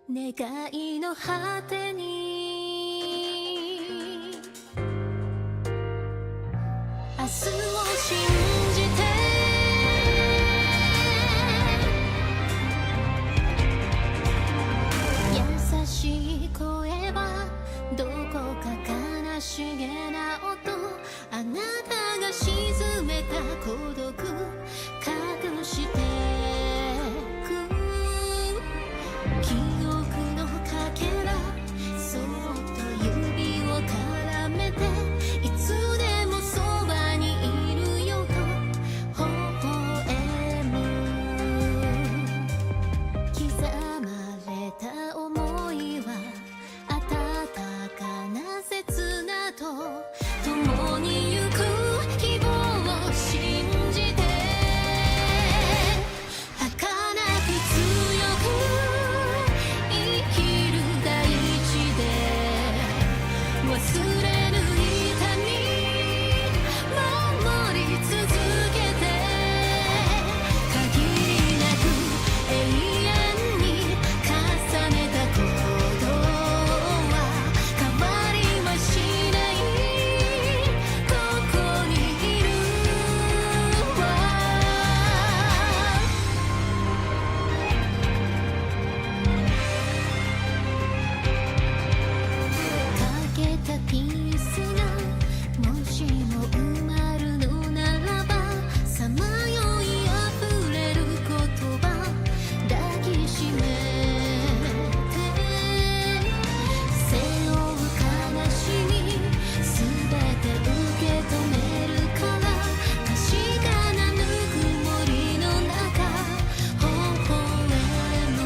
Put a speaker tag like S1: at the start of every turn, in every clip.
S1: 願いの果てに明日を信じて優しい声はどこか悲しげな音あなたが沈めた孤独隠してく記憶のかけらそっと指を絡めていつでもそばにいるよと微笑む刻まれた想いは温かな切なと共に行く希望を信じて儚く強く生きる大地で忘れぬ痛み守り続けて限りなく永遠に重ねたことは変わりはしないここにいるわかけたピースがもしも埋まるのならばさまよいあふれる言葉抱きしめて背負う悲しみすべて受け止めるから確かなぬくもりの中微笑む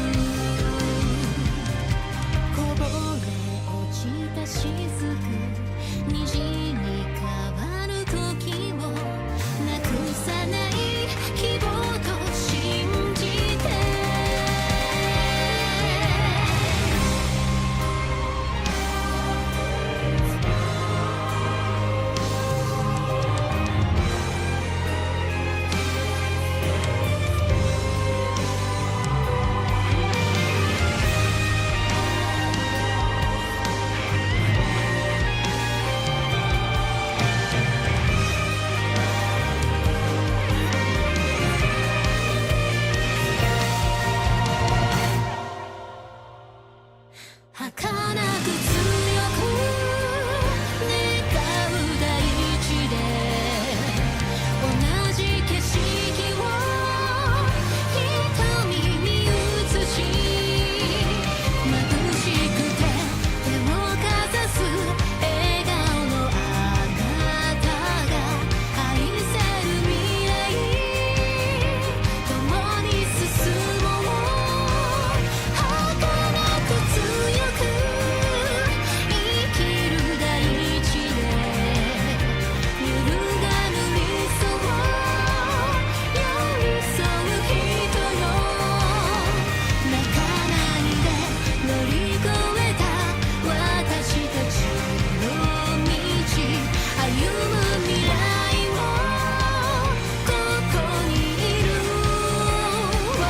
S1: こぼれ落ちた雫虹に変わる時をなくさない希望と信じて儚く強く願う大地で同じ景色を瞳に映し眩しくて手をかざす笑顔のあなたが愛せる未来共に進もう儚く強く生きる大地で揺るがぬ理想寄り添う人よ泣かないで乗り越えた私たちの道歩む未来をここにいるわ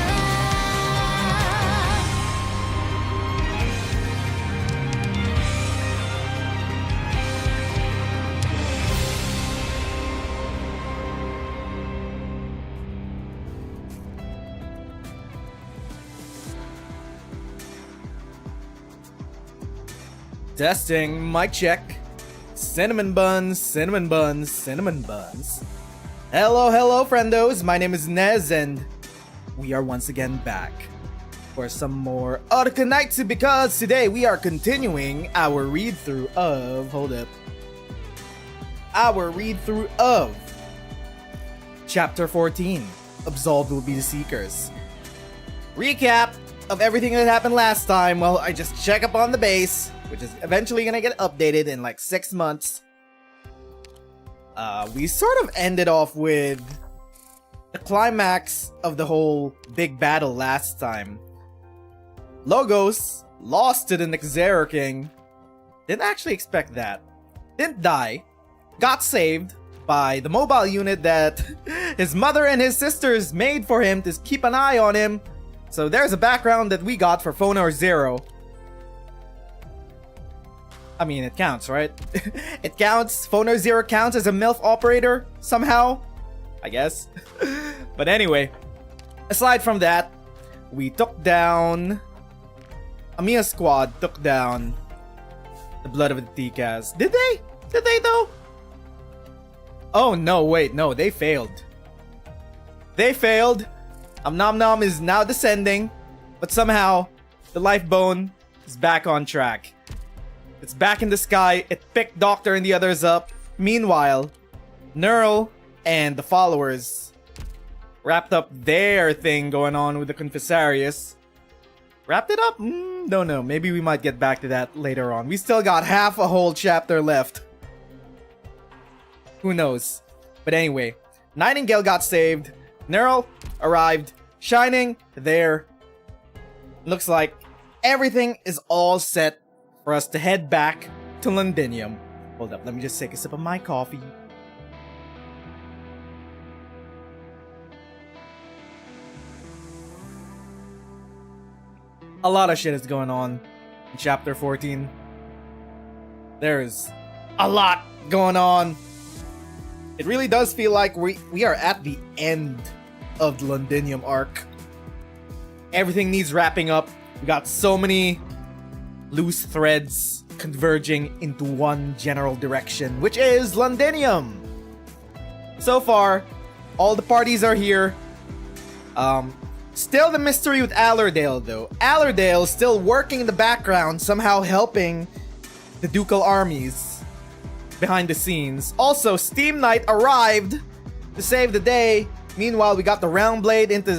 S2: Testing, mic check. Cinnamon buns, cinnamon buns, cinnamon buns. Hello, friendos. My name is Nez, and we are once again back for some more Arknights because today we are continuing our read-through of... Hold up. Our read-through of Chapter 14. Absolved will be the Seekers. Recap of everything that happened last time. Well, I just check up on the base, which is eventually gonna get updated in like 6 months. We sort of ended off with the climax of the whole big battle last time. Logos lost to the Nezeru King. Didn't actually expect that. Didn't die. Got saved by the mobile unit that his mother and his sisters made for him to keep an eye on him. So there's a background that we got for Phono Zero. I mean, it counts, right? It counts. Phono Zero counts as a MILF operator somehow, I guess. But anyway, aside from that, we took down... Amiya squad took down the Blood of the TCAS. Did they? Did they though? Oh no, wait, no, they failed. They failed. Nom Nom is now descending, but somehow the life bone is back on track. It's back in the sky. It picked Doctor and the others up. Meanwhile, Neural and the followers wrapped up their thing going on with the Confessarius. Wrapped it up? Don't know. Maybe we might get back to that later on. We still got half a whole chapter left. Who knows? But anyway, Nightingale got saved. Neural arrived. Shining there. Looks like everything is all set for us to head back to Londinium. Hold up, let me just take a sip of my coffee. A lot of shit is going on in chapter 14. There's a lot going on. It really does feel like we are at the end of the Londinium arc. Everything needs wrapping up. We got so many loose threads converging into one general direction, which is Londinium. So far, all the parties are here. Still the mystery with Allerdale, though. Allerdale still working in the background, somehow helping the ducal armies behind the scenes. Also, Steam Knight arrived to save the day. Meanwhile, we got the round blade into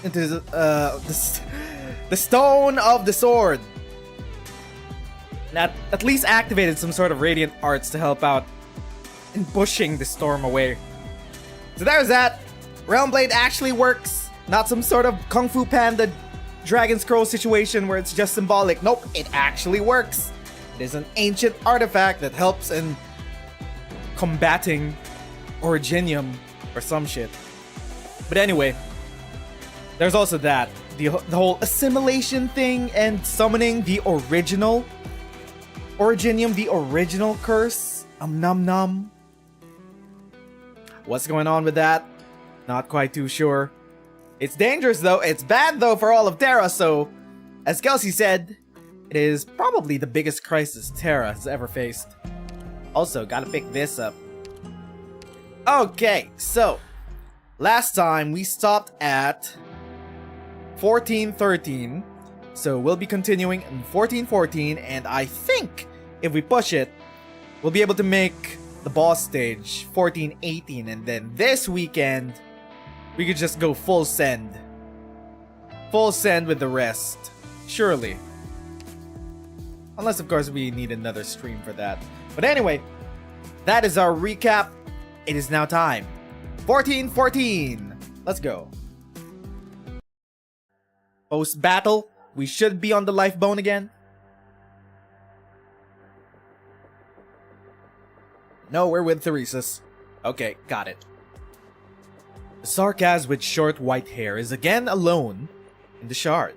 S2: the stone of the sword. That at least activated some sort of radiant arts to help out in pushing the storm away. So there's that. Round blade actually works. Not some sort of Kung Fu Panda Dragon Scroll situation where it's just symbolic. Nope, it actually works. It is an ancient artifact that helps in combating Originium or some shit. But anyway, there's also that. The whole assimilation thing and summoning the original Originium, the original curse. Num num. What's going on with that? Not quite too sure. It's dangerous though. It's bad though for all of Terra, so as Kelsey said, it is probably the biggest crisis Terra has ever faced. Also, gotta pick this up. Okay, so last time we stopped at 1413. So we'll be continuing in 1414, and I think if we push it, we'll be able to make the boss stage 1418, and then this weekend we could just go full send. Full send with the rest. Surely. Unless of course we need another stream for that. But anyway, that is our recap. It is now time. 1414. Let's go. Post battle, we should be on the life bone again. No, we're with Theresis. Okay, got it. The Sarkaz with short white hair is again alone in the shard.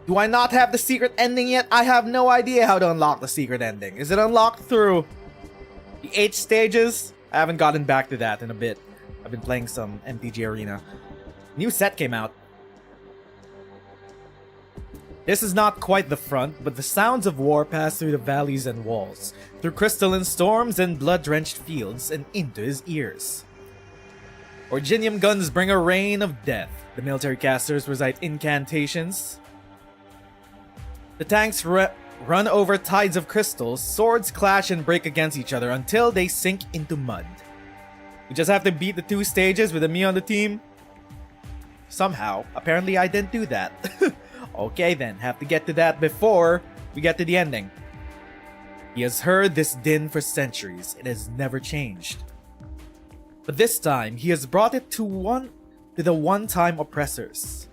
S2: Do I not have the secret ending yet? I have no idea how to unlock the secret ending. Is it unlocked through the 8 stages? I haven't gotten back to that in a bit. I've been playing some MTG Arena. New set came out. This is not quite the front, but the sounds of war pass through the valleys and walls, through crystalline storms and blood-drenched fields, and into his ears. Originium guns bring a rain of death. The military casters recite incantations. The tanks run over tides of crystals, swords clash and break against each other until they sink into mud. We just have to beat the 2 stages with me on the team. Somehow, apparently I didn't do that. Okay then, have to get to that before we get to the ending. He has heard this din for centuries. It has never changed. But this time, he has brought it to the one-time oppressors.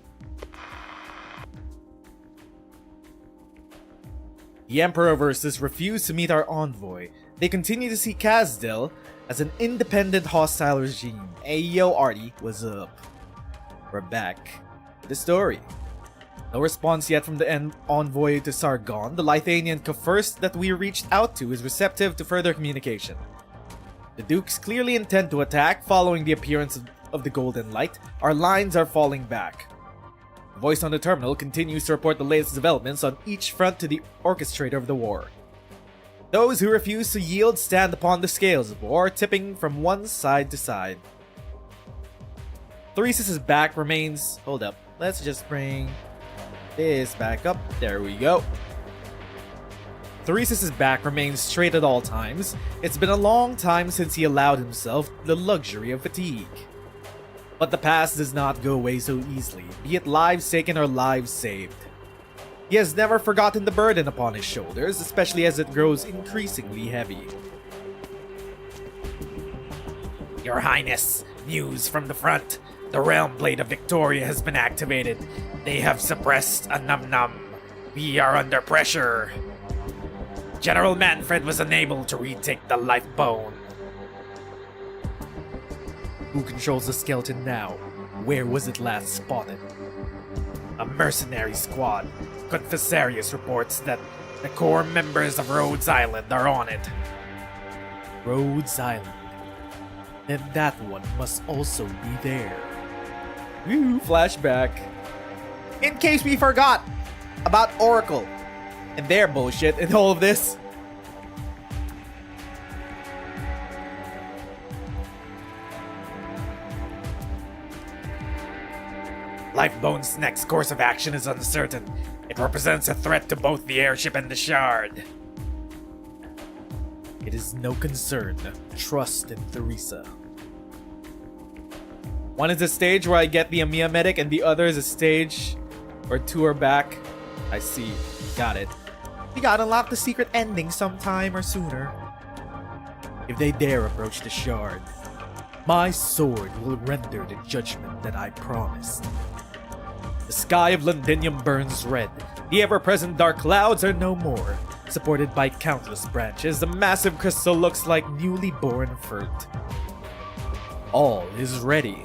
S2: The Emperor versus refuse to meet our envoy. They continue to see Kazdil as an independent hostile regime. Ayo Artie, what's up? We're back. the story. No response yet from the envoy to Sargon. The Lithuanian first that we reached out to is receptive to further communication. The Dukes clearly intend to attack following the appearance of the Golden Light. Our lines are falling back. The voice on the terminal continues to report the latest developments on each front to the orchestrator of the war. Those who refuse to yield stand upon the scales of war, tipping from one side to side. Theresis' back remains... Hold up. Let's just bring this back up. There we go. Theseus' back remains straight at all times. It's been a long time since he allowed himself the luxury of fatigue. But the past does not go away so easily, be it lives taken or lives saved. He has never forgotten the burden upon his shoulders, especially as it grows increasingly heavy. Your Highness, news from the front. The Realm Blade of Victoria has been activated. They have suppressed a num-num. We are under pressure. General Manfred was unable to retake the life bone. Who controls the skeleton now? Where was it last spotted? A mercenary squad. Confessarius reports that the core members of Rhodes Island are on it. Rhodes Island. Then that one must also be there. Ooh, flashback. In case we forgot about Oracle and their bullshit in all of this. Lifebone's next course of action is uncertain. It represents a threat to both the airship and the shard. It is no concern. Trust in Theresa. One is a stage where I get the Amiya medic, and the other is a stage where two are back. I see. Got it. You gotta unlock the secret ending sometime or sooner. If they dare approach the shard, my sword will render the judgment that I promised. The sky of Londinium burns red. The ever-present dark clouds are no more. Supported by countless branches, the massive crystal looks like newly born fruit. All is ready.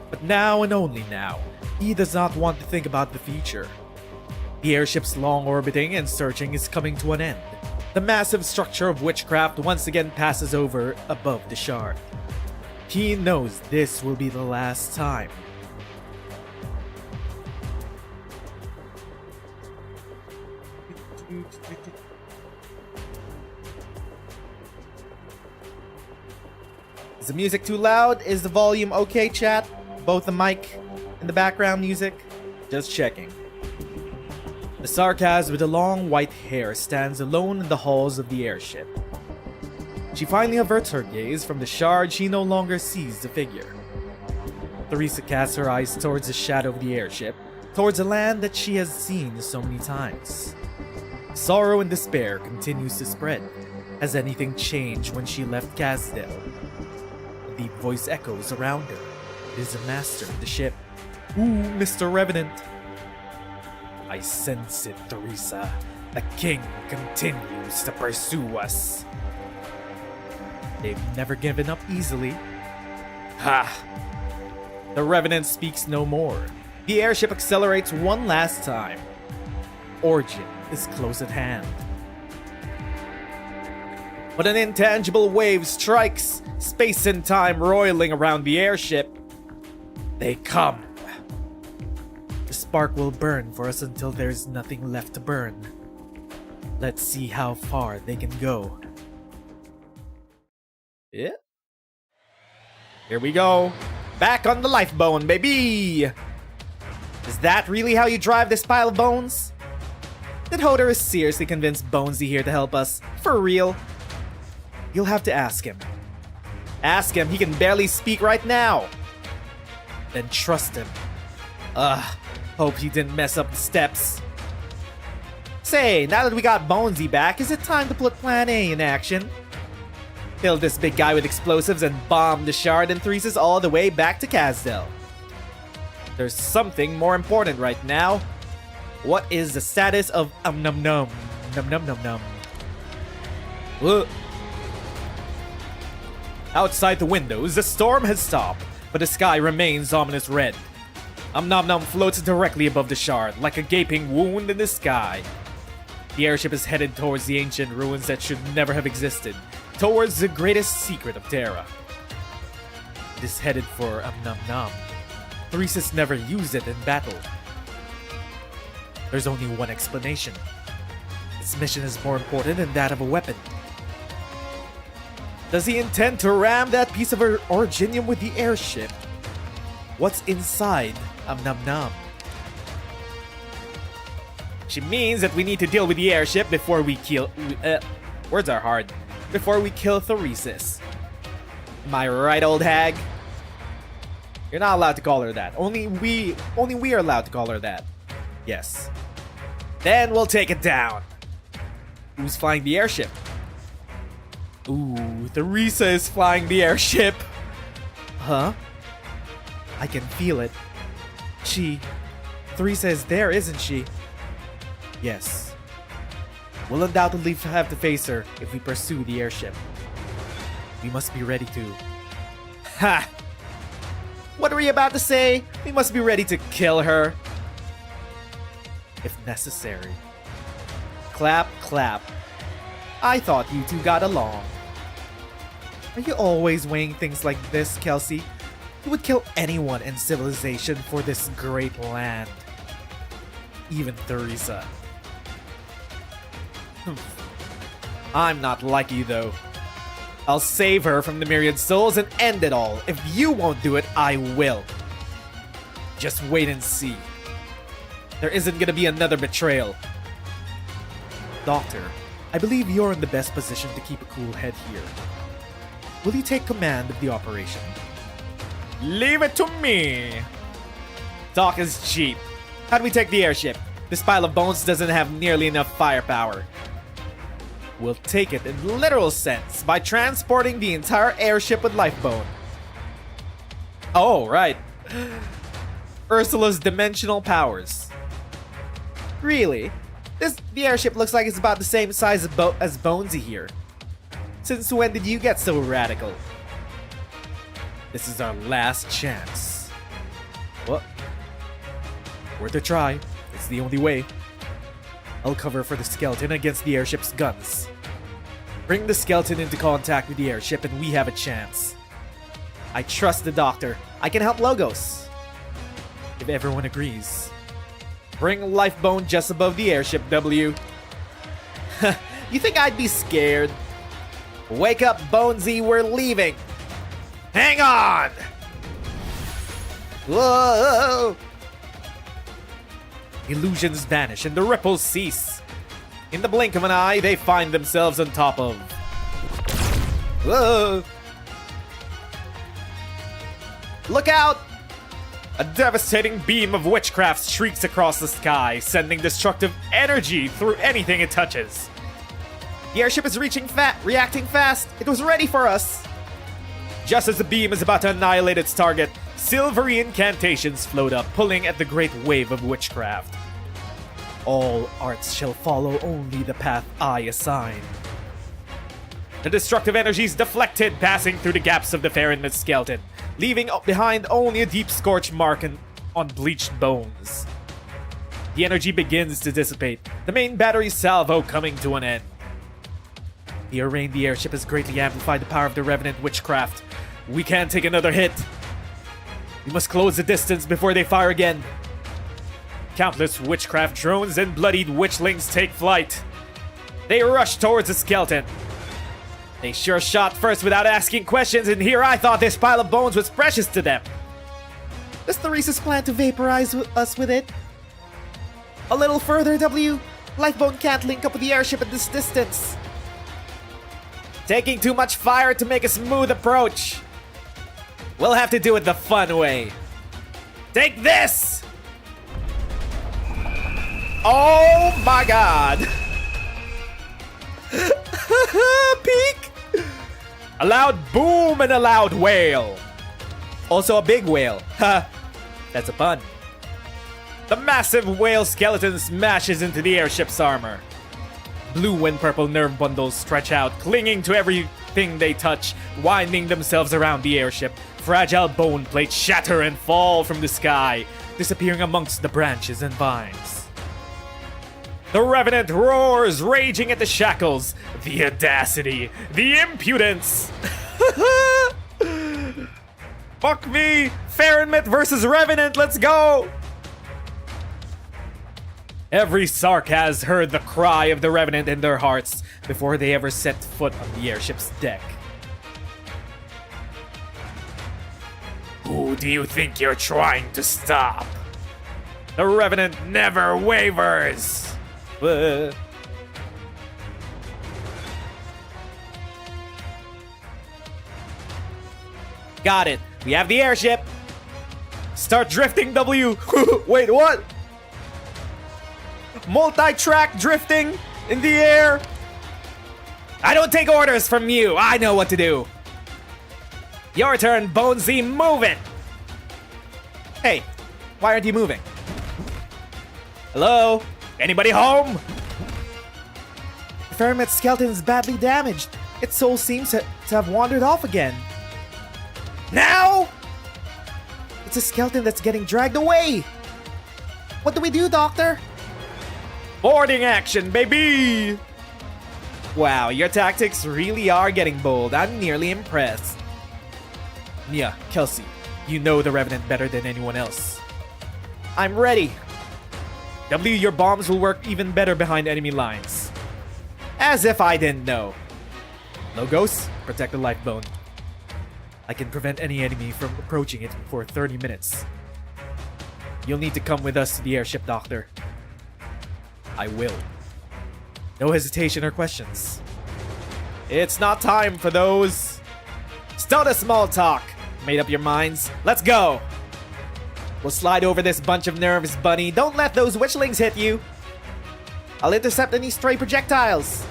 S2: But now and only now, he does not want to think about the future. The airship's long orbiting and searching is coming to an end. The massive structure of witchcraft once again passes over above the shard. He knows this will be the last time. Is the music too loud? Is the volume okay, chat? Both the mic and the background music? Just checking. The Sarkaz with the long white hair stands alone in the halls of the airship. She finally averts her gaze from the shard. She no longer sees the figure. Theresa casts her eyes towards the shadow of the airship, towards a land that she has seen so many times. Sorrow and despair continues to spread. Has anything changed when she left Casdell? A deep voice echoes around her. It is the master of the ship. Ooh, Mr. Revenant. I sense it, Theresa. The king continues to pursue us. They've never given up easily. Ha! The Revenant speaks no more. The airship accelerates one last time. Origin is close at hand. But an intangible wave strikes, space and time roiling around the airship. They come. The spark will burn for us until there's nothing left to burn. Let's see how far they can go. Yeah. Here we go. Back on the life bone, baby! Is that really how you drive this pile of bones? Did Hodor seriously convince Bonesy here to help us? For real? You'll have to ask him. Ask him, he can barely speak right now. Then trust him. Hope he didn't mess up the steps. Say, now that we got Bonesy back, is it time to put Plan A in action? Fill this big guy with explosives and bomb the shard and Theseus all the way back to Casdell. There's something more important right now. What is the status of num num? Num num num num. Ugh. Outside the windows, the storm has stopped, but the sky remains ominous red. Nom Nom floats directly above the shard, like a gaping wound in the sky. The airship is headed towards the ancient ruins that should never have existed, towards the greatest secret of Terra. It is headed for Nom Nom. Theresis never used it in battle. There's only one explanation. Its mission is more important than that of a weapon. Does he intend to ram that piece of originium with the airship? What's inside Nom Nom? She means that we need to deal with the airship before we kill... words are hard. Before we kill Theresis. Am I right, old hag? You're not allowed to call her that. Only we are allowed to call her that. Yes. Then we'll take it down. Who's flying the airship? Ooh, Theresa is flying the airship. Huh? I can feel it. Theresa is there, isn't she? Yes. We'll undoubtedly have to face her if we pursue the airship. We must be ready to... Ha! What were you about to say? We must be ready to kill her. If necessary. Clap, clap. I thought you two got along. Are you always weighing things like this, Kelsey? You would kill anyone in civilization for this great land. Even Theresa. I'm not like you, though. I'll save her from the myriad souls and end it all. If you won't do it, I will. Just wait and see. There isn't gonna be another betrayal. Doctor, I believe you're in the best position to keep a cool head here. Will you take command of the operation? Leave it to me! Talk is cheap. How do we take the airship? This pile of bones doesn't have nearly enough firepower. We'll take it in literal sense by transporting the entire airship with Lifebone. Oh, right. Ursula's dimensional powers. Really? The airship looks like it's about the same size as Bonesy here. Since when did you get so radical? This is our last chance. What? Worth a try. It's the only way. I'll cover for the skeleton against the airship's guns. Bring the skeleton into contact with the airship and we have a chance. I trust the doctor. I can help Logos. If everyone agrees. Bring Lifebone just above the airship, W. You think I'd be scared? Wake up, Bonesy, we're leaving! Hang on! Whoa! Illusions vanish and the ripples cease. In the blink of an eye, they find themselves on top of... Whoa! Look out! A devastating beam of witchcraft shrieks across the sky, sending destructive energy through anything it touches. The airship is reacting fast. It was ready for us. Just as the beam is about to annihilate its target, silvery incantations float up, pulling at the great wave of witchcraft. All arts shall follow only the path I assign. The destructive energies deflected, passing through the gaps of the Farinmid skeleton, leaving behind only a deep scorch mark on bleached bones. The energy begins to dissipate, the main battery salvo coming to an end. The array in the airship has greatly amplified the power of the Revenant witchcraft. We can't take another hit. We must close the distance before they fire again. Countless witchcraft drones and bloodied witchlings take flight. They rush towards the skeleton. They sure shot first without asking questions, and here I thought this pile of bones was precious to them. Does Theresa's plan to vaporize us with it? A little further, W. Lifebone can't link up with the airship at this distance. Taking too much fire to make a smooth approach. We'll have to do it the fun way. Take this! Oh my god! Peek! A loud boom and a loud wail. Also a big whale. Ha! That's a pun. The massive whale skeleton smashes into the airship's armor. Blue and purple nerve bundles stretch out, clinging to everything they touch, winding themselves around the airship, fragile bone plates shatter and fall from the sky, disappearing amongst the branches and vines. The Revenant roars, raging at the shackles. The audacity, the impudence. Fuck me! Farenmit versus Revenant, let's go! Every Sark has heard the cry of the Revenant in their hearts before they ever set foot on the airship's deck. Who do you think you're trying to stop? The Revenant never wavers! Got it. We have the airship. Start drifting, W. Wait, what? Multi-track drifting in the air. I don't take orders from you. I know what to do. Your turn, Bonesy. Move it. Hey, why aren't you moving? Hello? Anybody home? Farenmit's skeleton is badly damaged. Its soul seems to have wandered off again. Now? It's a skeleton that's getting dragged away. What do we do, Doctor? Boarding action, baby! Wow, your tactics really are getting bold. I'm nearly impressed. Mia, Kelsey, you know the Revenant better than anyone else. I'm ready. W, your bombs will work even better behind enemy lines. As if I didn't know. Logos, protect the lifebone. I can prevent any enemy from approaching it for 30 minutes. You'll need to come with us to the airship, Doctor. I will. No hesitation or questions. It's not time for those. Stop the small talk. Made up your minds? Let's go! We'll slide over this bunch of nerves, bunny. Don't let those witchlings hit you. I'll intercept any stray projectiles.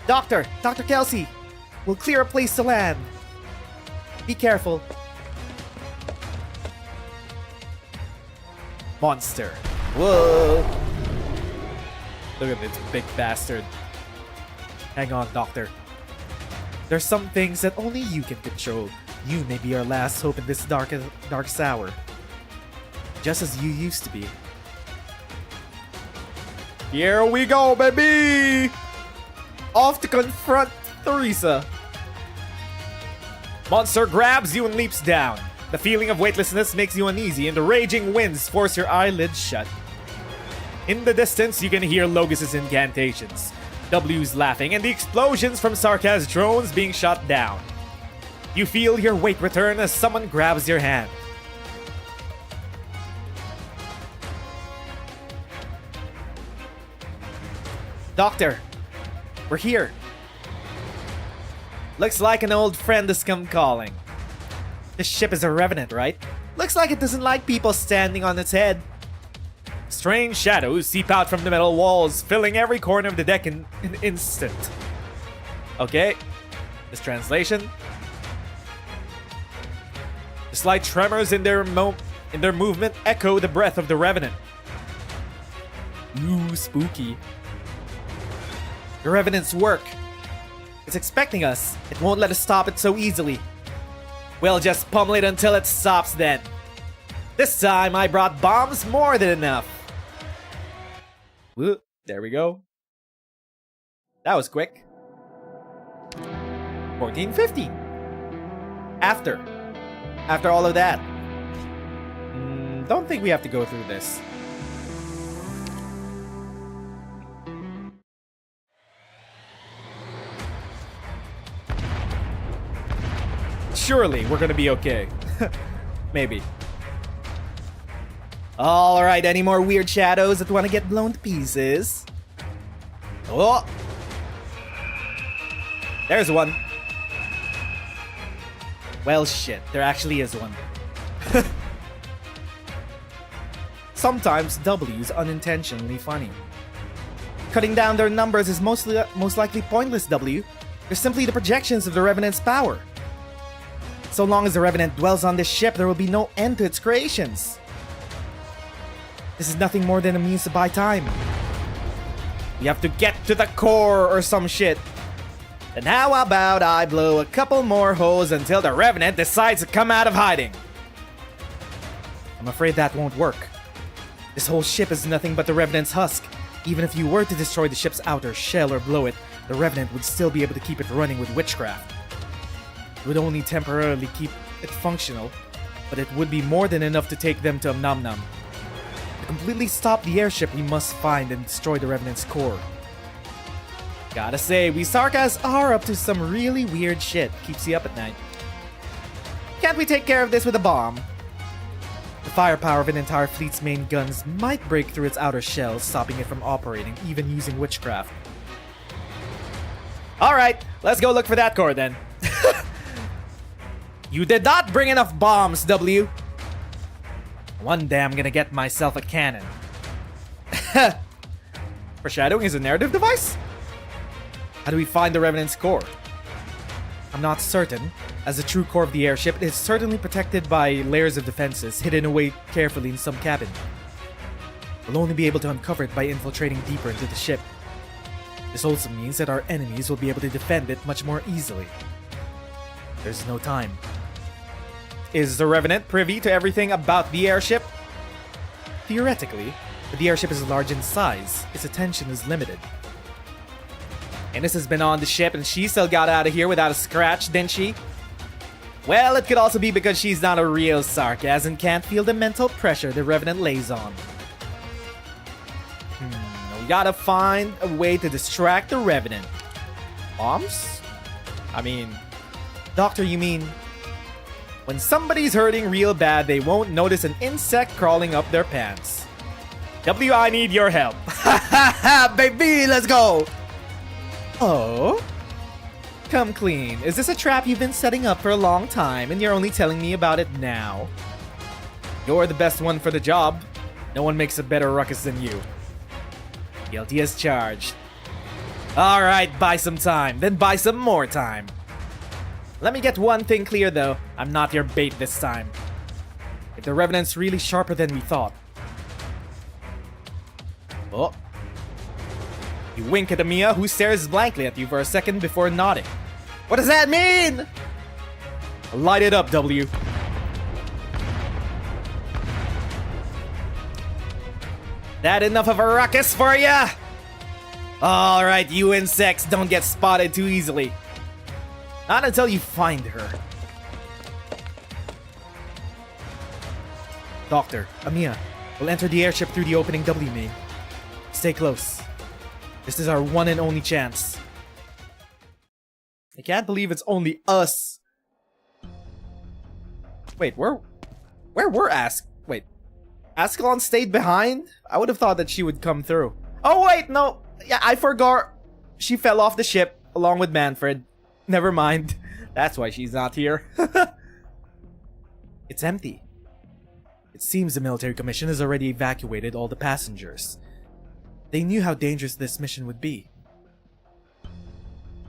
S2: Dr. Kelsey, we'll clear a place to land. Be careful. Monster. Whoa. Look at this big bastard. Hang on, Doctor. There's some things that only you can control. You may be our last hope in this dark hour. Just as you used to be. Here we go, baby! Off to confront Theresa. Monster grabs you and leaps down. The feeling of weightlessness makes you uneasy, and the raging winds force your eyelids shut. In the distance, you can hear Logos' incantations, W's laughing, and the explosions from Sarkaz's drones being shot down. You feel your weight return as someone grabs your hand. Doctor, we're here. Looks like an old friend has come calling. This ship is a Revenant, right? Looks like it doesn't like people standing on its head. Strange shadows seep out from the metal walls, filling every corner of the deck in an instant. Okay, this translation. The slight tremors in their movement echo the breath of the Revenant. Ooh, spooky. The Revenant's work. It's expecting us. It won't let us stop it so easily. We'll just pummel it until it stops then. This time I brought bombs more than enough. Whoop, there we go. That was quick. 14-15. After all of that. Don't think we have to go through this. Surely we're gonna be okay. Maybe. Alright, any more weird shadows that want to get blown to pieces? Oh! There's one. Well, shit, there actually is one. Sometimes W's unintentionally funny. Cutting down their numbers is most likely pointless, W. They're simply the projections of the Revenant's power. So long as the Revenant dwells on this ship, there will be no end to its creations. This is nothing more than a means to buy time. We have to get to the core or some shit. Then how about I blow a couple more holes until the Revenant decides to come out of hiding? I'm afraid that won't work. This whole ship is nothing but the Revenant's husk. Even if you were to destroy the ship's outer shell or blow it, the Revenant would still be able to keep it running with witchcraft. It would only temporarily keep it functional, but it would be more than enough to take them to Namnam. To completely stop the airship, we must find and destroy the Revenant's core. Gotta say, we Sarkas are up to some really weird shit. Keeps you up at night. Can't we take care of this with a bomb? The firepower of an entire fleet's main guns might break through its outer shell, stopping it from operating, even using witchcraft. Alright, let's go look for that core then. You did not bring enough bombs, W. One day I'm gonna get myself a cannon. Foreshadowing is a narrative device? How do we find the Revenant's core? I'm not certain. As the true core of the airship, it is certainly protected by layers of defenses hidden away carefully in some cabin. We'll only be able to uncover it by infiltrating deeper into the ship. This also means that our enemies will be able to defend it much more easily. There's no time. Is the Revenant privy to everything about the airship? Theoretically, but the airship is large in size. Its attention is limited. Ennis has been on the ship and she still got out of here without a scratch, didn't she? Well, it could also be because she's not a real Sarkas and can't feel the mental pressure the Revenant lays on. We gotta find a way to distract the Revenant. Bombs? I mean... Doctor, you mean... When somebody's hurting real bad, they won't notice an insect crawling up their pants. W, I need your help. Ha baby, let's go! Oh? Come clean. Is this a trap you've been setting up for a long time and you're only telling me about it now? You're the best one for the job. No one makes a better ruckus than you. Guilty as charged. Alright, buy some time, then buy some more time. Let me get one thing clear though. I'm not your bait this time. If the Revenant's really sharper than we thought. Oh. You wink at Amiya, who stares blankly at you for a second before nodding. What does that mean? Light it up, W. That enough of a ruckus for ya? Alright, you insects don't get spotted too easily. Not until you find her. Doctor, Amiya, we'll enter the airship through the opening W main. Stay close. This is our one and only chance. I can't believe it's only us. Wait, where were Wait, Ascalon stayed behind? I would have thought that she would come through. Oh wait, no. Yeah, I forgot. She fell off the ship along with Manfred. Never mind. That's why she's not here. It's empty. It seems the military commission has already evacuated all the passengers. They knew how dangerous this mission would be.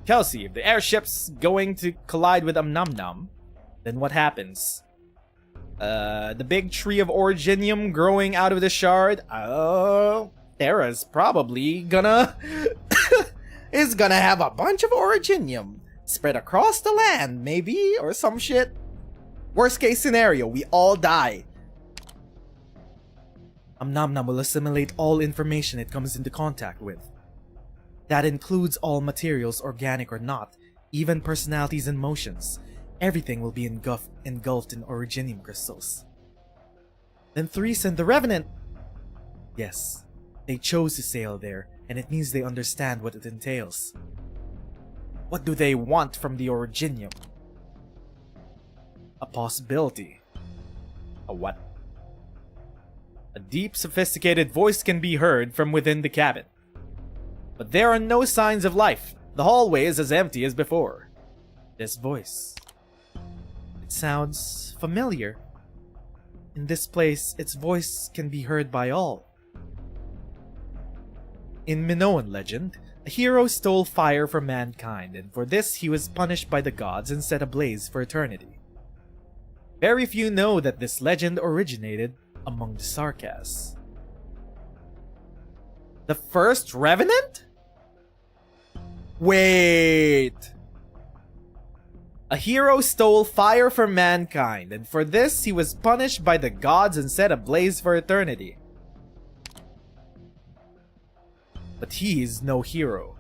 S2: Kelsey, if the airship's going to collide with Namnam, then what happens? The big tree of Originium growing out of the shard? Terra's probably gonna... is gonna have a bunch of Originium spread across the land, maybe, or some shit. Worst case scenario, we all die. Namnam will assimilate all information it comes into contact with. That includes all materials, organic or not, even personalities and motions. Everything will be engulfed in Originium crystals. Then Threes and the Revenant... Yes, they chose to sail there, and it means they understand what it entails. What do they want from the Originium? A possibility. A what? A deep, sophisticated voice can be heard from within the cabin. But there are no signs of life. The hallway is as empty as before. This voice. It sounds familiar. In this place, its voice can be heard by all. In Minoan legend, a hero stole fire from mankind, and for this he was punished by the gods and set ablaze for eternity. Very few know that this legend originated among the Sarkas. The first Revenant? Wait! A hero stole fire from mankind, and for this he was punished by the gods and set ablaze for eternity. But he is no hero.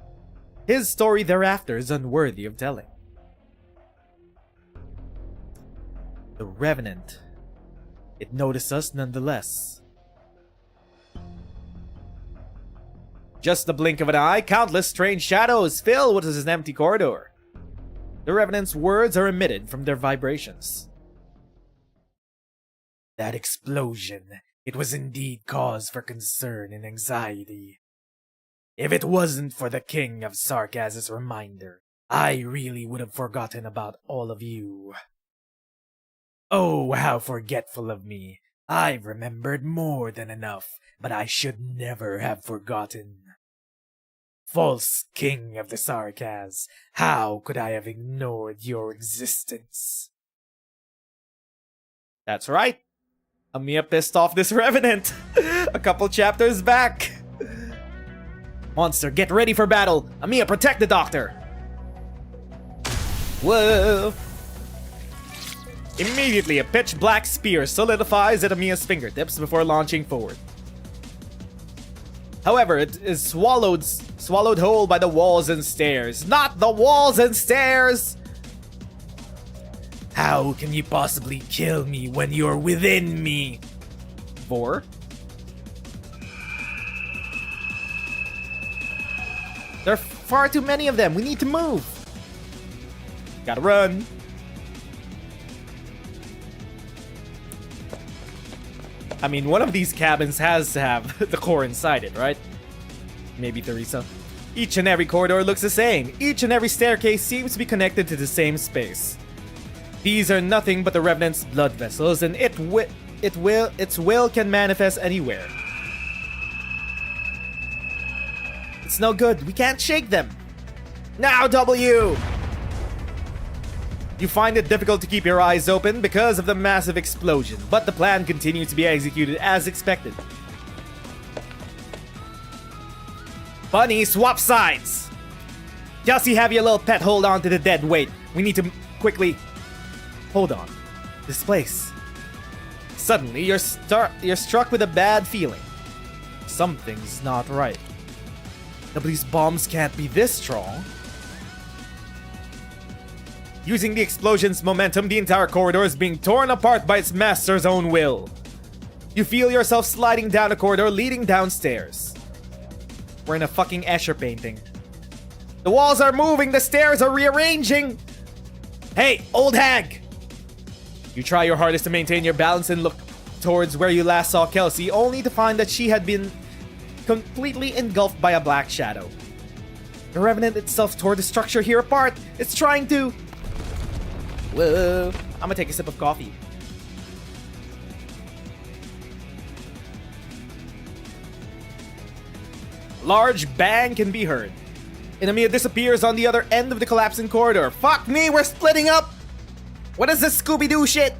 S2: His story thereafter is unworthy of telling. The Revenant. It noticed us nonetheless. Just the blink of an eye, countless strange shadows fill what is an empty corridor. The Revenant's words are emitted from their vibrations. That explosion, it was indeed cause for concern and anxiety. If it wasn't for the King of Sarkaz's reminder, I really would have forgotten about all of you. Oh, how forgetful of me. I've remembered more than enough, but I should never have forgotten. False King of the Sarkaz, how could I have ignored your existence? That's right. Amiya pissed off this Revenant a couple chapters back. Monster, get ready for battle. Amiya, protect the doctor. Whoa. Immediately, a pitch-black spear solidifies at Amiya's fingertips before launching forward. However, it is swallowed whole by the walls and stairs. Not the walls and stairs! How can you possibly kill me when you're within me? Vor? There are far too many of them. We need to move. Gotta run. I mean, one of these cabins has to have the core inside it, right? Maybe Teresa. Each and every corridor looks the same. Each and every staircase seems to be connected to the same space. These are nothing but the Revenant's blood vessels, and its will can manifest anywhere. It's no good. We can't shake them. Now, W! You find it difficult to keep your eyes open because of the massive explosion, but the plan continues to be executed as expected. Bunny, swap sides! Chelsea, have your little pet hold on to the dead weight. We need to quickly... Hold on. This place. Suddenly, you're struck with a bad feeling. Something's not right. Nobody's bombs can't be this strong. Using the explosion's momentum, the entire corridor is being torn apart by its master's own will. You feel yourself sliding down a corridor leading downstairs. We're in a fucking Escher painting. The walls are moving, the stairs are rearranging! Hey, old hag! You try your hardest to maintain your balance and look towards where you last saw Kelsey, only to find that she had been completely engulfed by a black shadow. The Revenant itself tore the structure here apart. It's trying to... Whoa. I'm gonna take a sip of coffee. A large bang can be heard. Amiya disappears on the other end of the collapsing corridor. Fuck me, we're splitting up! What is this Scooby-Doo shit?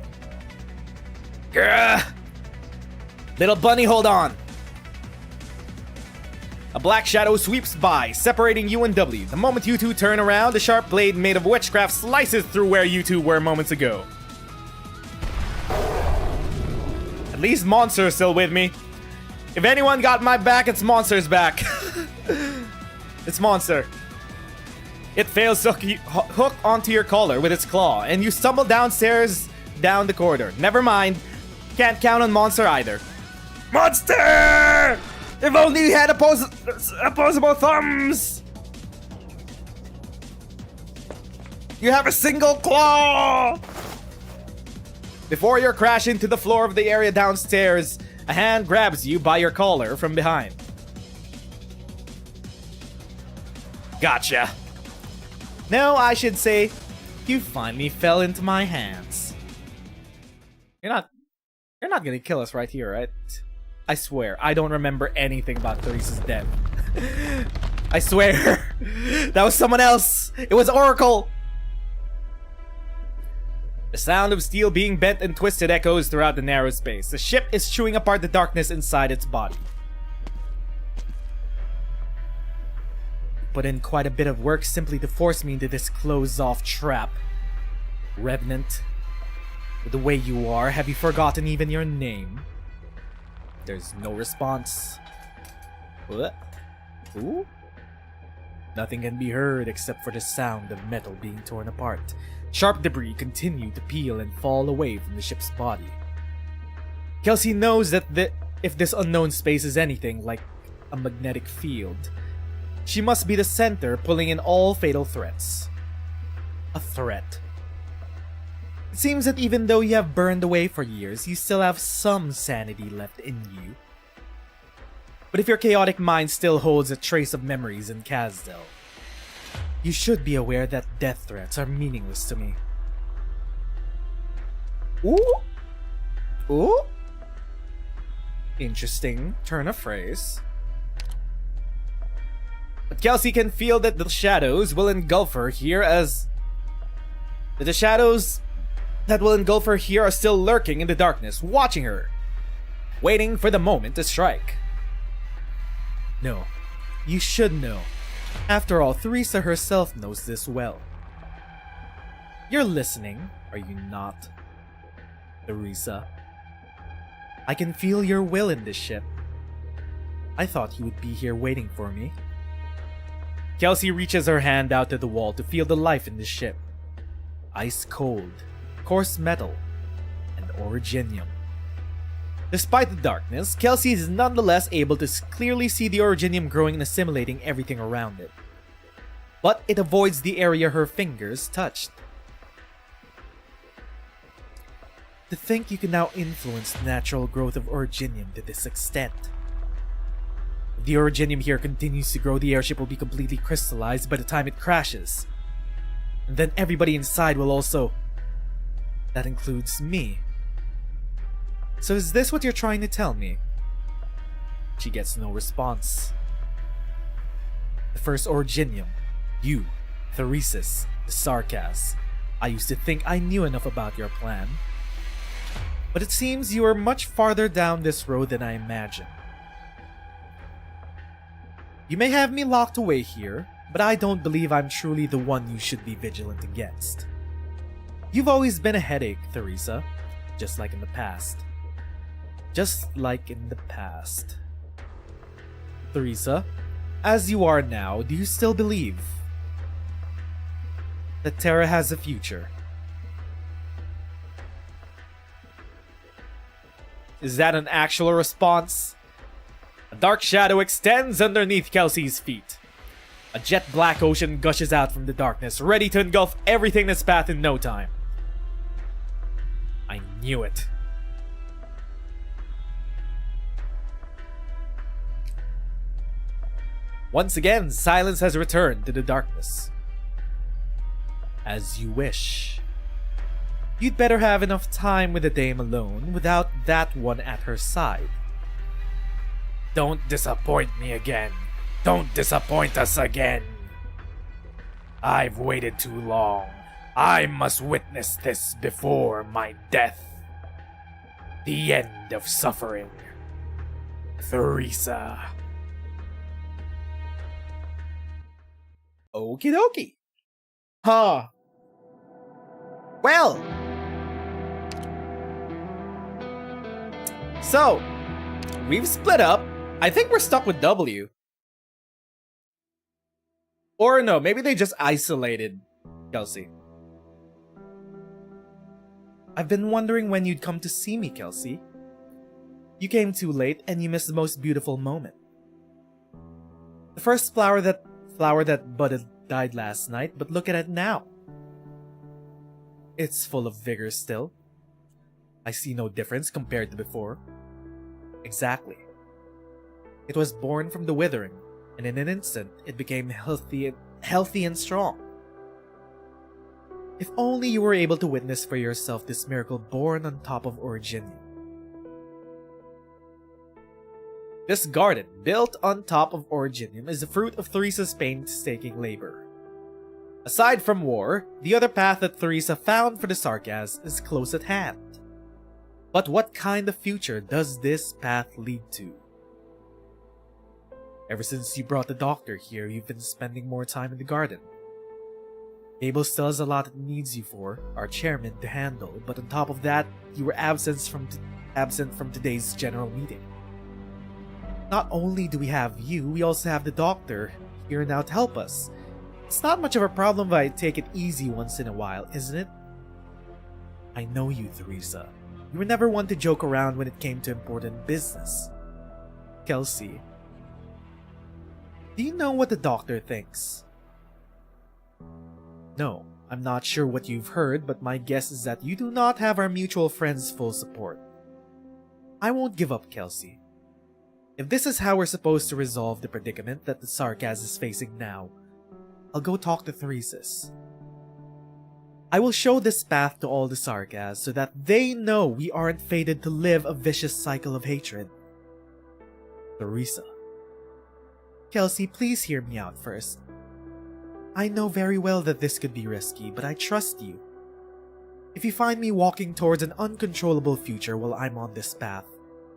S2: Grr. Little bunny, hold on. A black shadow sweeps by, separating you and W. The moment you two turn around, the sharp blade made of witchcraft slices through where you two were moments ago. At least Monster is still with me. If anyone got my back, it's Monster's back. It's Monster. It fails to hook onto your collar with its claw, and you stumble downstairs down the corridor. Never mind. Can't count on Monster either. Monster! If only you had opposable thumbs! You have a single claw! Before you crash into the floor of the area downstairs, a hand grabs you by your collar from behind. Gotcha. No, I should say, you finally fell into my hands. You're not gonna kill us right here, right? I swear, I don't remember anything about Theresa's death. I swear. That was someone else. It was Oracle. The sound of steel being bent and twisted echoes throughout the narrow space. The ship is chewing apart the darkness inside its body. Put in quite a bit of work simply to force me into this closed-off trap. Revenant, with the way you are, have you forgotten even your name? There's no response. What? Who? Nothing can be heard except for the sound of metal being torn apart. Sharp debris continue to peel and fall away from the ship's body. Kelsey knows that if this unknown space is anything like a magnetic field, she must be the center pulling in all fatal threats. A threat. It seems that even though you have burned away for years, you still have some sanity left in you. But if your chaotic mind still holds a trace of memories in Wiš'adel, you should be aware that death threats are meaningless to me. Ooh! Ooh! Interesting turn of phrase. But Kelsey can feel that the shadows will engulf her here the shadows that will engulf her here are still lurking in the darkness, watching her, waiting for the moment to strike. No, you should know. After all, Theresa herself knows this well. You're listening, are you not, Theresa? I can feel your will in this ship. I thought you would be here waiting for me. Kelsey reaches her hand out to the wall to feel the life in the ship. Ice cold, coarse metal, and originium. Despite the darkness, Kelsey is nonetheless able to clearly see the originium growing and assimilating everything around it. But it avoids the area her fingers touched. To think you can now influence the natural growth of originium to this extent. If the originium here continues to grow, the airship will be completely crystallized by the time it crashes. And then everybody inside will also... That includes me. So is this what you're trying to tell me? She gets no response. The first originium, you, Theresis, the Sarkas. I used to think I knew enough about your plan. But it seems you are much farther down this road than I imagined. You may have me locked away here, but I don't believe I'm truly the one you should be vigilant against. You've always been a headache, Theresa, just like in the past. Just like in the past. Theresa, as you are now, do you still believe that Terra has a future? Is that an actual response? A dark shadow extends underneath Kelsey's feet. A jet black ocean gushes out from the darkness, ready to engulf everything in its path in no time. I knew it. Once again, silence has returned to the darkness. As you wish. You'd better have enough time with the dame alone without that one at her side. Don't disappoint me again. Don't disappoint us again. I've waited too long. I must witness this before my death. The end of suffering. Theresa. Okie dokie. Huh. Well. So, we've split up. I think we're stuck with W. Or no, maybe they just isolated Kelsey. I've been wondering when you'd come to see me, Kelsey. You came too late and you missed the most beautiful moment. The first flower that budded died last night, but look at it now. It's full of vigor still. I see no difference compared to before. Exactly. It was born from the withering, and in an instant it became healthy and strong. If only you were able to witness for yourself this miracle born on top of Originium. This garden, built on top of Originium, is the fruit of Theresa's painstaking labor. Aside from war, the other path that Theresa found for the Sarkas is close at hand. But what kind of future does this path lead to? Ever since you brought the doctor here, you've been spending more time in the garden. Abel still has a lot it needs you for, our chairman, to handle, but on top of that, you were absent from today's general meeting. Not only do we have you, we also have the doctor here now to help us. It's not much of a problem if I take it easy once in a while, isn't it? I know you, Teresa. You were never one to joke around when it came to important business. Kelsey. Do you know what the doctor thinks? No, I'm not sure what you've heard, but my guess is that you do not have our mutual friend's full support. I won't give up, Kelsey. If this is how we're supposed to resolve the predicament that the Sarkaz is facing now, I'll go talk to Theresis. I will show this path to all the Sarkaz so that they know we aren't fated to live a vicious cycle of hatred. Teresa. Kelsey, please hear me out first. I know very well that this could be risky, but I trust you. If you find me walking towards an uncontrollable future while I'm on this path,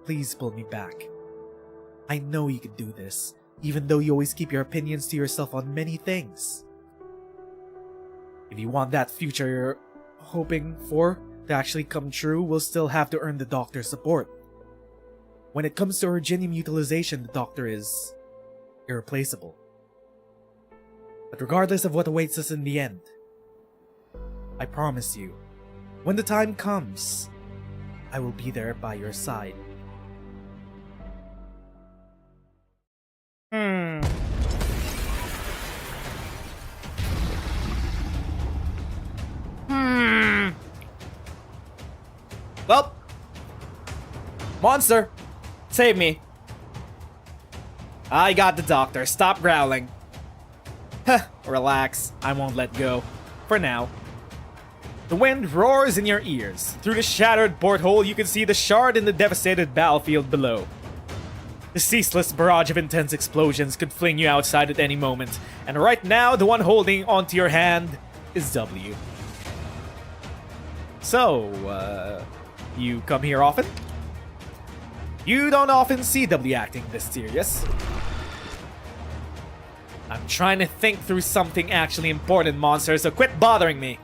S2: please pull me back. I know you can do this, even though you always keep your opinions to yourself on many things. If you want that future you're hoping for to actually come true, we'll still have to earn the doctor's support. When it comes to urginium utilization, the doctor is irreplaceable. But regardless of what awaits us in the end, I promise you, when the time comes, I will be there by your side. Well, monster, save me. I got the doctor. Stop growling. Huh, relax. I won't let go. For now. The wind roars in your ears. Through the shattered porthole, you can see the shard in the devastated battlefield below. The ceaseless barrage of intense explosions could fling you outside at any moment, and right now, the one holding onto your hand is W. So, you come here often? You don't often see W acting this serious. I'm trying to think through something actually important, monster, so quit bothering me.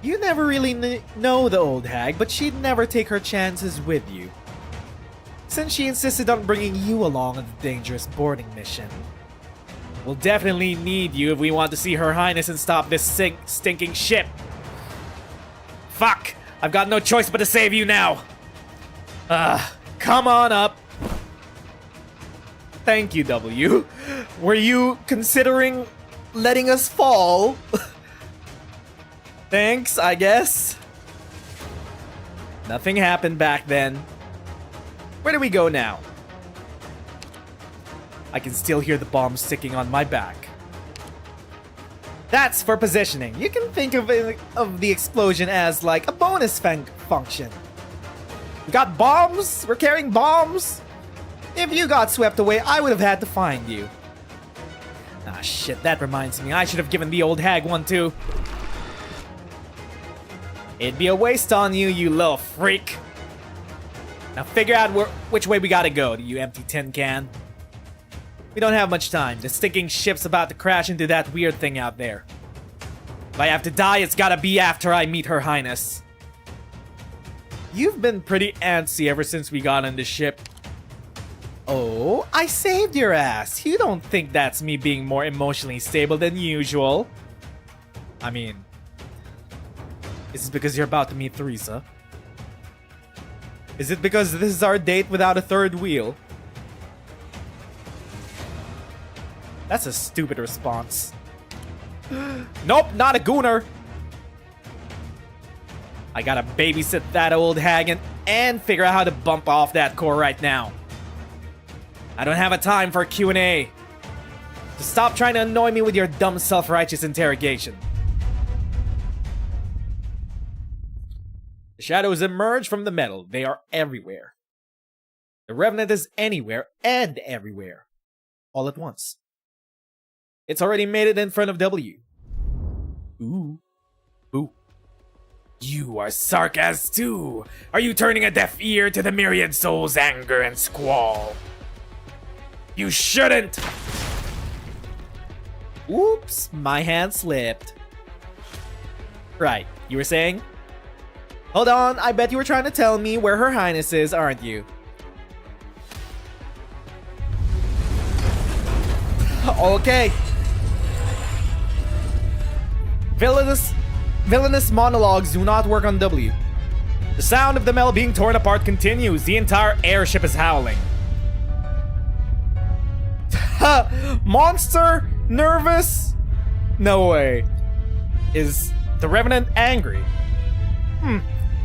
S2: You never really know the old hag, but she'd never take her chances with you, since she insisted on bringing you along on the dangerous boarding mission. We'll definitely need you if we want to see Her Highness and stop this stinking ship. Fuck! I've got no choice but to save you now! Come on up! Thank you, W. Were you considering letting us fall? Thanks, I guess. Nothing happened back then. Where do we go now? I can still hear the bombs ticking on my back. That's for positioning. You can think of the explosion as like a bonus function. We got bombs? We're carrying bombs? If you got swept away, I would have had to find you. Ah shit, that reminds me. I should have given the old hag one too. It'd be a waste on you, you little freak. Now figure out which way we gotta go, you empty tin can. We don't have much time. The stinking ship's about to crash into that weird thing out there. If I have to die, it's gotta be after I meet Her Highness. You've been pretty antsy ever since we got on the ship. Oh, I saved your ass. You don't think that's me being more emotionally stable than usual? I mean, is it because you're about to meet Teresa? Is it because this is our date without a third wheel? That's a stupid response. Nope, not a gooner. I gotta babysit that old hag and figure out how to bump off that core right now. I don't have a time for Q&A. So stop trying to annoy me with your dumb self-righteous interrogation. The shadows emerge from the metal. They are everywhere. The Revenant is anywhere and everywhere. All at once. It's already made it in front of W. Ooh. Ooh. You are Sarkaz too. Are you turning a deaf ear to the myriad souls' anger and squall? You shouldn't! Oops, my hand slipped. Right, you were saying? Hold on, I bet you were trying to tell me where Her Highness is, aren't you? Okay. Villainous monologues do not work on W. The sound of the metal being torn apart continues. The entire airship is howling. Monster? Nervous? No way. Is the Revenant angry?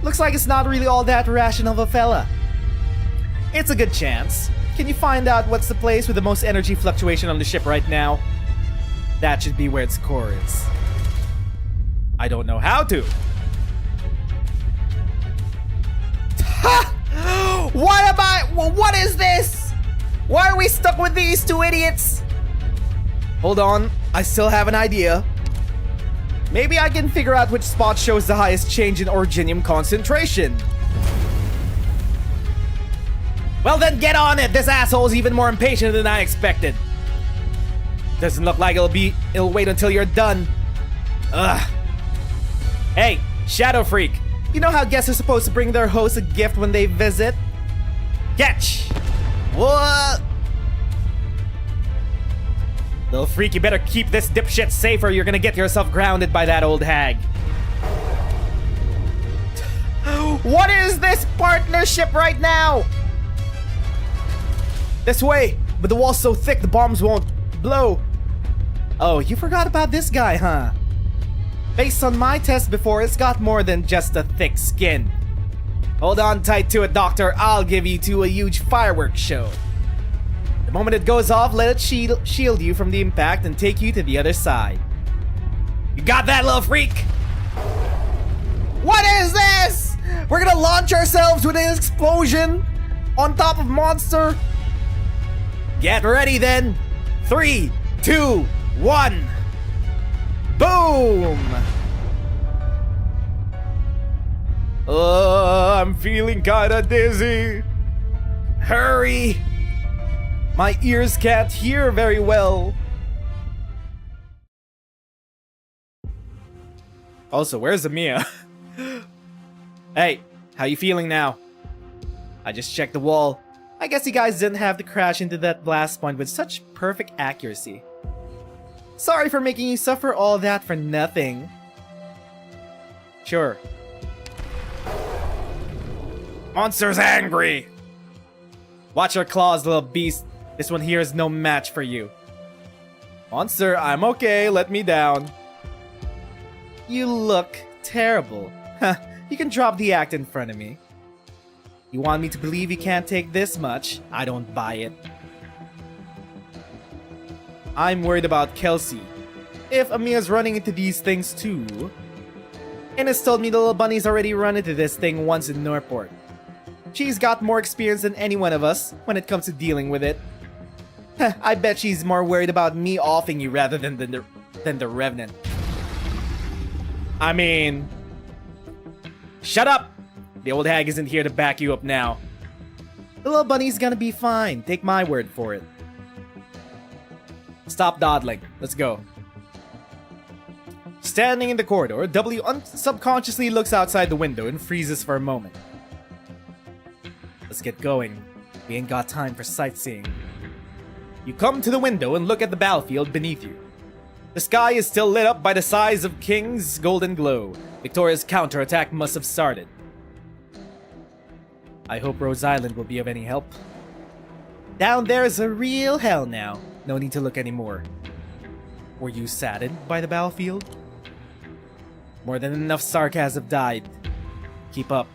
S2: Looks like it's not really all that rational of a fella. It's a good chance. Can you find out what's the place with the most energy fluctuation on the ship right now? That should be where its core is. I don't know how to. Ha! What is this? Why are we stuck with these two idiots? Hold on, I still have an idea. Maybe I can figure out which spot shows the highest change in originium concentration. Well then, get on it! This asshole's even more impatient than I expected. Doesn't look like it'll wait until you're done. Ugh. Hey, Shadow Freak. You know how guests are supposed to bring their host a gift when they visit? Catch! What? Little freak, you better keep this dipshit safe or you're gonna get yourself grounded by that old hag. What is this partnership right now? This way, but the wall's so thick the bombs won't blow. Oh, you forgot about this guy, huh? Based on my test before, it's got more than just a thick skin. Hold on tight to it, Doctor. I'll give you two a huge fireworks show. The moment it goes off, let it shield you from the impact and take you to the other side. You got that, little freak? What is this? We're gonna launch ourselves with an explosion on top of Monster? Get ready then. 3, 2, 1. Boom! I'm feeling kinda dizzy. Hurry! My ears can't hear very well. Also, where's Amia? Hey, how you feeling now? I just checked the wall. I guess you guys didn't have to crash into that blast point with such perfect accuracy. Sorry for making you suffer all that for nothing. Sure. Monster's angry! Watch your claws, little beast. This one here is no match for you. Monster, I'm okay. Let me down. You look terrible. You can drop the act in front of me. You want me to believe you can't take this much? I don't buy it. I'm worried about Kelsey. If Amia's running into these things too. Ines told me the little bunny's already run into this thing once in Norport. She's got more experience than any one of us when it comes to dealing with it. I bet she's more worried about me offing you rather than the Revenant. I mean... Shut up! The old hag isn't here to back you up now. The little bunny's gonna be fine. Take my word for it. Stop dawdling. Let's go. Standing in the corridor, W subconsciously looks outside the window and freezes for a moment. Let's get going. We ain't got time for sightseeing. You come to the window and look at the battlefield beneath you. The sky is still lit up by the size of King's golden glow. Victoria's counterattack must have started. I hope Rhodes Island will be of any help. Down there is a real hell now. No need to look anymore. Were you saddened by the battlefield? More than enough Sarkas have died. Keep up.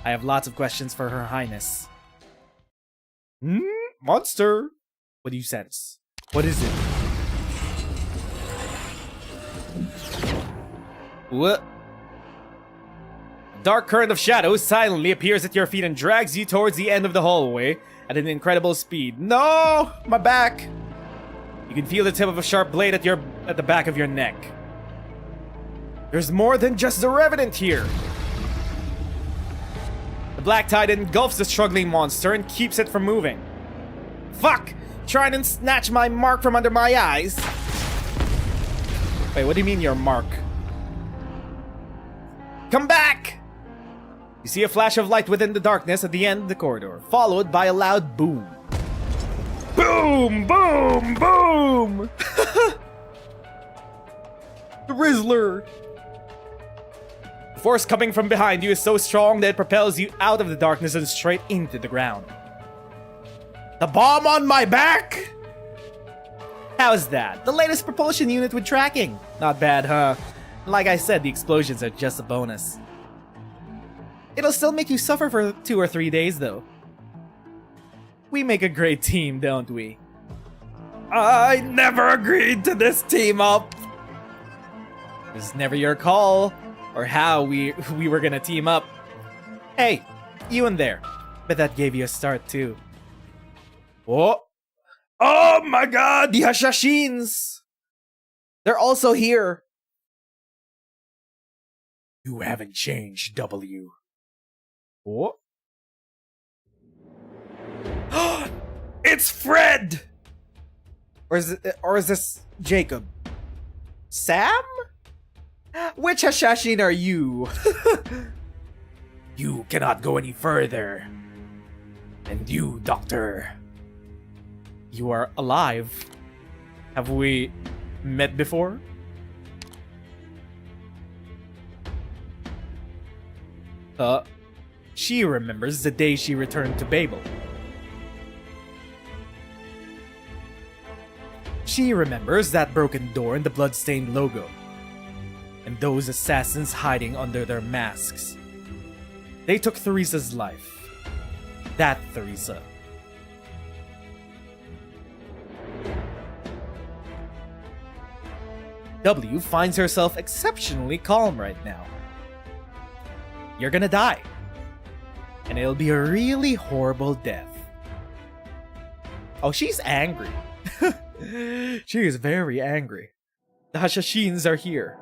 S2: I have lots of questions for Her Highness. Monster! What do you sense? What is it? What? Dark current of shadows silently appears at your feet and drags you towards the end of the hallway at an incredible speed. No! My back! You can feel the tip of a sharp blade at the back of your neck. There's more than just the Revenant here! The black tide engulfs the struggling monster and keeps it from moving. Fuck! Trying to snatch my mark from under my eyes! Wait, what do you mean your mark? Come back! You see a flash of light within the darkness at the end of the corridor, followed by a loud boom. Boom! Boom! Boom! The Rizzler! The force coming from behind you is so strong that it propels you out of the darkness and straight into the ground. The bomb on my back? How's that? The latest propulsion unit with tracking. Not bad, huh? Like I said, the explosions are just a bonus. It'll still make you suffer for 2 or 3 days, though. We make a great team, don't we? I never agreed to this team up. It was never your call, or how we were gonna team up. Hey, you in there. Bet that gave you a start, too. Oh! Oh my god, the Hashashins! They're also here. You haven't changed, W. Oh. It's Fred! Or is this Jacob? Sam? Which Hashashin are you? You cannot go any further. And you, Doctor. You are alive. Have we met before? She remembers the day she returned to Babel. She remembers that broken door and the bloodstained logo. And those assassins hiding under their masks. They took Theresa's life. That Theresa. W finds herself exceptionally calm right now. You're gonna die. And it'll be a really horrible death. Oh, she's angry. She is very angry. The Hashashins are here.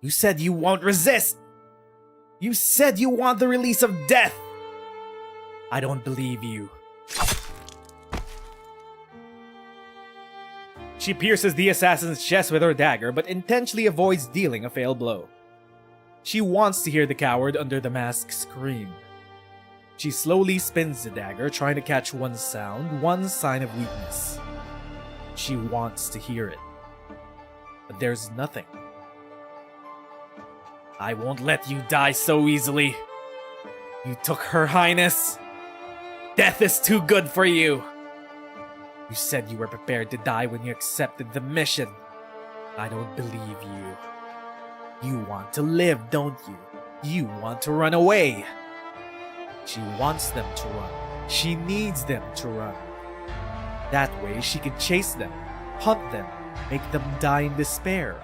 S2: You said you won't resist! You said you want the release of death! I don't believe you. She pierces the assassin's chest with her dagger, but intentionally avoids dealing a fatal blow. She wants to hear the coward under the mask scream. She slowly spins the dagger, trying to catch one sound, one sign of weakness. She wants to hear it. But there's nothing. I won't let you die so easily. You took Her Highness. Death is too good for you. You said you were prepared to die when you accepted the mission. I don't believe you. You want to live, don't you? You want to run away. She wants them to run. She needs them to run. That way she can chase them, hunt them, make them die in despair.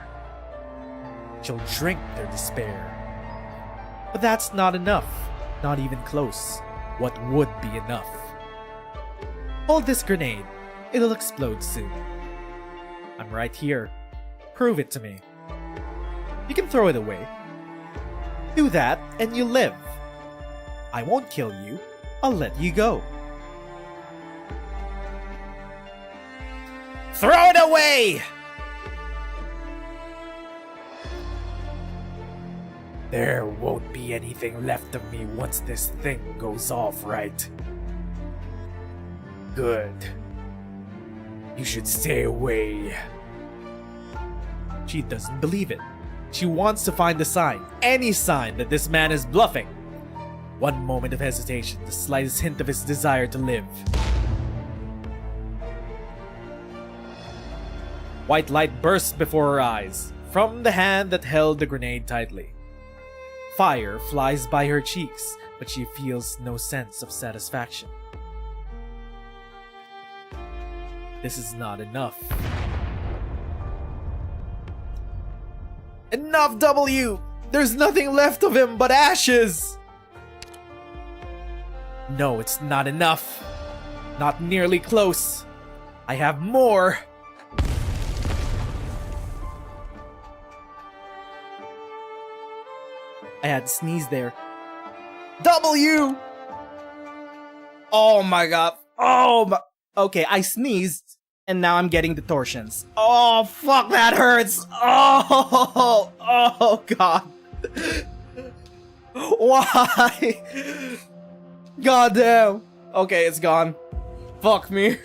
S2: She'll drink their despair. But that's not enough. Not even close. What would be enough? Hold this grenade. It'll explode soon. I'm right here. Prove it to me. You can throw it away. Do that and you live. I won't kill you. I'll let you go. Throw it away! There won't be anything left of me once this thing goes off, right? Good. You should stay away. She doesn't believe it. She wants to find a sign, any sign that this man is bluffing. One moment of hesitation, the slightest hint of his desire to live. White light bursts before her eyes, from the hand that held the grenade tightly. Fire flies by her cheeks, but she feels no sense of satisfaction. This is not enough. Enough, W! There's nothing left of him but ashes! No, it's not enough. Not nearly close. I have more! I had to sneeze there. W! Oh my god. Oh my. Okay, I sneezed, and now I'm getting contortions. Oh, fuck, that hurts. Oh god. Why? God damn. Okay, it's gone. Fuck me.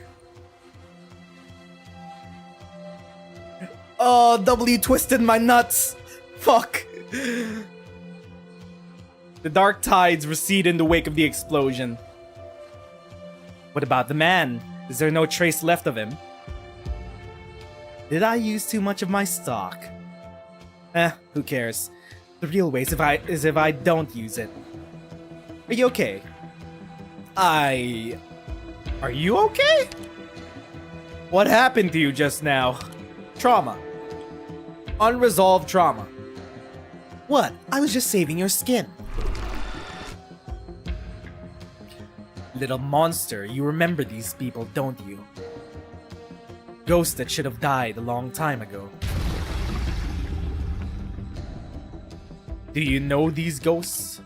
S2: Oh, W twisted my nuts. Fuck. The dark tides recede in the wake of the explosion. What about the man? Is there no trace left of him? Did I use too much of my stock? Who cares? The real waste is if I don't use it. Are you okay? Are you okay? What happened to you just now? Trauma. Unresolved trauma. What? I was just saving your skin. Little monster, you remember these people, don't you? Ghosts that should have died a long time ago. Do you know these ghosts?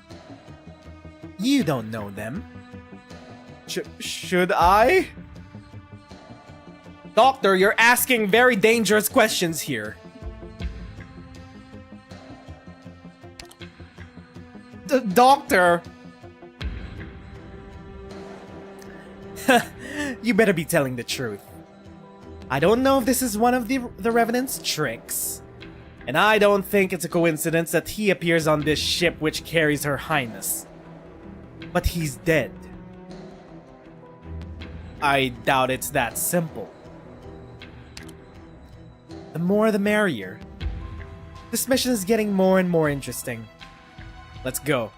S2: You don't know them. Should I? Doctor, you're asking very dangerous questions here. Doctor! You better be telling the truth. I don't know if this is one of the Revenant's tricks. And I don't think it's a coincidence that he appears on this ship which carries Her Highness. But he's dead. I doubt it's that simple. The more the merrier. This mission is getting more and more interesting. Let's go.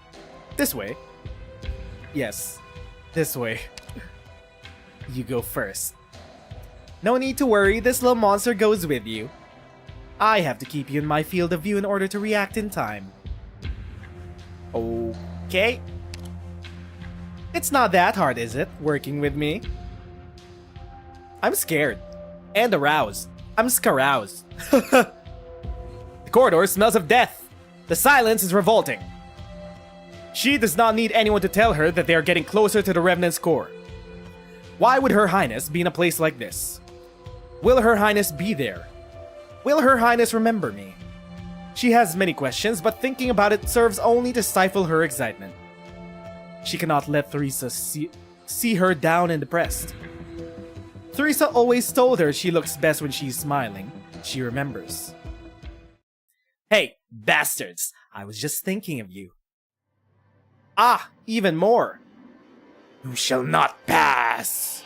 S2: This way. Yes, this way. You go first. No need to worry, this little monster goes with you. I have to keep you in my field of view in order to react in time. Okay. It's not that hard, is it, working with me? I'm scared. And aroused. I'm scaroused. The corridor smells of death. The silence is revolting. She does not need anyone to tell her that they are getting closer to the Revenant's core. Why would Her Highness be in a place like this? Will Her Highness be there? Will Her Highness remember me? She has many questions, but thinking about it serves only to stifle her excitement. She cannot let Theresa see her down and depressed. Theresa always told her she looks best when she's smiling. She remembers. Hey, bastards! I was just thinking of you. Ah, even more! You shall not pass!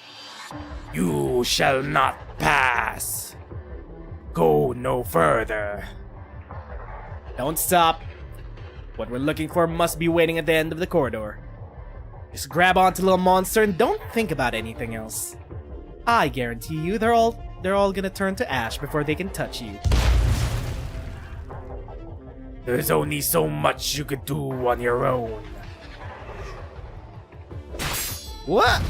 S2: You shall not pass! Go no further. Don't stop. What we're looking for must be waiting at the end of the corridor. Just grab onto little monster and don't think about anything else. I guarantee you they're all gonna turn to ash before they can touch you. There's only so much you could do on your own. What?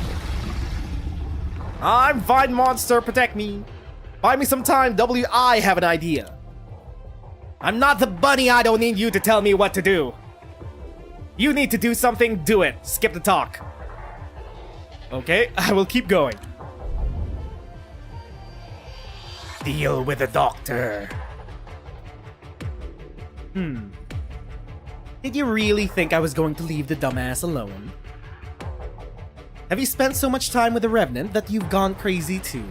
S2: I'm fine, monster. Protect me. Buy me some time, W. I have an idea. I'm not the bunny. I don't need you to tell me what to do. You need to do something, do it. Skip the talk. Okay, I will keep going. Deal with the doctor. Did you really think I was going to leave the dumbass alone? Have you spent so much time with the Revenant that you've gone crazy too?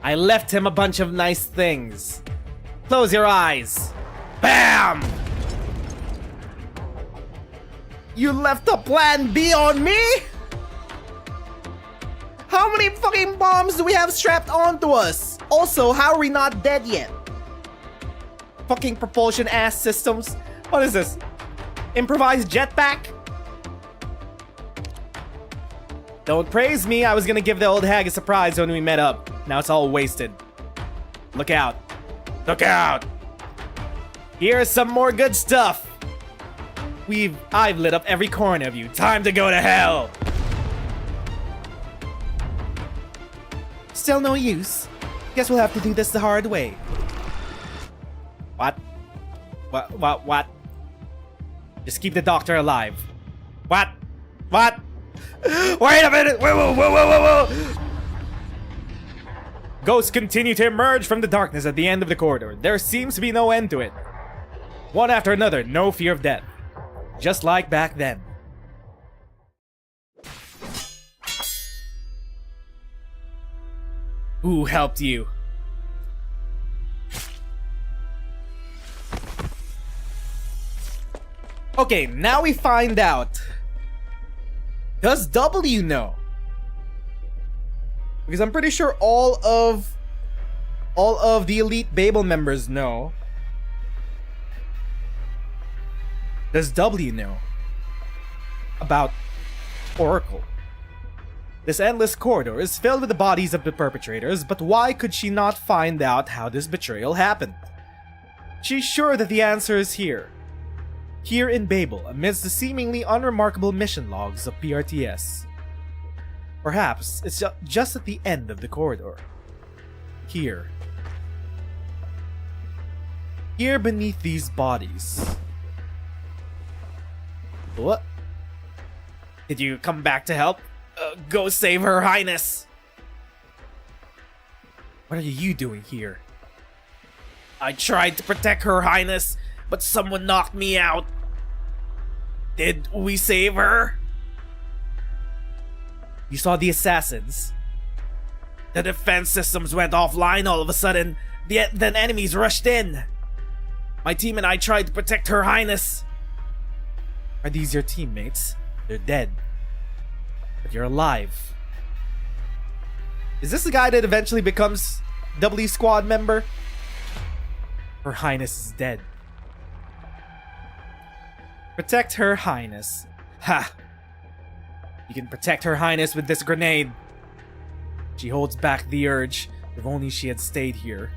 S2: I left him a bunch of nice things. Close your eyes. BAM! You left a plan B on me? How many fucking bombs do we have strapped onto us? Also, how are we not dead yet? Fucking propulsion ass systems. What is this? Improvised jetpack? Don't praise me, I was gonna give the old hag a surprise when we met up. Now it's all wasted. Look out. Look out! Here's some more good stuff. I've lit up every corner of you. Time to go to hell! Still no use. Guess we'll have to do this the hard way. What? What? Just keep the doctor alive. What? Wait a minute! Whoa! Ghosts continue to emerge from the darkness at the end of the corridor. There seems to be no end to it. One after another, no fear of death. Just like back then. Who helped you? Okay, now we find out. Does W know? Because I'm pretty sure all of the Elite Babel members know. Does W know about Oracle? This endless corridor is filled with the bodies of the perpetrators, but why could she not find out how this betrayal happened? She's sure that the answer is here. Here in Babel, amidst the seemingly unremarkable mission logs of PRTS. Perhaps it's just at the end of the corridor. Here. Here beneath these bodies. What? Did you come back to help? Go save Her Highness! What are you doing here? I tried to protect Her Highness, but someone knocked me out. Did we save her? You saw the assassins. The defense systems went offline all of a sudden, then enemies rushed in. My team and I tried to protect Her Highness. Are these your teammates? They're dead. But you're alive. Is this the guy that eventually becomes W Squad member? Her Highness is dead. Protect Her Highness. Ha! You can protect Her Highness with this grenade. She holds back the urge. If only she had stayed here.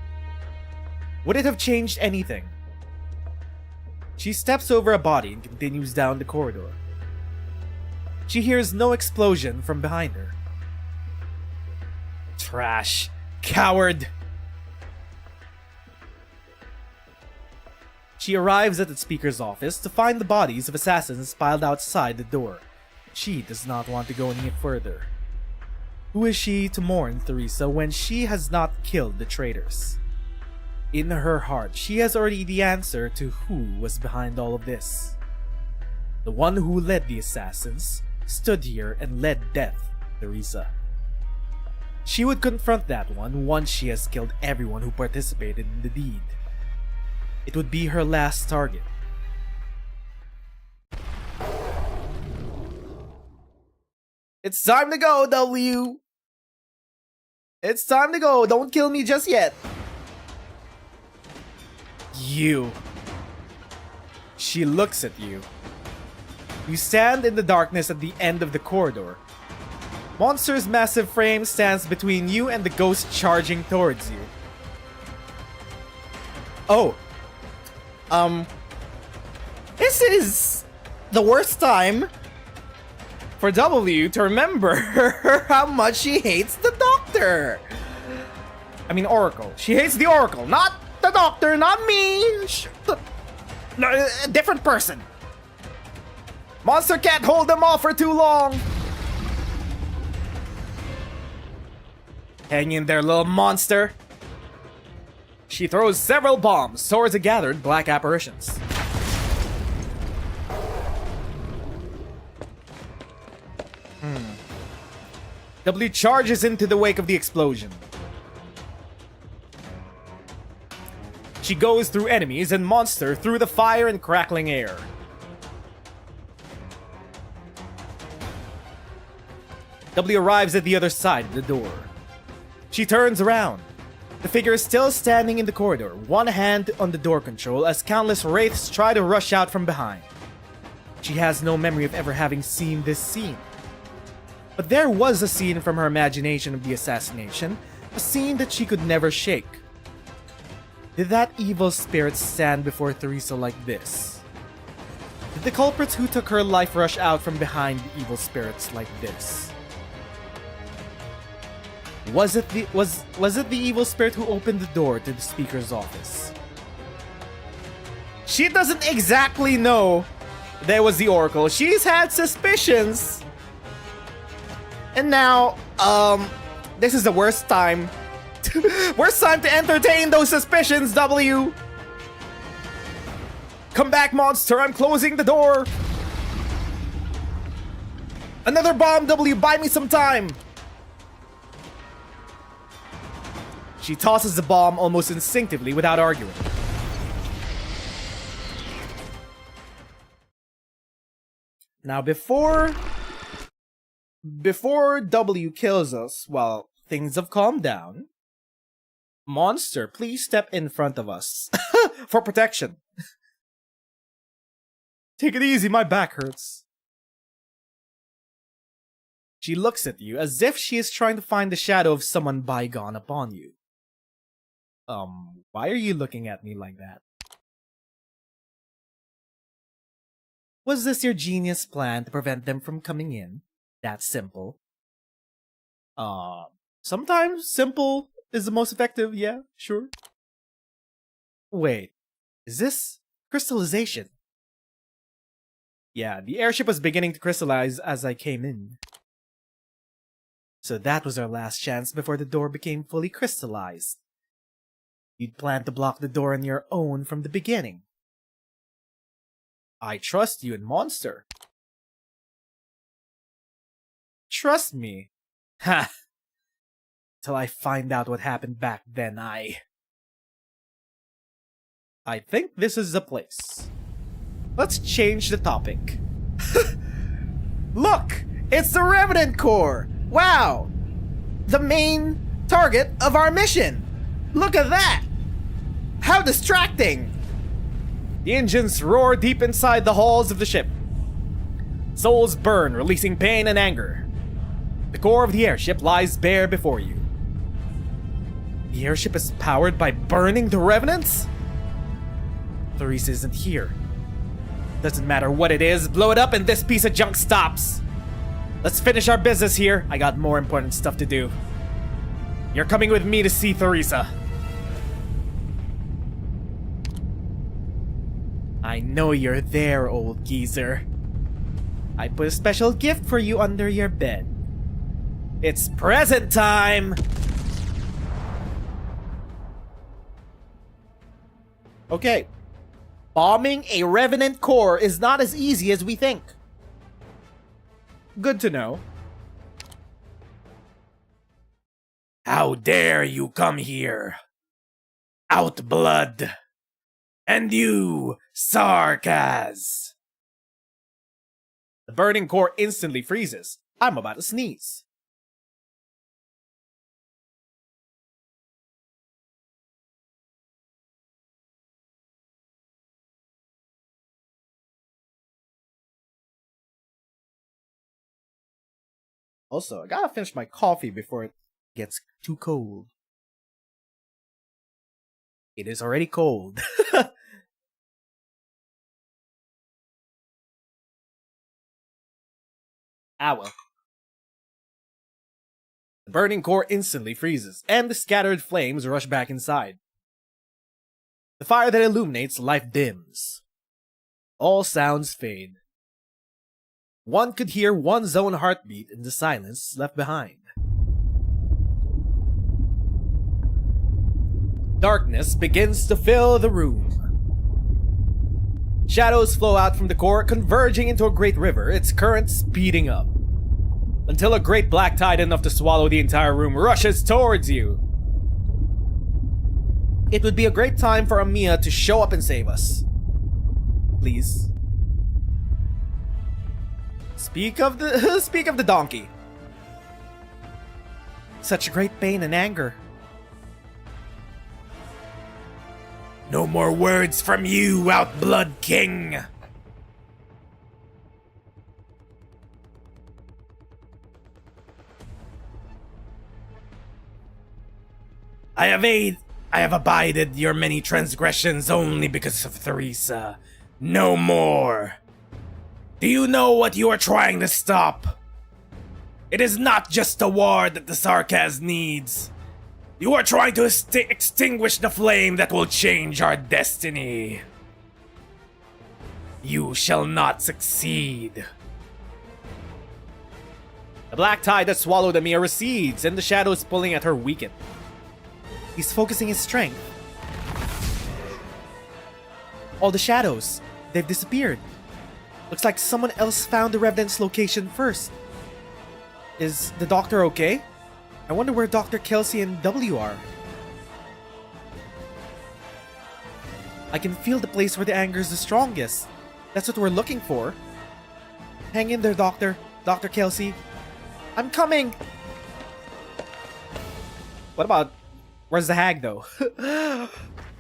S2: Would it have changed anything? She steps over a body and continues down the corridor. She hears no explosion from behind her. Trash. Coward. She arrives at the speaker's office to find the bodies of assassins piled outside the door. She does not want to go any further. Who is she to mourn Theresa when she has not killed the traitors? In her heart, she has already the answer to who was behind all of this. The one who led the assassins stood here and led death, Theresa. She would confront that one once she has killed everyone who participated in the deed. It would be her last target. It's time to go, W! It's time to go, don't kill me just yet! You. She looks at you. You stand in the darkness at the end of the corridor. Monster's massive frame stands between you and the ghost charging towards you. Oh. This is the worst time for W to remember how much she hates the Doctor. I mean, Oracle. She hates the Oracle, not the Doctor, not me. No, a different person. Monster can't hold them off for too long. Hang in there, little monster. She throws several bombs towards the gathered black apparitions. W charges into the wake of the explosion. She goes through enemies and monster through the fire and crackling air. W arrives at the other side of the door. She turns around. The figure is still standing in the corridor, one hand on the door control as countless wraiths try to rush out from behind. She has no memory of ever having seen this scene. But there was a scene from her imagination of the assassination, a scene that she could never shake. Did that evil spirit stand before Theresa like this? Did the culprits who took her life rush out from behind the evil spirits like this? Was it the evil spirit who opened the door to the speaker's office? She doesn't exactly know that it was the Oracle. She's had suspicions. And now, this is the worst time. Worst time to entertain those suspicions, W! Come back, monster, I'm closing the door! Another bomb, W, buy me some time! She tosses the bomb almost instinctively without arguing. Now before W kills us, well, things have calmed down. Monster, please step in front of us. For protection. Take it easy, my back hurts. She looks at you as if she is trying to find the shadow of someone bygone upon you. Why are you looking at me like that? Was this your genius plan to prevent them from coming in? That simple? Sometimes simple is the most effective, yeah, sure. Wait, is this crystallization? Yeah, the airship was beginning to crystallize as I came in. So that was our last chance before the door became fully crystallized. You'd planned to block the door on your own from the beginning. I trust you and Monster. Trust me? Ha! Till I find out what happened back then, I think this is the place. Let's change the topic. Look! It's the Revenant Corps! Wow! The main target of our mission! Look at that! How distracting! The engines roar deep inside the halls of the ship. Souls burn, releasing pain and anger. The core of the airship lies bare before you. The airship is powered by burning the Revenants? Therese isn't here. Doesn't matter what it is, blow it up and this piece of junk stops. Let's finish our business here. I got more important stuff to do. You're coming with me to see Theresa. I know you're there, old geezer. I put a special gift for you under your bed. It's present time! Okay. Bombing a Revenant Corps is not as easy as we think. Good to know. How dare you come here? Outblood! And you, Sarkaz! The burning core instantly freezes. I'm about to sneeze. Also, I gotta finish my coffee before it gets too cold. It is already cold. Well. The burning core instantly freezes, and the scattered flames rush back inside. The fire that illuminates life dims. All sounds fade. One could hear one's own heartbeat in the silence left behind. Darkness begins to fill the room. Shadows flow out from the core, converging into a great river, its current speeding up. Until a great black tide enough to swallow the entire room rushes towards you. It would be a great time for Amiya to show up and save us. Please. Speak of the donkey. Such great pain and anger. No more words from you, Outblood King! I have abided your many transgressions only because of Theresa. No more! Do you know what you are trying to stop? It is not just a war that the Sarkaz needs. You are trying to extinguish the flame that will change our destiny. You shall not succeed. The black tide that swallowed Amiya recedes, and the shadows pulling at her weaken. He's focusing his strength. All the shadows, they've disappeared. Looks like someone else found the Revenant's location first. Is the doctor okay? I wonder where Dr. Kelsey and W are. I can feel the place where the anger is the strongest. That's what we're looking for. Hang in there, Doctor. Dr. Kelsey. I'm coming! What about... Where's the hag, though?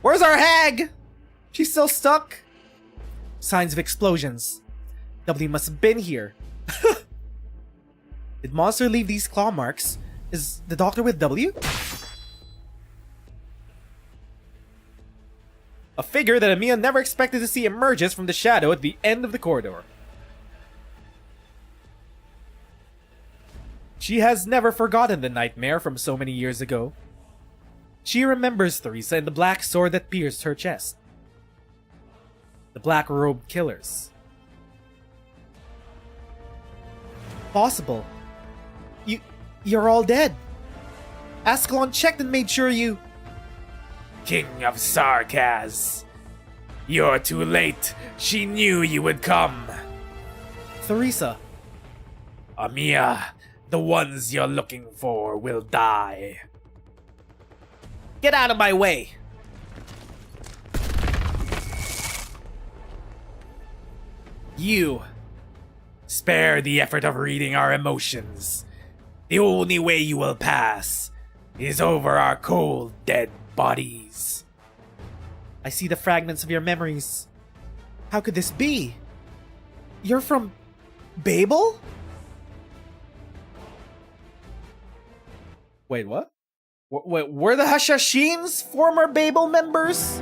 S2: Where's our hag? She's still stuck? Signs of explosions. W must have been here. Did Monster leave these claw marks? Is the doctor with W? A figure that Amiya never expected to see emerges from the shadow at the end of the corridor. She has never forgotten the nightmare from so many years ago. She remembers Theresa and the black sword that pierced her chest. The black-robed killers. Possible. You're all dead. Ascalon checked and made sure you...
S3: King of Sarkaz. You're too late. She knew you would come.
S2: Theresa.
S3: Amiya, the ones you're looking for will die.
S2: Get out of my way! You.
S3: Spare the effort of reading our emotions. The only way you will pass is over our cold, dead bodies.
S2: I see the fragments of your memories. How could this be? You're from... Babel? Wait, what? Wait, were the Hashashins former Babel members?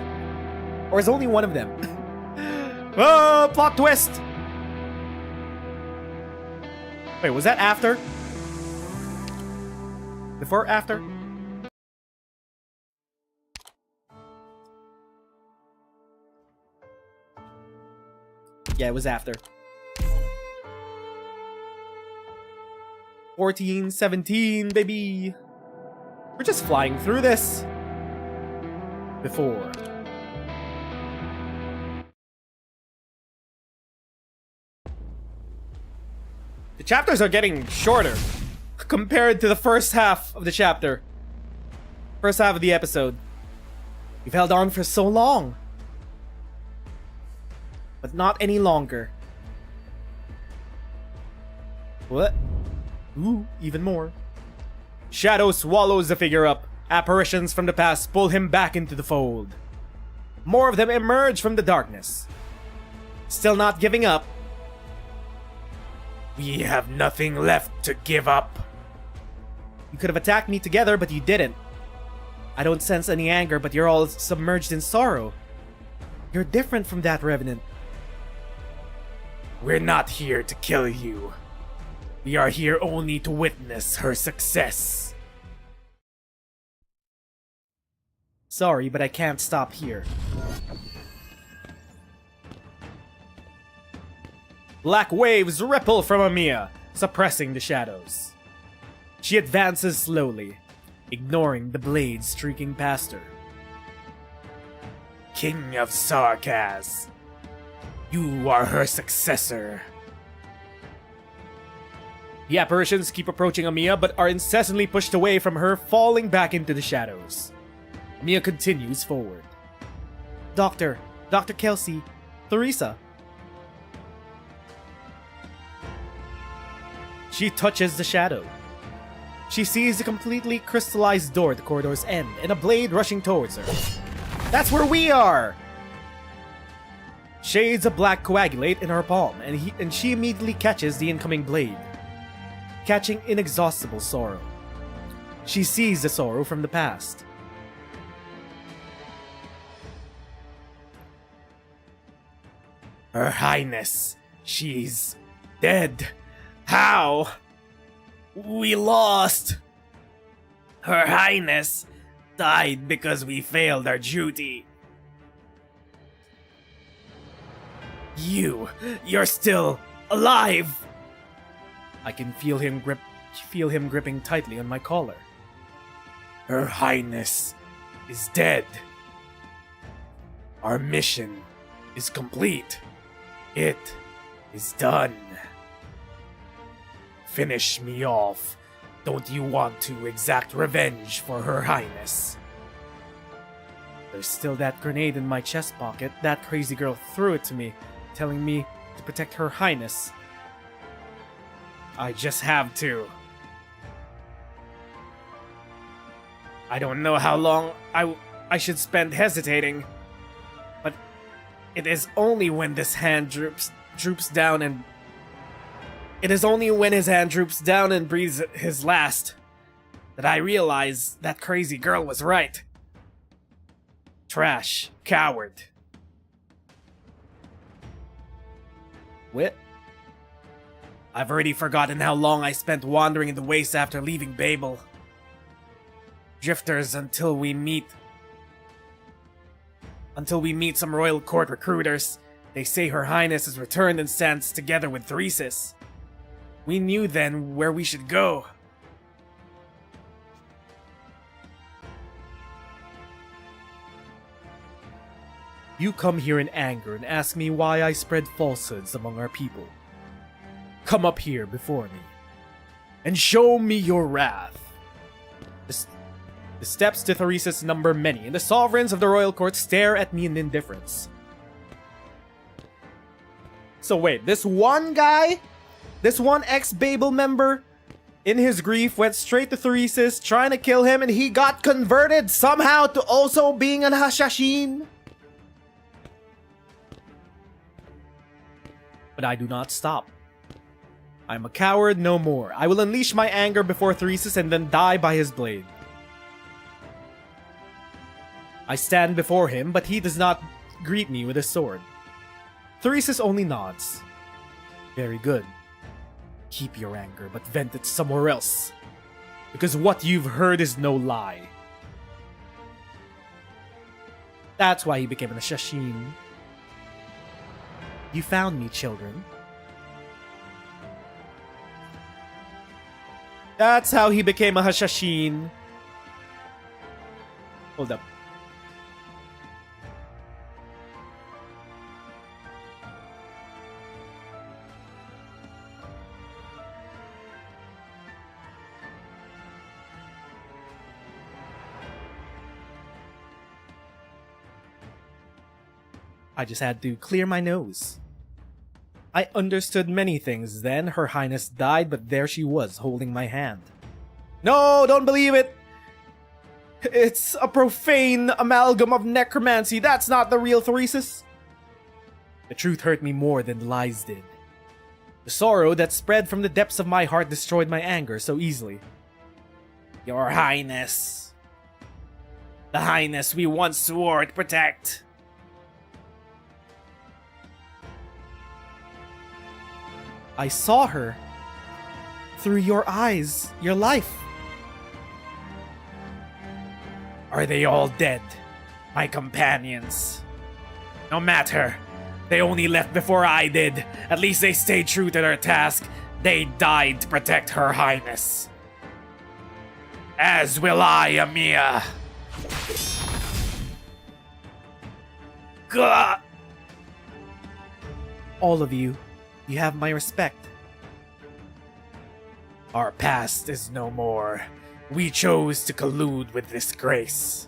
S2: Or is only one of them? Oh, plot twist! Wait, was that after? Before or after? Yeah, it was after. 14, 17, baby. We're just flying through this. Before. The chapters are getting shorter compared to the first half of the chapter. First half of the episode. We've held on for so long. But not any longer. What? Ooh, even more. Shadow swallows the figure up. Apparitions from the past pull him back into the fold. More of them emerge from the darkness. Still not giving up.
S3: We have nothing left to give up.
S2: You could have attacked me together, but you didn't. I don't sense any anger, but you're all submerged in sorrow. You're different from that Revenant.
S3: We're not here to kill you. We are here only to witness her success.
S2: Sorry, but I can't stop here. Black waves ripple from Amiya, suppressing the shadows. She advances slowly, ignoring the blades streaking past her.
S3: King of Sarkaz, you are her successor.
S2: The apparitions keep approaching Amiya, but are incessantly pushed away from her, falling back into the shadows. Amiya continues forward. Dr. Kelsey, Theresa. She touches the shadow. She sees a completely crystallized door at the corridor's end and a blade rushing towards her. That's where we are! Shades of black coagulate in her palm, and she immediately catches the incoming blade, catching inexhaustible sorrow. She sees the sorrow from the past.
S3: Her Highness, she's dead. How? We lost. Her Highness died because we failed our duty. You're still alive.
S2: I can feel him grip feel him gripping tightly on my collar.
S3: Her Highness is dead. Our mission is complete. It is done. Finish me off. Don't you want to exact revenge for Her Highness?
S2: There's still that grenade in my chest pocket. That crazy girl threw it to me, telling me to protect Her Highness. I just have to. I don't know how long I should spend hesitating, but it is only when this hand droops down and breathes his last that I realize that crazy girl was right. Trash, coward. What? I've already forgotten how long I spent wandering in the wastes after leaving Babel. Drifters until we meet some royal court recruiters. They say Her Highness has returned and stands together with Theresis. We knew then where we should go. You come here in anger and ask me why I spread falsehoods among our people. Come up here before me and show me your wrath. The steps to Theresis number many, and the sovereigns of the royal court stare at me in indifference. So wait, this one guy, this one ex-Babel member, in his grief went straight to Theresis, trying to kill him, and he got converted somehow to also being an Hashashin? But I do not stop. I'm a coward no more. I will unleash my anger before Theresis and then die by his blade. I stand before him, but he does not greet me with a sword. Theresis only nods. Very good. Keep your anger, but vent it somewhere else. Because what you've heard is no lie. That's why he became an Shashin. You found me, children. That's how he became a Hashashin. Hold up. I just had to clear my nose. I understood many things then. Her Highness died, but there she was, holding my hand. No, don't believe it! It's a profane amalgam of necromancy. That's not the real Theresis. The truth hurt me more than the lies did. The sorrow that spread from the depths of my heart destroyed my anger so easily. Your Highness. The Highness we once swore to protect. I saw her. Through your eyes, your life.
S3: Are they all dead, my companions? No matter. They only left before I did. At least they stayed true to their task. They died to protect Her Highness. As will I, Amia. Gah!
S2: All of you, you have my respect.
S3: Our past is no more. We chose to collude with disgrace.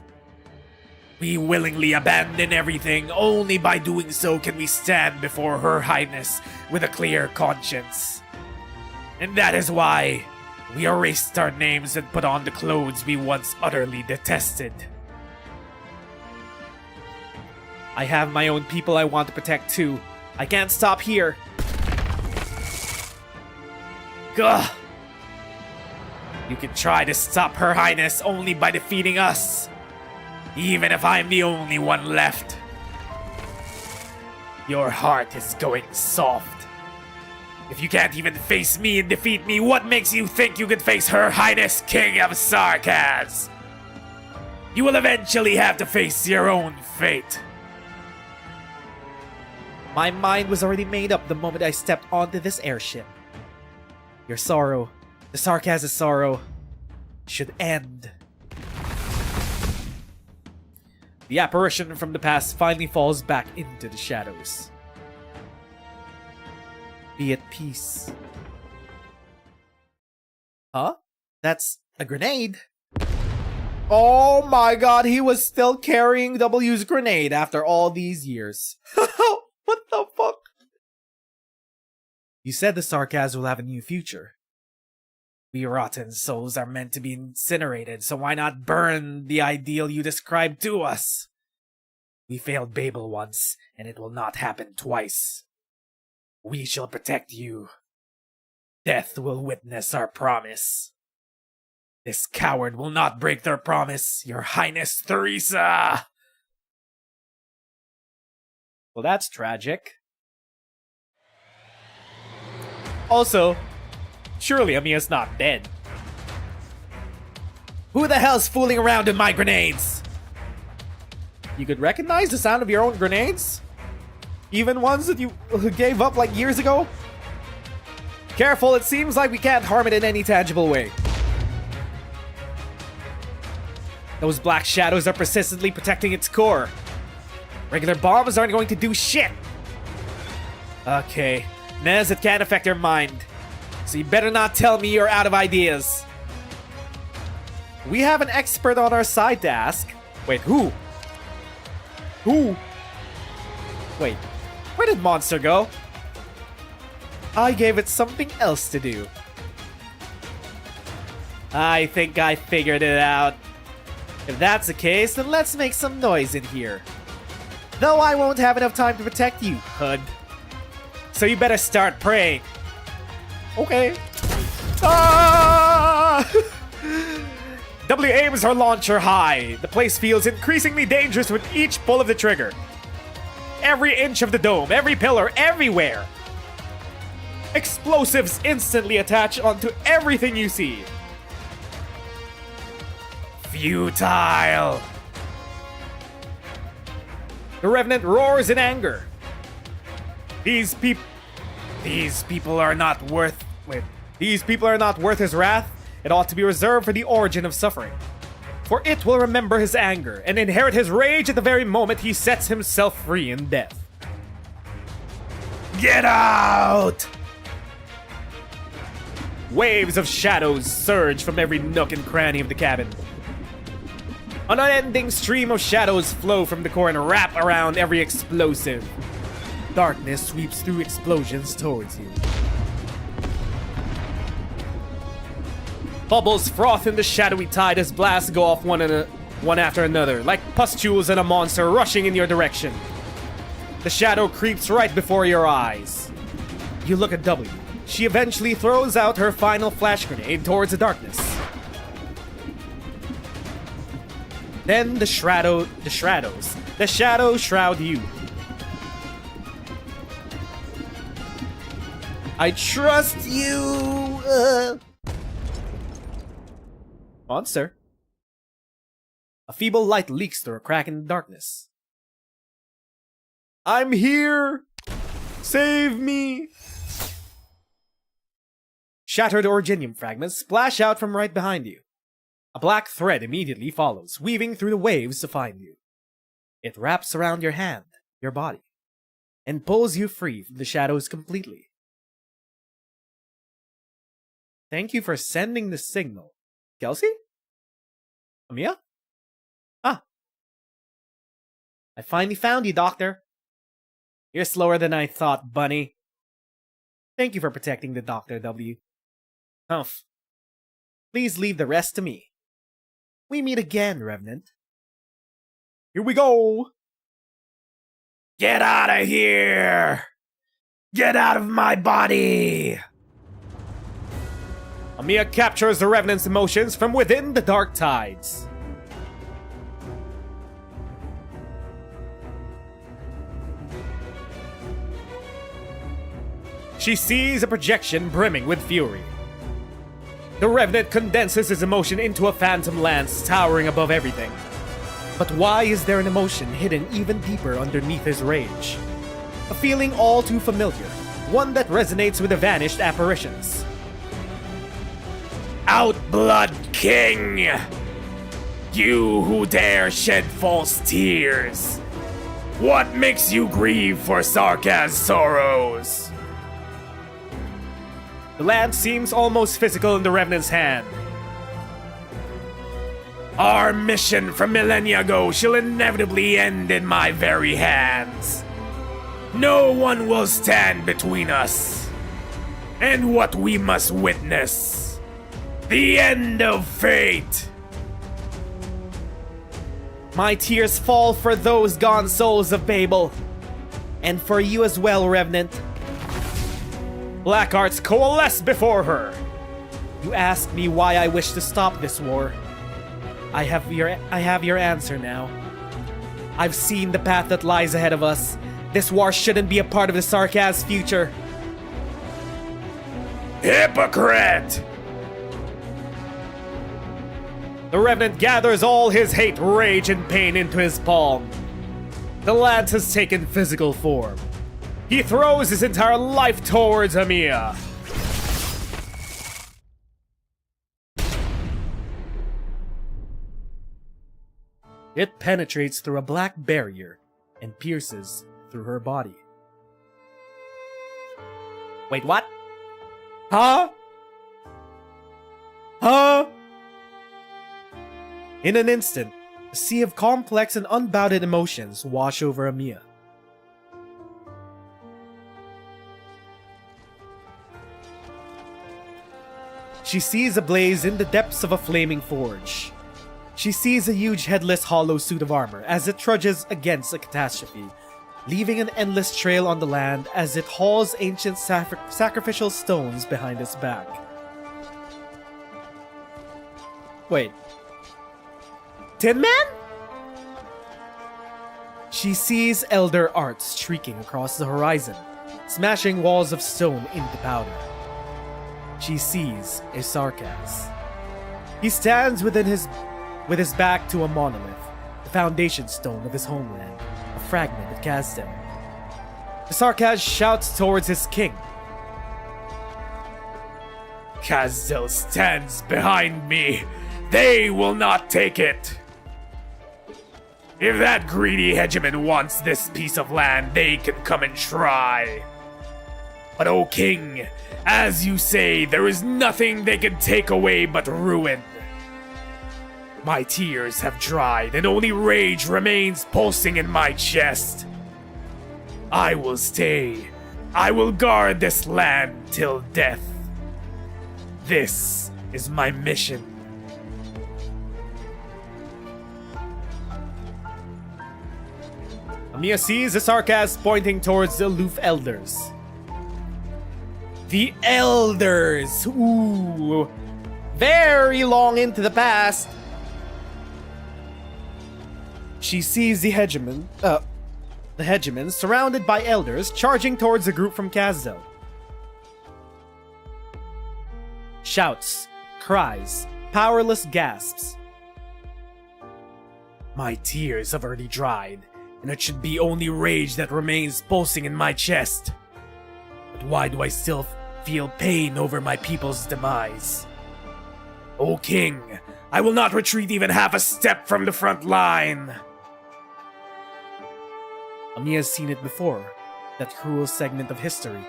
S3: We willingly abandon everything. Only by doing so can we stand before Her Highness with a clear conscience. And that is why we erased our names and put on the clothes we once utterly detested.
S2: I have my own people I want to protect too. I can't stop here.
S3: Gah! You can try to stop Her Highness only by defeating us. Even if I'm the only one left. Your heart is going soft. If you can't even face me and defeat me, what makes you think you could face Her Highness, King of Sarkaz? You will eventually have to face your own fate.
S2: My mind was already made up the moment I stepped onto this airship. Your sorrow The sarcasm sorrow should end. The apparition from the past finally falls back into the shadows. Be at peace. Huh? That's a grenade. Oh my god, he was still carrying W's grenade after all these years. What the fuck? You said the sarcasm will have a new future. We rotten souls are meant to be incinerated, so why not burn the ideal you described to us? We failed Babel once, and it will not happen twice. We shall protect you. Death will witness our promise. This coward will not break their promise, Your Highness Theresa! Well, that's tragic. Also, surely Amiya's not dead. Who the hell's fooling around with my grenades? You could recognize the sound of your own grenades? Even ones that you gave up like years ago? Careful, it seems like we can't harm it in any tangible way. Those black shadows are persistently protecting its core. Regular bombs aren't going to do shit. Okay, Nez, it can't affect your mind. So you better not tell me you're out of ideas. We have an expert on our side to ask. Wait, who? Who? Wait, where did Monster go? I gave it something else to do. I think I figured it out. If that's the case, then let's make some noise in here. Though I won't have enough time to protect you, Hood. So you better start praying. Okay. Ah! W aims her launcher high. The place feels increasingly dangerous with each pull of the trigger. Every inch of the dome, every pillar, everywhere. Explosives instantly attach onto everything you see. Futile. The Revenant roars in anger. These people are not worth... Wait. These people are not worth his wrath. It ought to be reserved for the origin of suffering. For it will remember his anger and inherit his rage at the very moment he sets himself free in death. Get out! Waves of shadows surge from every nook and cranny of the cabin. An unending stream of shadows flow from the core and wrap around every explosive. Darkness sweeps through explosions towards you. Bubbles froth in the shadowy tide as blasts go off one after another, like pustules and a monster rushing in your direction. The shadow creeps right before your eyes. You look at W. She eventually throws out her final flash grenade towards the darkness. Then the shadows shroud you. I trust you. Monster. A feeble light leaks through a crack in the darkness. I'm here. Save me. Shattered orginium fragments splash out from right behind you. A black thread immediately follows, weaving through the waves to find you. It wraps around your hand, your body, and pulls you free from the shadows completely. Thank you for sending the signal. Kelsey? Amiya? Ah. I finally found you, Doctor. You're slower than I thought, Bunny. Thank you for protecting the Doctor, W. Humph. Please leave the rest to me. We meet again, Revenant. Here we go! Get out of here! Get out of my body! Amiya captures the Revenant's emotions from within the dark tides. She sees a projection brimming with fury. The Revenant condenses his emotion into a phantom lance towering above everything. But why is there an emotion hidden even deeper underneath his rage? A feeling all too familiar, one that resonates with the vanished apparitions.
S3: outblood king! You who dare shed false tears! What makes you grieve for Sarkaz's sorrows? The land seems almost physical in the Revenant's hand. Our mission from millennia ago shall inevitably end in my very hands. No one will stand between us and what we must witness. The end of fate.
S2: My tears fall for those gone souls of Babel. And for you as well, Revenant.
S3: Black arts coalesce before her.
S2: You ask me why I wish to stop this war. I have your answer now. I've seen the path that lies ahead of us. This war shouldn't be a part of the Sarkaz future.
S3: Hypocrite! The Revenant gathers all his hate, rage, and pain into his palm. The lance has taken physical form. He throws his entire life towards Amiya.
S2: It penetrates through a black barrier and pierces through her body. Wait, what? Huh? Huh? In an instant, a sea of complex and unbounded emotions wash over Amiya. She sees a blaze in the depths of a flaming forge. She sees a huge headless hollow suit of armor as it trudges against a catastrophe, leaving an endless trail on the land as it hauls ancient sacrificial stones behind its back. Wait. Tin Man? She sees elder arts streaking across the horizon, smashing walls of stone into powder. She sees a Sarkaz. He stands with his back to a monolith, the foundation stone of his homeland, a fragment of Kazdel. The Sarkaz shouts towards his king.
S3: Kazdel stands behind me. They will not take it. If that greedy hegemon wants this piece of land, they can come and try. But O king, as you say, there is nothing they can take away but ruin. My tears have dried, and only rage remains pulsing in my chest. I will stay. I will guard this land till death. This is my mission.
S2: Amiya sees the Sarkaz pointing towards the aloof elders. The elders! Ooh! Very long into the past! She sees the hegemon surrounded by elders charging towards a group from Kazdel. Shouts, cries, powerless gasps. My tears have already dried, and it should be only rage that remains pulsing in my chest. But why do I still feel pain over my people's demise? O king, I will not retreat even half a step from the front line! Amiya's seen it before, that cruel segment of history.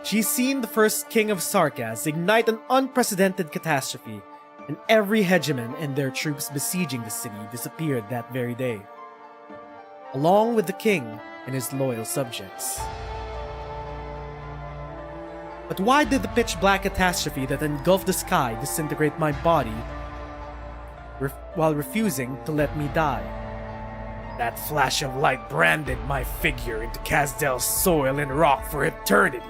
S2: She's seen the first king of Sarkaz ignite an unprecedented catastrophe, and every hegemon and their troops besieging the city disappeared that very day, along with the king and his loyal subjects. But why did the pitch-black catastrophe that engulfed the sky disintegrate my body while refusing to let me die? That flash of light branded my figure into Kazdel's soil and rock for eternity.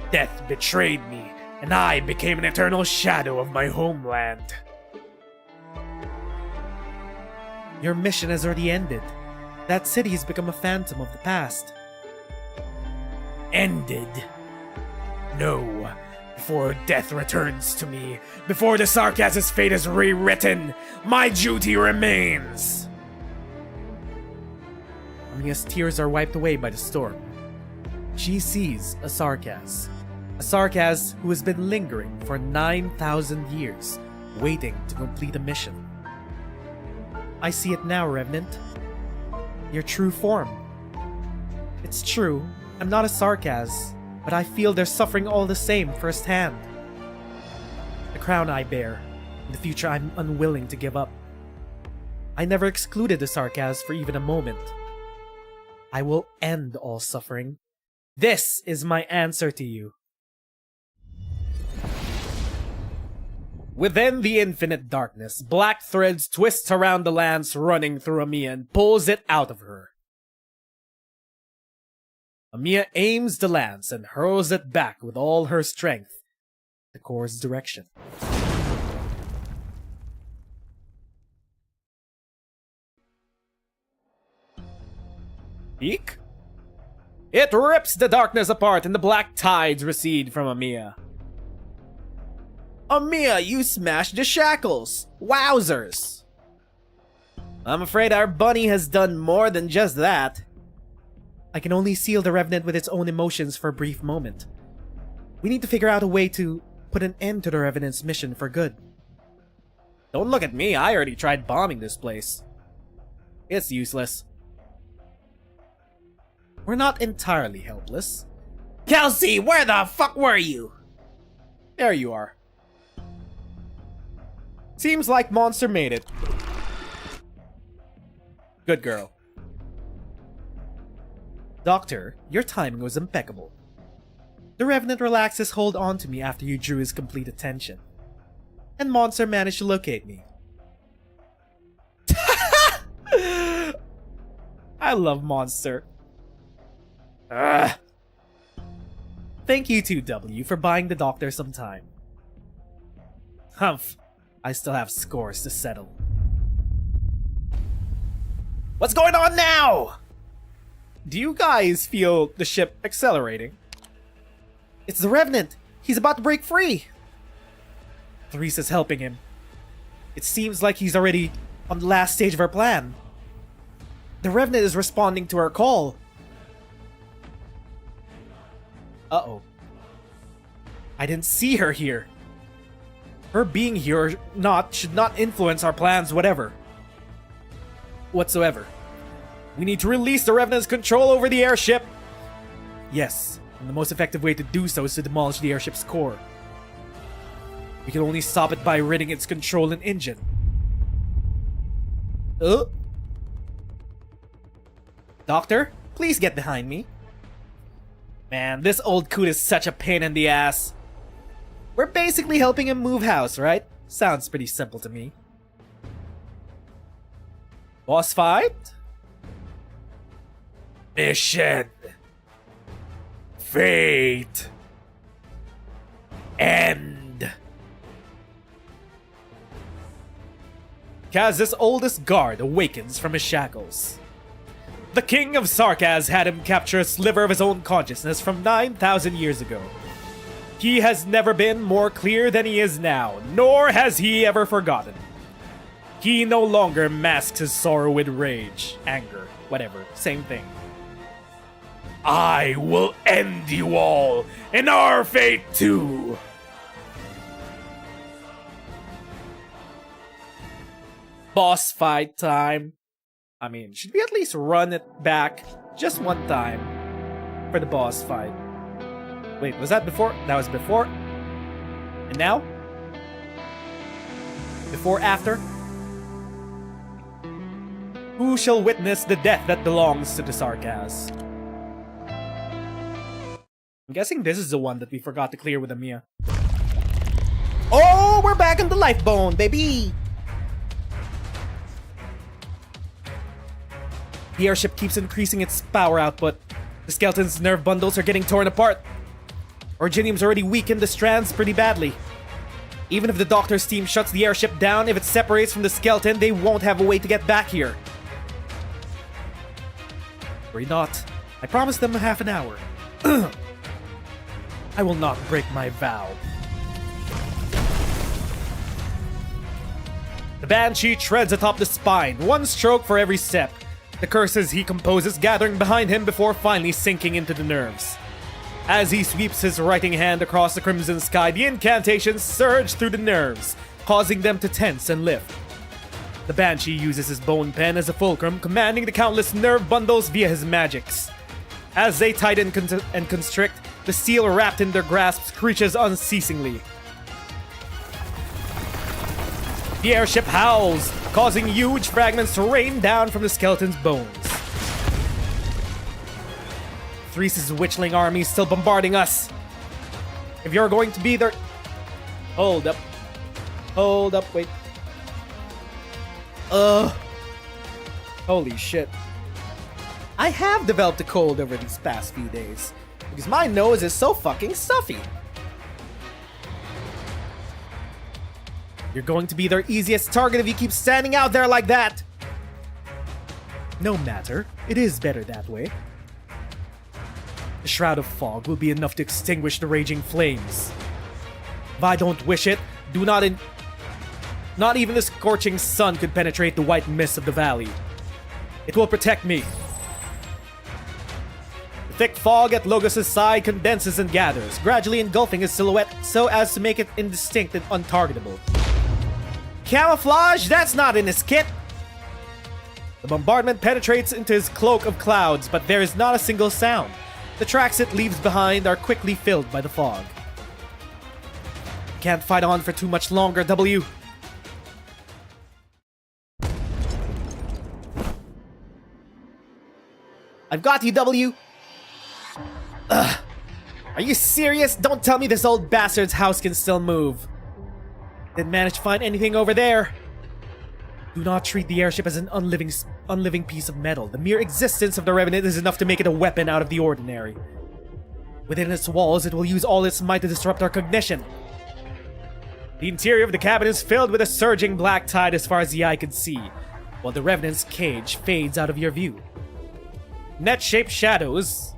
S2: Death betrayed me, and I became an eternal shadow of my homeland. Your mission has already ended. That city has become a phantom of the past. Ended? No. Before death returns to me, before the Sarkaz's fate is rewritten, my duty remains. Amiya's tears are wiped away by the storm. She sees a Sarkaz. A Sarkaz who has been lingering for 9,000 years, waiting to complete a mission. I see it now, Revenant. Your true form. It's true, I'm not a Sarkaz, but I feel their suffering all the same firsthand. The crown I bear, and the future I'm unwilling to give up. I never excluded the Sarkaz for even a moment. I will end all suffering. This is my answer to you. Within the infinite darkness, black threads twist around the lance running through Amiya and pulls it out of her. Amiya aims the lance and hurls it back with all her strength, the core's direction. Eek? It rips the darkness apart and the black tides recede from Amiya. Amiya, you smashed the shackles! Wowzers! I'm afraid our bunny has done more than just that. I can only seal the Revenant with its own emotions for a brief moment. We need to figure out a way to put an end to the Revenant's mission for good. Don't look at me, I already tried bombing this place. It's useless. We're not entirely helpless. Kelsey, where the fuck were you? There you are. Seems like Monster made it. Good girl. Doctor, your timing was impeccable. The Revenant relaxed his hold onto me after you drew his complete attention. And Monster managed to locate me. I love Monster. Ugh. Thank you 2W for buying the doctor some time. Humph, I still have scores to settle. What's going on now? Do you guys feel the ship accelerating? It's the Revenant! He's about to break free! Theresa's helping him. It seems like he's already on the last stage of our plan. The Revenant is responding to our call. Uh-oh. I didn't see her here. Her being here or not should not influence our plans whatsoever. We need to release the Revenant's control over the airship. Yes, and the most effective way to do so is to demolish the airship's core. We can only stop it by ridding its control and engine. Doctor, please get behind me. Man, this old coot is such a pain in the ass. We're basically helping him move house, right? Sounds pretty simple to me. Boss fight?
S3: Mission. Fate. End.
S2: Kaz's oldest guard awakens from his shackles. The King of Sarkaz had him capture a sliver of his own consciousness from 9,000 years ago. He has never been more clear than he is now, nor has he ever forgotten. He no longer masks his sorrow with rage, anger, whatever, same thing.
S3: I will end you all, and our fate too.
S2: Boss fight time. I mean, should we at least run it back just one time for the boss fight? Wait, was that before? That was before? And now? Before, after? Who shall witness the death that belongs to the Sarkaz? I'm guessing this is the one that we forgot to clear with Amiya. Oh, we're back in the life bone, baby! The airship keeps increasing its power output. The skeleton's nerve bundles are getting torn apart. Originium's already weakened the strands pretty badly. Even if the doctor's team shuts the airship down, if it separates from the skeleton, they won't have a way to get back here. Worry not. I promised them a half an hour. I will not break my vow. The Banshee treads atop the spine, one stroke for every step. The curses he composes gathering behind him before finally sinking into the nerves.
S3: As he sweeps his writing hand across the crimson sky, the incantations surge through the nerves, causing them to tense and lift. The Banshee uses his bone pen as a fulcrum, commanding the countless nerve bundles via his magics. As they tighten and constrict, the steel wrapped in their grasp screeches unceasingly. The airship howls, causing huge fragments to rain down from the skeleton's bones. Threese's witchling army is still bombarding us. If you're going to be there... Hold up. Hold up, wait. Holy shit. I have developed a cold over these past few days, because my nose is so fucking stuffy. You're going to be their easiest target if you keep standing out there like that. No matter, it is better that way. The shroud of fog will be enough to extinguish the raging flames. If I don't wish it, not even the scorching sun could penetrate the white mist of the valley. It will protect me. The thick fog at Logos' side condenses and gathers, gradually engulfing his silhouette so as to make it indistinct and untargetable. Camouflage? That's not in his kit! The bombardment penetrates into his cloak of clouds, but there is not a single sound. The tracks it leaves behind are quickly filled by the fog. Can't fight on for too much longer, W. I've got you, W. Ugh. Are you serious? Don't tell me this old bastard's house can still move. Didn't manage to find anything over there. Do not treat the airship as an unliving piece of metal. The mere existence of the Revenant is enough to make it a weapon out of the ordinary. Within its walls, it will use all its might to disrupt our cognition. The interior of the cabin is filled with a surging black tide as far as the eye can see, while the Revenant's cage fades out of your view. Net-shaped shadows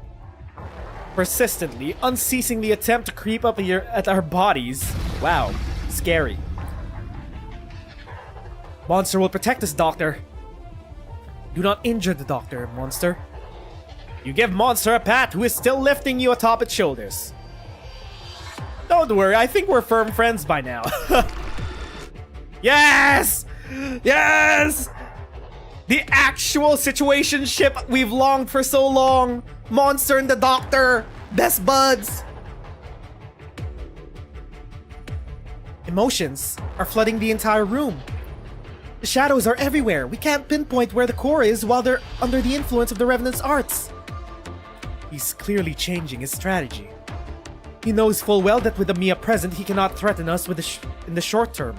S3: persistently, unceasingly attempt to creep up at our bodies. Wow, scary. Monster will protect us, Doctor. Do not injure the Doctor, Monster. You give Monster a pat, who is still lifting you atop its shoulders. Don't worry, I think we're firm friends by now. Yes! Yes! The actual situationship we've longed for so long. Monster and the Doctor. Best buds. Emotions are flooding the entire room. The shadows are everywhere. We can't pinpoint where the core is while they're under the influence of the Revenant's arts. He's clearly changing his strategy. He knows full well that with Amiya present, he cannot threaten us with in the short term.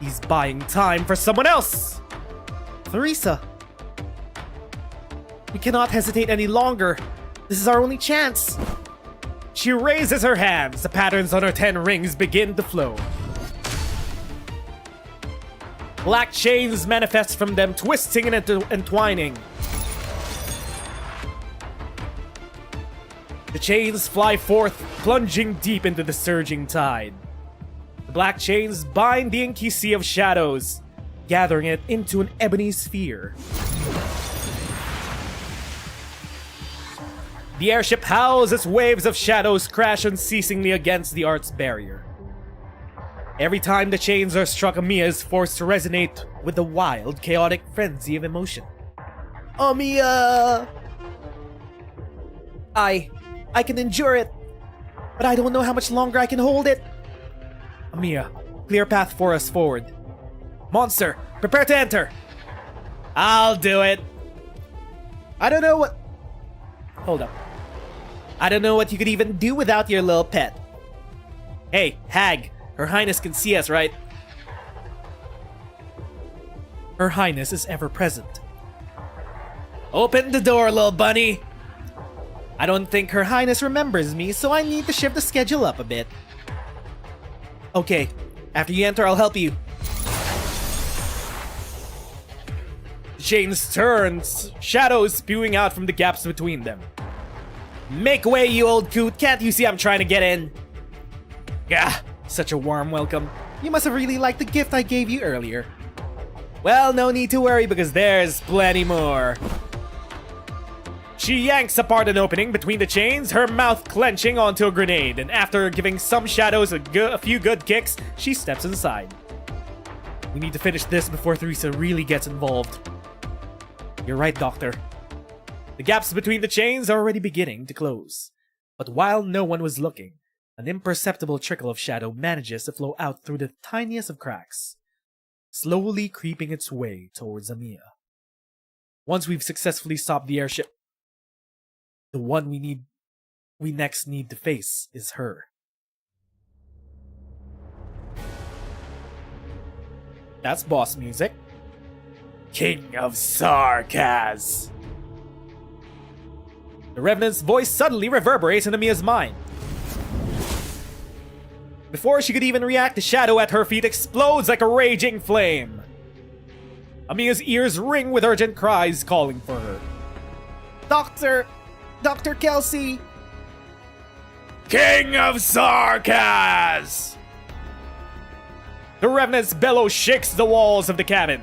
S3: He's buying time for someone else! Theresa! We cannot hesitate any longer. This is our only chance. She raises her hands. The patterns on her 10 rings begin to flow. Black chains manifest from them, twisting and entwining. The chains fly forth, plunging deep into the surging tide. The black chains bind the inky sea of shadows, gathering it into an ebony sphere. The airship howls as waves of shadows crash unceasingly against the art's barrier. Every time the chains are struck, Amiya is forced to resonate with the wild, chaotic frenzy of emotion. Amiya! I can endure it, but I don't know how much longer I can hold it. Amiya, clear path for us forward. Monster, prepare to enter. I'll do it. I don't know what... Hold up. I don't know what you could even do without your little pet. Hey, Hag, Her Highness can see us, right? Her Highness is ever present. Open the door, little bunny. I don't think Her Highness remembers me, so I need to shift the schedule up a bit. Okay, after you enter, I'll help you. The chains turn, shadows spewing out from the gaps between them. Make way, you old coot. Can't you see I'm trying to get in? Gah, such a warm welcome. You must have really liked the gift I gave you earlier. Well, no need to worry because there's plenty more. She yanks apart an opening between the chains, her mouth clenching onto a grenade, and after giving some shadows a few good kicks, she steps inside. We need to finish this before Theresa really gets involved. You're right, Doctor. The gaps between the chains are already beginning to close. But while no one was looking, an imperceptible trickle of shadow manages to flow out through the tiniest of cracks, slowly creeping its way towards Amiya. Once we've successfully stopped the airship, the one we next need to face is her. That's boss music. King of Sarkaz. The Revenant's voice suddenly reverberates in Amiya's mind. Before she could even react, the shadow at her feet explodes like a raging flame. Amiya's ears ring with urgent cries calling for her.
S2: Dr. Kelsey!
S3: King of Sarkaz! The Revenant's bellow shakes the walls of the cabin.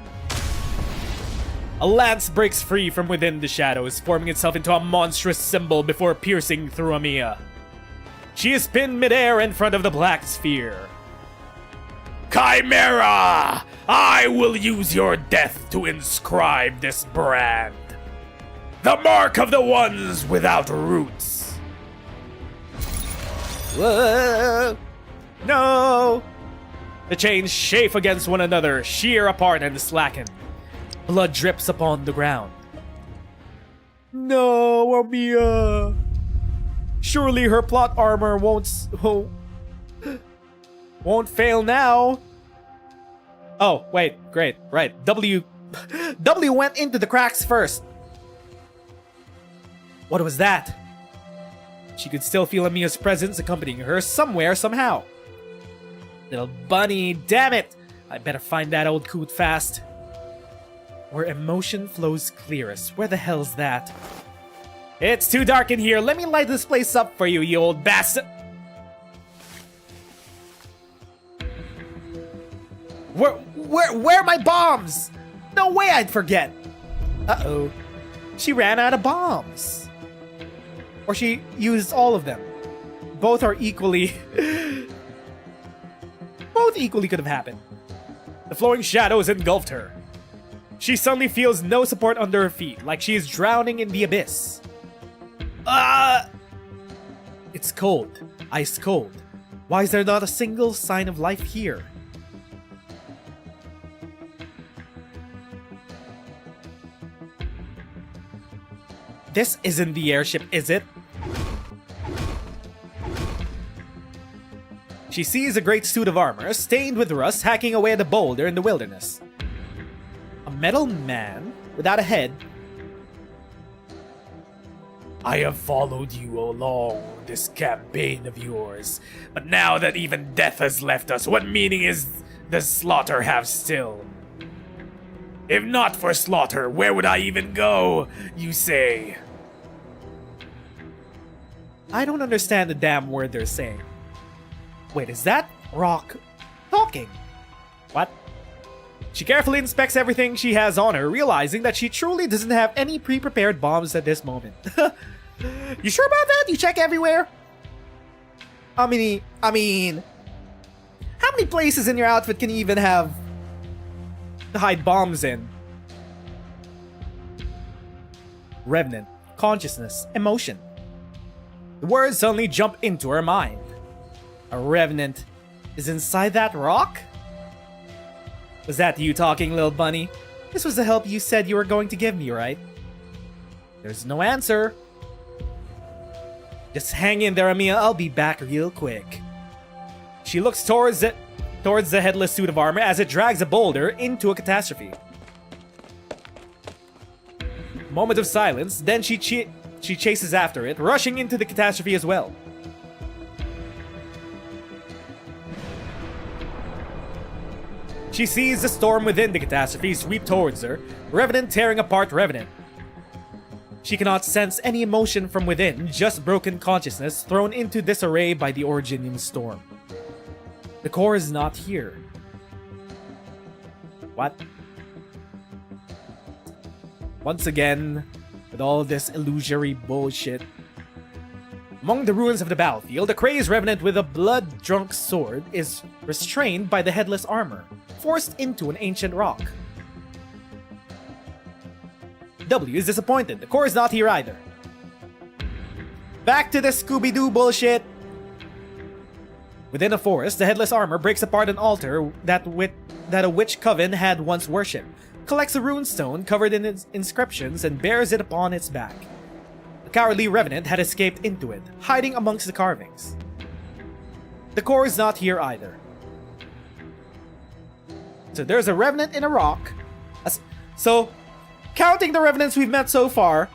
S3: A lance breaks free from within the shadows, forming itself into a monstrous symbol before piercing through Amiya. She is pinned midair in front of the black sphere. Chimera! I will use your death to inscribe this brand. The mark of the ones without roots.
S2: Whoa!
S3: No! The chains chafe against one another, shear apart and slacken. Blood drips upon the ground. No, Amiya! Surely her plot armor won't fail now. Oh, wait, great, right. W went into the cracks first. What was that? She could still feel Amiya's presence accompanying her somewhere, somehow. Little bunny, damn it! I better find that old coot fast. Where emotion flows clearest. Where the hell's that? It's too dark in here. Let me light this place up for you, you old bastard. Where are my bombs? No way I'd forget. Uh-oh. She ran out of bombs. Or she used all of them. Both are equally... Both equally could have happened. The flowing shadows engulfed her. She suddenly feels no support under her feet, like she is drowning in the abyss. It's cold. Ice cold. Why is there not a single sign of life here? This isn't the airship, is it? She sees a great suit of armor, stained with rust, hacking away at a boulder in the wilderness. A metal man without a head. I have followed you along this campaign of yours, but now that even death has left us, what meaning is the slaughter have still? If not for slaughter, where would I even go, you say? I don't understand the damn word they're saying. Wait, is that Rock talking? What? She carefully inspects everything she has on her, realizing that she truly doesn't have any pre-prepared bombs at this moment. You sure about that? You check everywhere? I mean, how many places in your outfit can you even have to hide bombs in? Revenant, consciousness, emotion. The words suddenly jump into her mind. A revenant is inside that rock? Was that you talking, little bunny? This was the help you said you were going to give me, right? There's no answer. Just hang in there, Amiya. I'll be back real quick. She looks towards the headless suit of armor as it drags a boulder into a catastrophe. Moment of silence, then she chases after it, rushing into the catastrophe as well. She sees the storm within the catastrophe sweep towards her, Revenant tearing apart Revenant. She cannot sense any emotion from within, just broken consciousness thrown into disarray by the originating storm. The core is not here. What? Once again,
S2: with all this illusory bullshit. Among the ruins of the battlefield, a crazed revenant with a blood-drunk sword is restrained by the headless armor, forced into an ancient rock. W is disappointed. The core is not here either. Back to the Scooby-Doo bullshit! Within a forest, the headless armor breaks apart an altar that a witch coven had once worshipped, collects a rune stone covered in its inscriptions, and bears it upon its back. A cowardly revenant had escaped into it, hiding amongst the carvings. The core is not here either. So there's a revenant in a rock. So, counting the revenants we've met so far,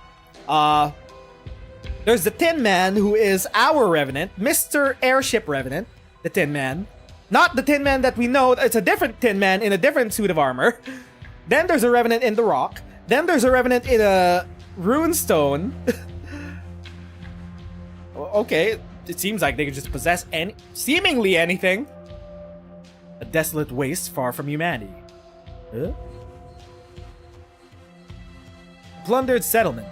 S2: there's the Tin Man, who is our revenant, Mr. Airship Revenant, the Tin Man. Not the Tin Man that we know, it's a different Tin Man in a different suit of armor. Then there's a revenant in the rock. Then there's a revenant in a rune stone. Okay, it seems like they could just possess seemingly anything. A desolate waste far from humanity. Huh? Plundered settlement.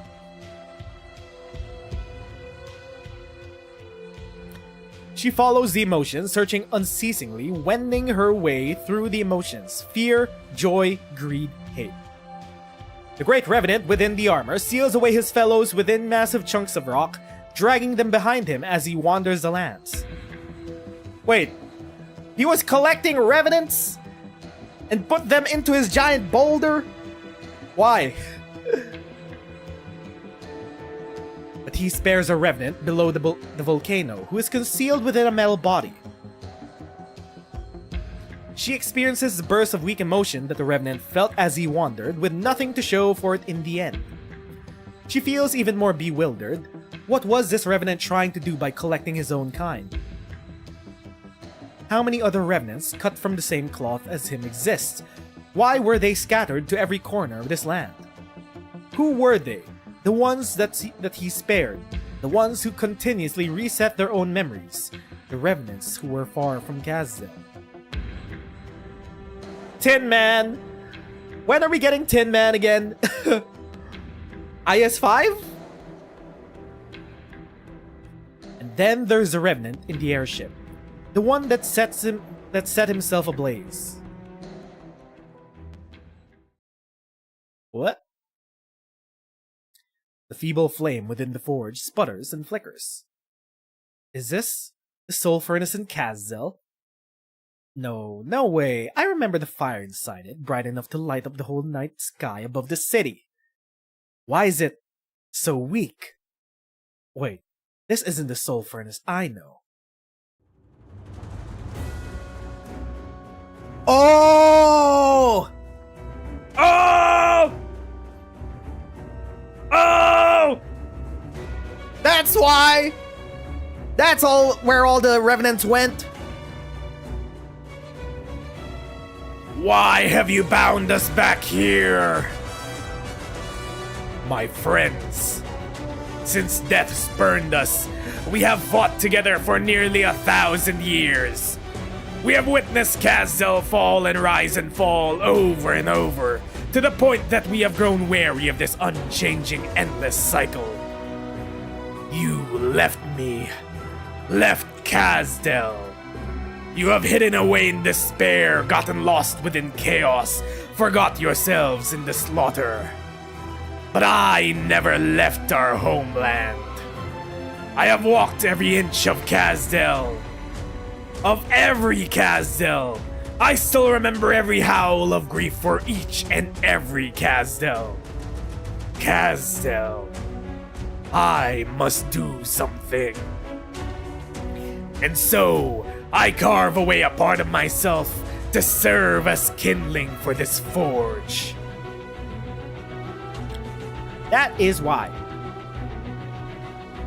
S2: She follows the emotions, searching unceasingly, wending her way through the emotions: fear, joy, greed, hate. The Great Revenant within the armor seals away his fellows within massive chunks of rock, dragging them behind him as he wanders the lands. Wait, he was collecting revenants and put them into his giant boulder? Why? But he spares a revenant below the volcano, who is concealed within a metal body. She experiences the burst of weak emotion that the revenant felt as he wandered, with nothing to show for it in the end. She feels even more bewildered. What was this revenant trying to do by collecting his own kind? How many other revenants cut from the same cloth as him exist? Why were they scattered to every corner of this land? Who were they? The ones that he spared, the ones who continuously reset their own memories, the revenants who were far from Kazdel. Tin Man! When are we getting Tin Man again? IS-5? And then there's the revenant in the airship, the one that set himself ablaze. What? The feeble flame within the forge sputters and flickers. Is this the soul for innocent Kazdel? No, no way. I remember the fire inside it, bright enough to light up the whole night sky above the city. Why is it so weak? Wait, this isn't the soul furnace I know. Oh! Oh! Oh! That's why! That's all where all the revenants went.
S3: Why have you bound us back here? My friends, since death spurned us, we have fought together for nearly 1,000 years. We have witnessed Kazdel fall and rise and fall over and over, to the point that we have grown weary of this unchanging, endless cycle. You left me, left Kazdel. You have hidden away in despair, gotten lost within chaos, forgot yourselves in the slaughter. But I never left our homeland. I have walked every inch of Kazdel. Of every Kazdel. I still remember every howl of grief for each and every Kazdel. Kazdel. I must do something. And so, I carve away a part of myself to serve as kindling for this forge.
S2: That is why.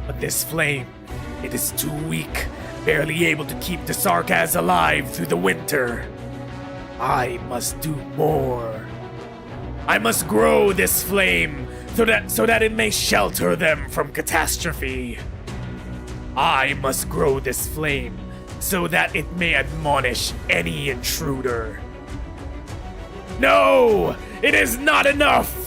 S3: But this flame, it is too weak, barely able to keep the Sarkaz alive through the winter. I must do more. I must grow this flame so that it may shelter them from catastrophe. I must grow this flame so that it may admonish any intruder. No! It is not enough!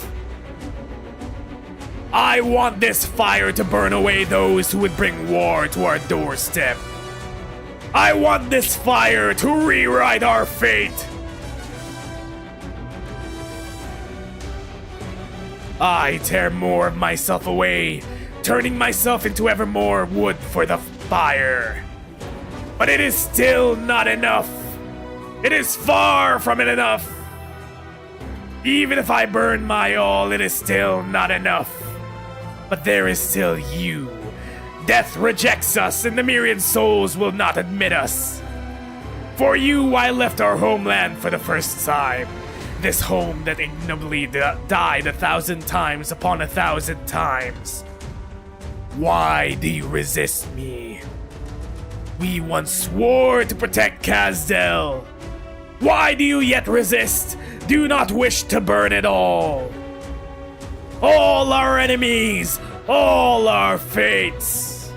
S3: I want this fire to burn away those who would bring war to our doorstep. I want this fire to rewrite our fate. I tear more of myself away, turning myself into ever more wood for the fire. But it is still not enough. It is far from it enough. Even if I burn my all, it is still not enough. But there is still you. Death rejects us, and the myriad souls will not admit us. For you, I left our homeland for the first time. This home that ignobly died 1,000 times upon 1,000 times. Why do you resist me? We once swore to protect Wiš'adel. Why do you yet resist? Do not wish to burn it all. All our enemies, all our fates.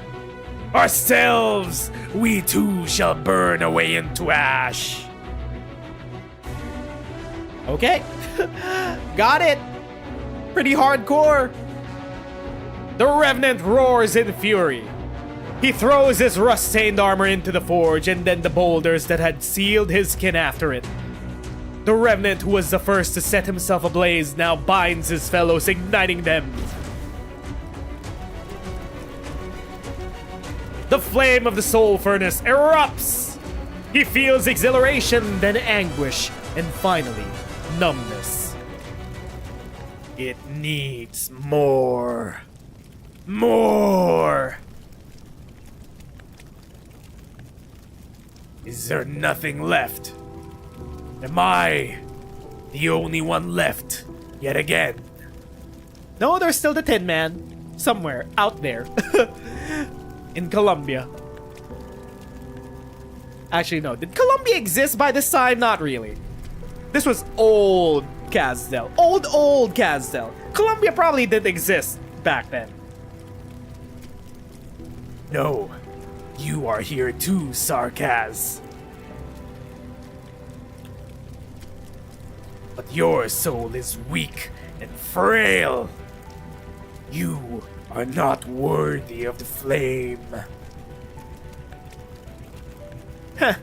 S3: Ourselves, we too shall burn away into ash.
S2: Okay. Got it. Pretty hardcore.
S3: The Revenant roars in fury. He throws his rust-stained armor into the forge and then the boulders that had sealed his kin after it. The Revenant who was the first to set himself ablaze now binds his fellows, igniting them. The flame of the soul furnace erupts. He feels exhilaration, then anguish, and finally, numbness. It needs more. More. Is there nothing left? Am I the only one left yet again?
S2: No, there's still the Tin Man. Somewhere out there.
S3: In Colombia.
S2: Actually, no. Did Colombia exist by this time? Not really. This was old Wiš'adel. Old Wiš'adel. Colombia probably didn't exist back then.
S3: No, you are here too, Sarkaz. But your soul is weak and frail. You are not worthy of the flame.
S2: Heh.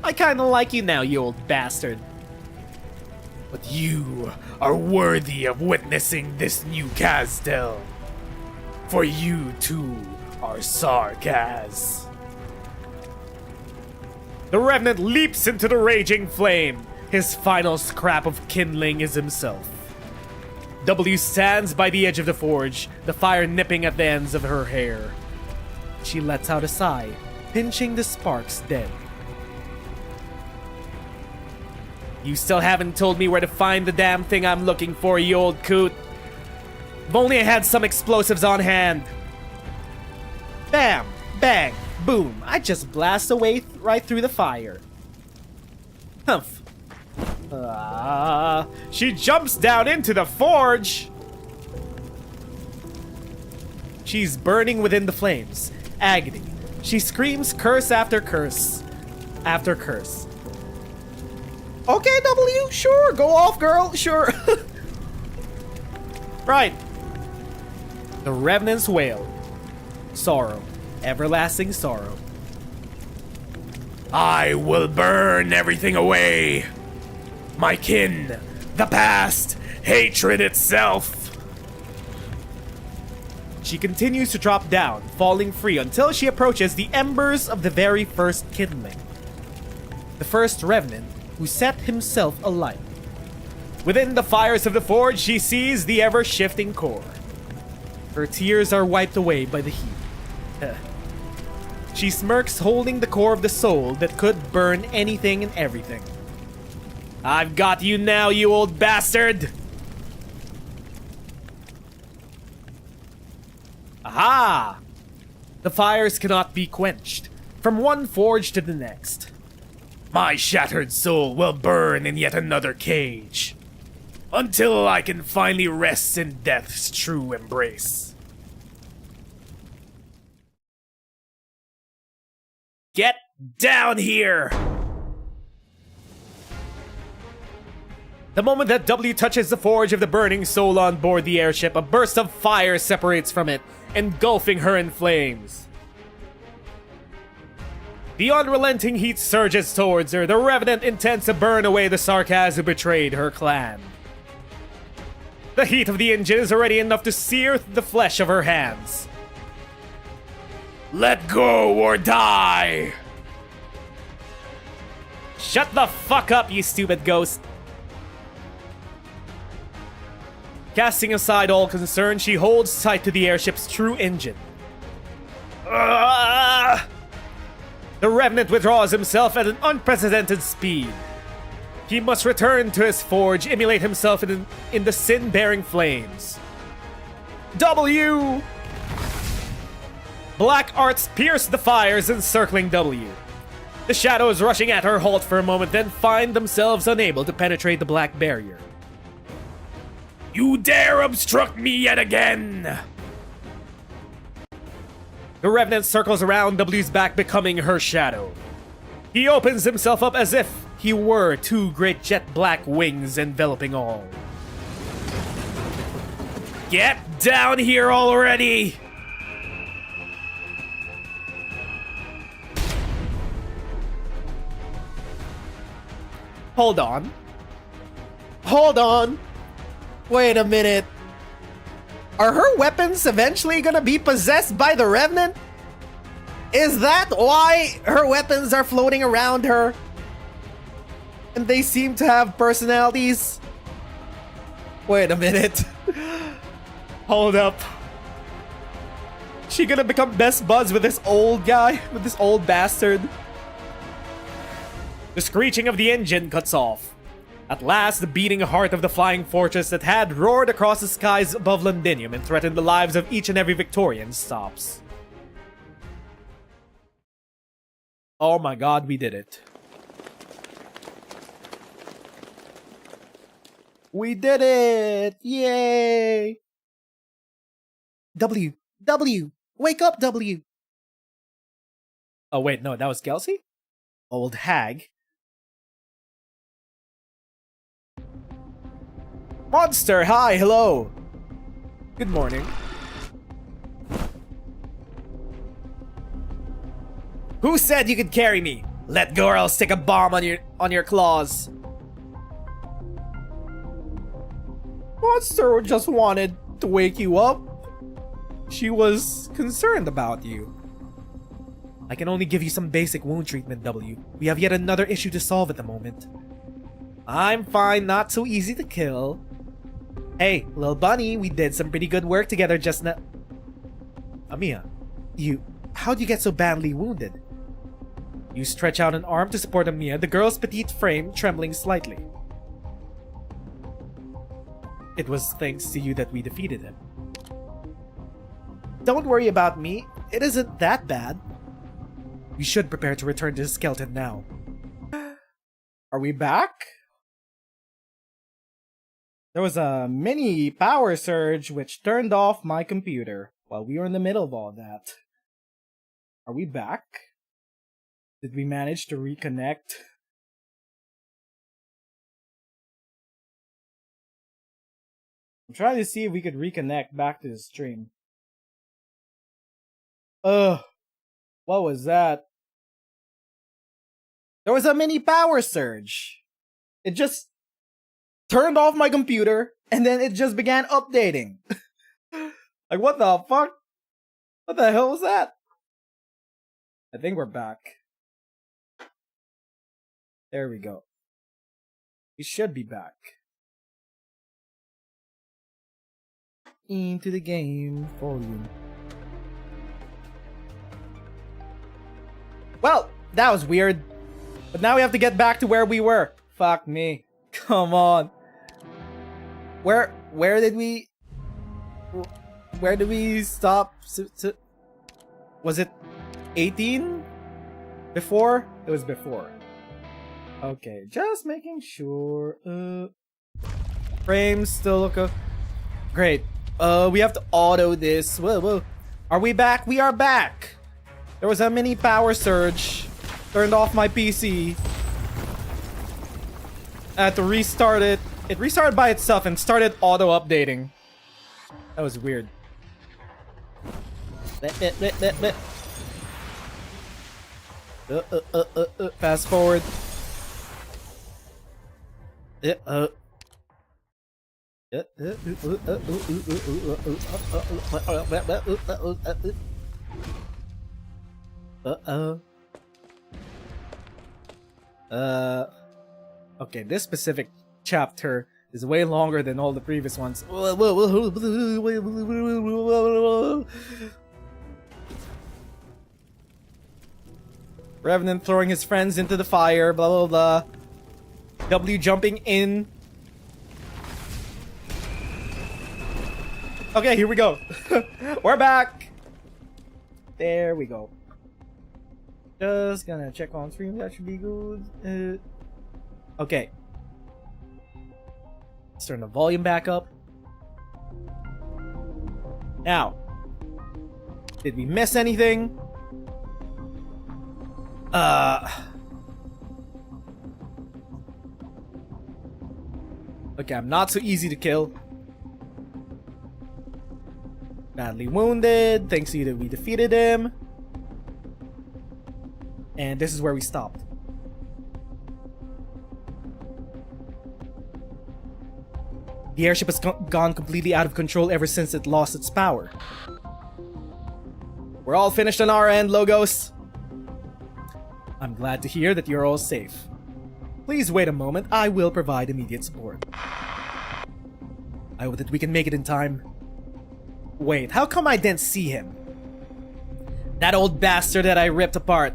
S2: I kinda like you now, you old bastard.
S3: But you are worthy of witnessing this new Wiš'adel. For you too are Sarkaz. The Revenant leaps into the raging flame. His final scrap of kindling is himself. W stands by the edge of the forge, the fire nipping at the ends of her hair. She lets out a sigh, pinching the sparks dead. You still haven't told me where to find the damn thing I'm looking for, you old coot. If only I had some explosives on hand.
S2: Bam! Bang! Boom! I just blast away right through the fire. Humph.
S3: She jumps down into the forge.
S2: She's burning within the flames. Agony. She screams curse after curse. After curse. Okay, W, sure. Go off, girl. Sure. Right. The Revenant's wail. Sorrow. Everlasting sorrow.
S3: I will burn everything away. My kin, the past, hatred itself.
S2: She continues to drop down, falling free until she approaches the embers of the very first kindling. The first Revenant who set himself alight.
S3: Within the fires of the forge, she sees the ever-shifting core.
S2: Her tears are wiped away by the heat. She smirks, holding the core of the soul that could burn anything and everything.
S3: I've got you now, you old bastard!
S2: Aha! The fires cannot be quenched, from one forge to the next.
S3: My shattered soul will burn in yet another cage, until I can finally rest in death's true embrace. Get down here! The moment that W touches the forge of the burning soul on board the airship, a burst of fire separates from it, engulfing her in flames. The unrelenting heat surges towards her. The Revenant intends to burn away the Sarkaz who betrayed her clan. The heat of the engine is already enough to sear the flesh of her hands. Let go or die! Shut the fuck up, you stupid ghost. Casting aside all concern, she holds tight to the airship's true engine. The Revenant withdraws himself at an unprecedented speed. He must return to his forge, immolate himself in the sin-bearing flames. W! Black arts pierce the fires encircling W. The shadows rushing at her halt for a moment, then find themselves unable to penetrate the black barrier. You dare obstruct me yet again! The Revenant circles around W's back, becoming her shadow. He opens himself up as if he were two great jet black wings enveloping all. Get down here already! Hold on.
S2: Hold on. Wait a minute. Are her weapons eventually gonna be possessed by the Revenant? Is that why her weapons are floating around her? And they seem to have personalities? Wait a minute.
S3: Hold up.
S2: She gonna become best buds with this old guy? With this old bastard?
S3: The screeching of the engine cuts off. At last, the beating heart of the flying fortress that had roared across the skies above Londinium and threatened the lives of each and every Victorian stops.
S2: Oh my god, we did it. We did it! Yay! W! Wake up, W!
S3: Oh wait, no, that was Kelsey?
S2: Old hag. Monster, hi, hello. Good morning. Who said you could carry me? Let go or I'll stick a bomb on your claws. Monster just wanted to wake you up. She was concerned about you.
S3: I can only give you some basic wound treatment, W. We have yet another issue to solve at the moment.
S2: I'm fine, not so easy to kill. Hey, little bunny, we did some pretty good work together just now.
S3: Amiya,
S2: how'd you get so badly wounded?
S3: you stretch out an arm to support Amiya, the girl's petite frame trembling slightly. It was thanks to you that we defeated him.
S2: Don't worry about me. It isn't that bad.
S3: We should prepare to return to the skeleton now.
S2: Are we back? There was a mini power surge which turned off my computer while we were in the middle of all that. Are we back? Did we manage to reconnect? I'm trying to see if we could reconnect back to the stream. What was that? There was a mini power surge. It just turned off my computer and then it just began updating. Like, what the fuck? What the hell was that? I think we're back. There we go. We should be back. Into the game volume. Well, that was weird. But now we have to get back to where we were. Fuck me. Come on. Where did we stop? Was it 18? Before? It was before. Okay, just making sure. Frames still look great. We have to auto this. Whoa. Are we back? We are back. There was a mini power surge. Turned off my PC. I had to restart it. It restarted by itself and started auto-updating. That was weird. Fast forward. Okay, this specific chapter is way longer than all the previous ones. Revenant throwing his friends into the fire, blah blah blah. W jumping in. Okay, here we go. We're back. There we go. Just gonna check on stream. That should be good. Okay. Let's turn the volume back up. Now, did we miss anything? Okay, I'm not so easy to kill. Badly wounded. Thanks to you that we defeated him. And this is where we stopped. The airship has gone completely out of control ever since it lost its power. We're all finished on our end, Logos. I'm glad to hear that you're all safe. Please wait a moment, I will provide immediate support. I hope that we can make it in time. Wait, how come I didn't see him? That old bastard that I ripped apart.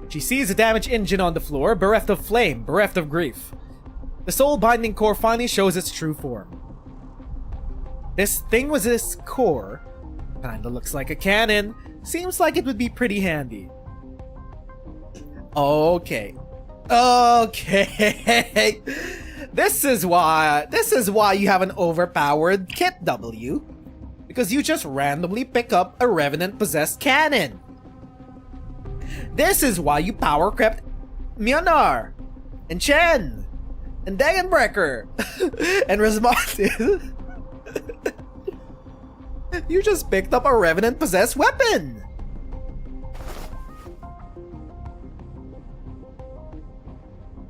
S2: She sees a damaged engine on the floor, bereft of flame, bereft of grief. The soul binding core finally shows its true form. This thing was this core. Kinda looks like a cannon. Seems like it would be pretty handy. Okay. Okay. This is why you have an overpowered kit, W. Because you just randomly pick up a revenant possessed cannon. This is why you power crept Mjolnir and Chen and Dagenbreaker and Resmonted. You just picked up a revenant possessed weapon.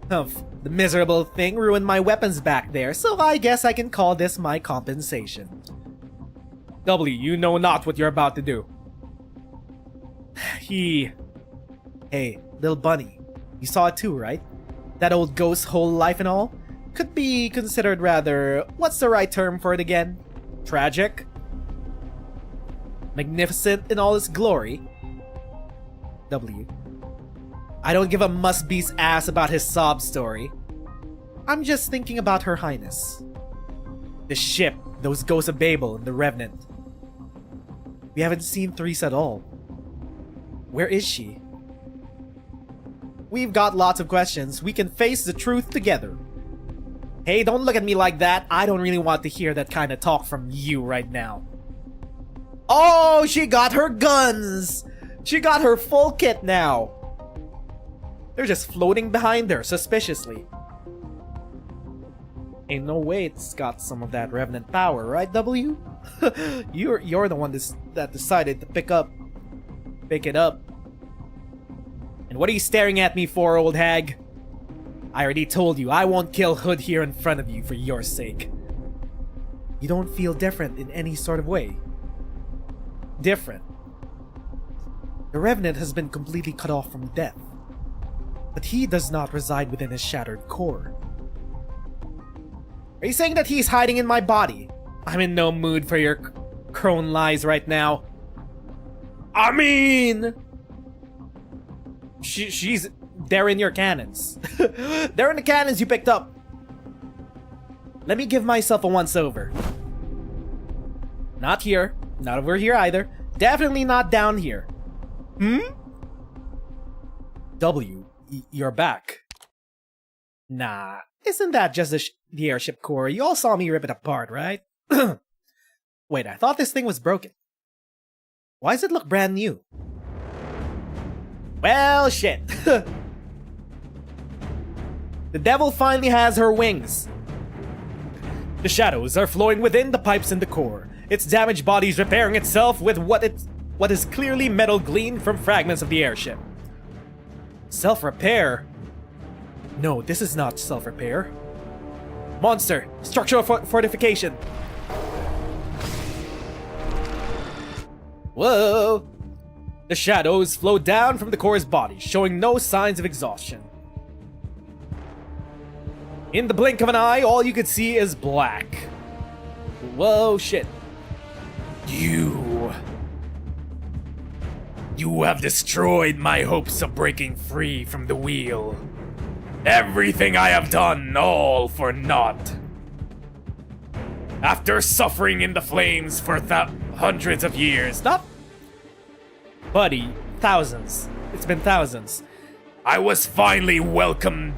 S2: The miserable thing ruined my weapons back there, so I guess I can call this my compensation. W, you know not what you're about to do. Hey, little bunny. You saw it too, right? That old ghost's whole life and all? Could be considered rather... what's the right term for it again? Tragic? Magnificent in all its glory? W. I don't give a must-be's ass about his sob story. I'm just thinking about Her Highness. The ship, those ghosts of Babel, and the Revenant. We haven't seen Therese at all. Where is she? We've got lots of questions. We can face the truth together. Hey, don't look at me like that. I don't really want to hear that kind of talk from you right now. Oh, she got her guns! She got her full kit now. They're just floating behind her suspiciously. Ain't no way it's got some of that revenant power, right, W? You're the one that decided to pick it up. And what are you staring at me for, old hag? I already told you I won't kill Hood here in front of you for your sake. You don't feel different in any sort of way. Different. The Revenant has been completely cut off from death. But he does not reside within his shattered core. Are you saying that he's hiding in my body? I'm in no mood for your crone lies right now. I mean... She's... They're in your cannons. They're in the cannons you picked up. Let me give myself a once-over. Not here. Not over here either. Definitely not down here. W, you're back. Nah, isn't that just the airship core? You all saw me rip it apart, right? Wait, I thought this thing was broken. Why does it look brand new? Well, shit. The devil finally has her wings. The shadows are flowing within the pipes in the core. Its damaged body is repairing itself with what is clearly metal gleaned from fragments of the airship. Self-repair? No, this is not self-repair. Monster, structural fortification. Whoa! The shadows flow down from the core's body, showing no signs of exhaustion. In the blink of an eye, all you could see is black. Whoa, shit.
S3: You have destroyed my hopes of breaking free from the wheel. Everything I have done, all for naught. After suffering in the flames for hundreds of years.
S2: Stop! Buddy, thousands. It's been thousands.
S3: I was to finally welcome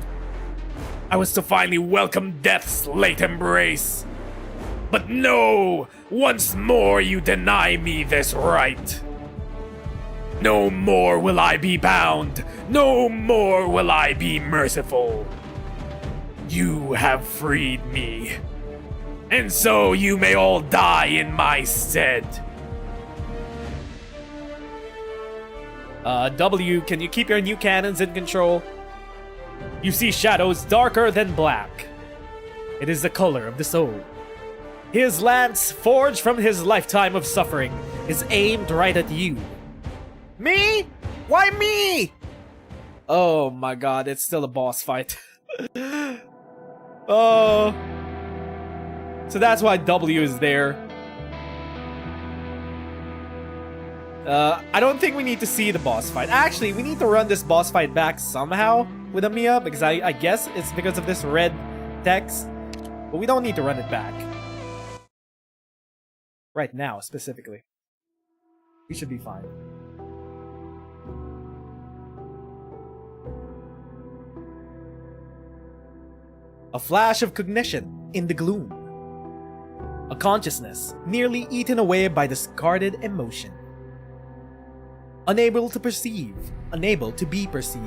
S3: death's late embrace. But no! Once more you deny me this right. No more will I be bound. No more will I be merciful. You have freed me. And so you may all die in my stead.
S2: W, can you keep your new cannons in control? You see shadows darker than black. It is the color of the soul. His lance, forged from his lifetime of suffering, is aimed right at you. Me? Why me? Oh my god, it's still a boss fight. Oh. So that's why W is there. I don't think we need to see the boss fight. Actually, we need to run this boss fight back somehow with Amiya, because I guess it's because of this red text. But we don't need to run it back. Right now, specifically. We should be fine. A flash of cognition in the gloom. A consciousness nearly eaten away by discarded emotion. Unable to perceive, unable to be perceived.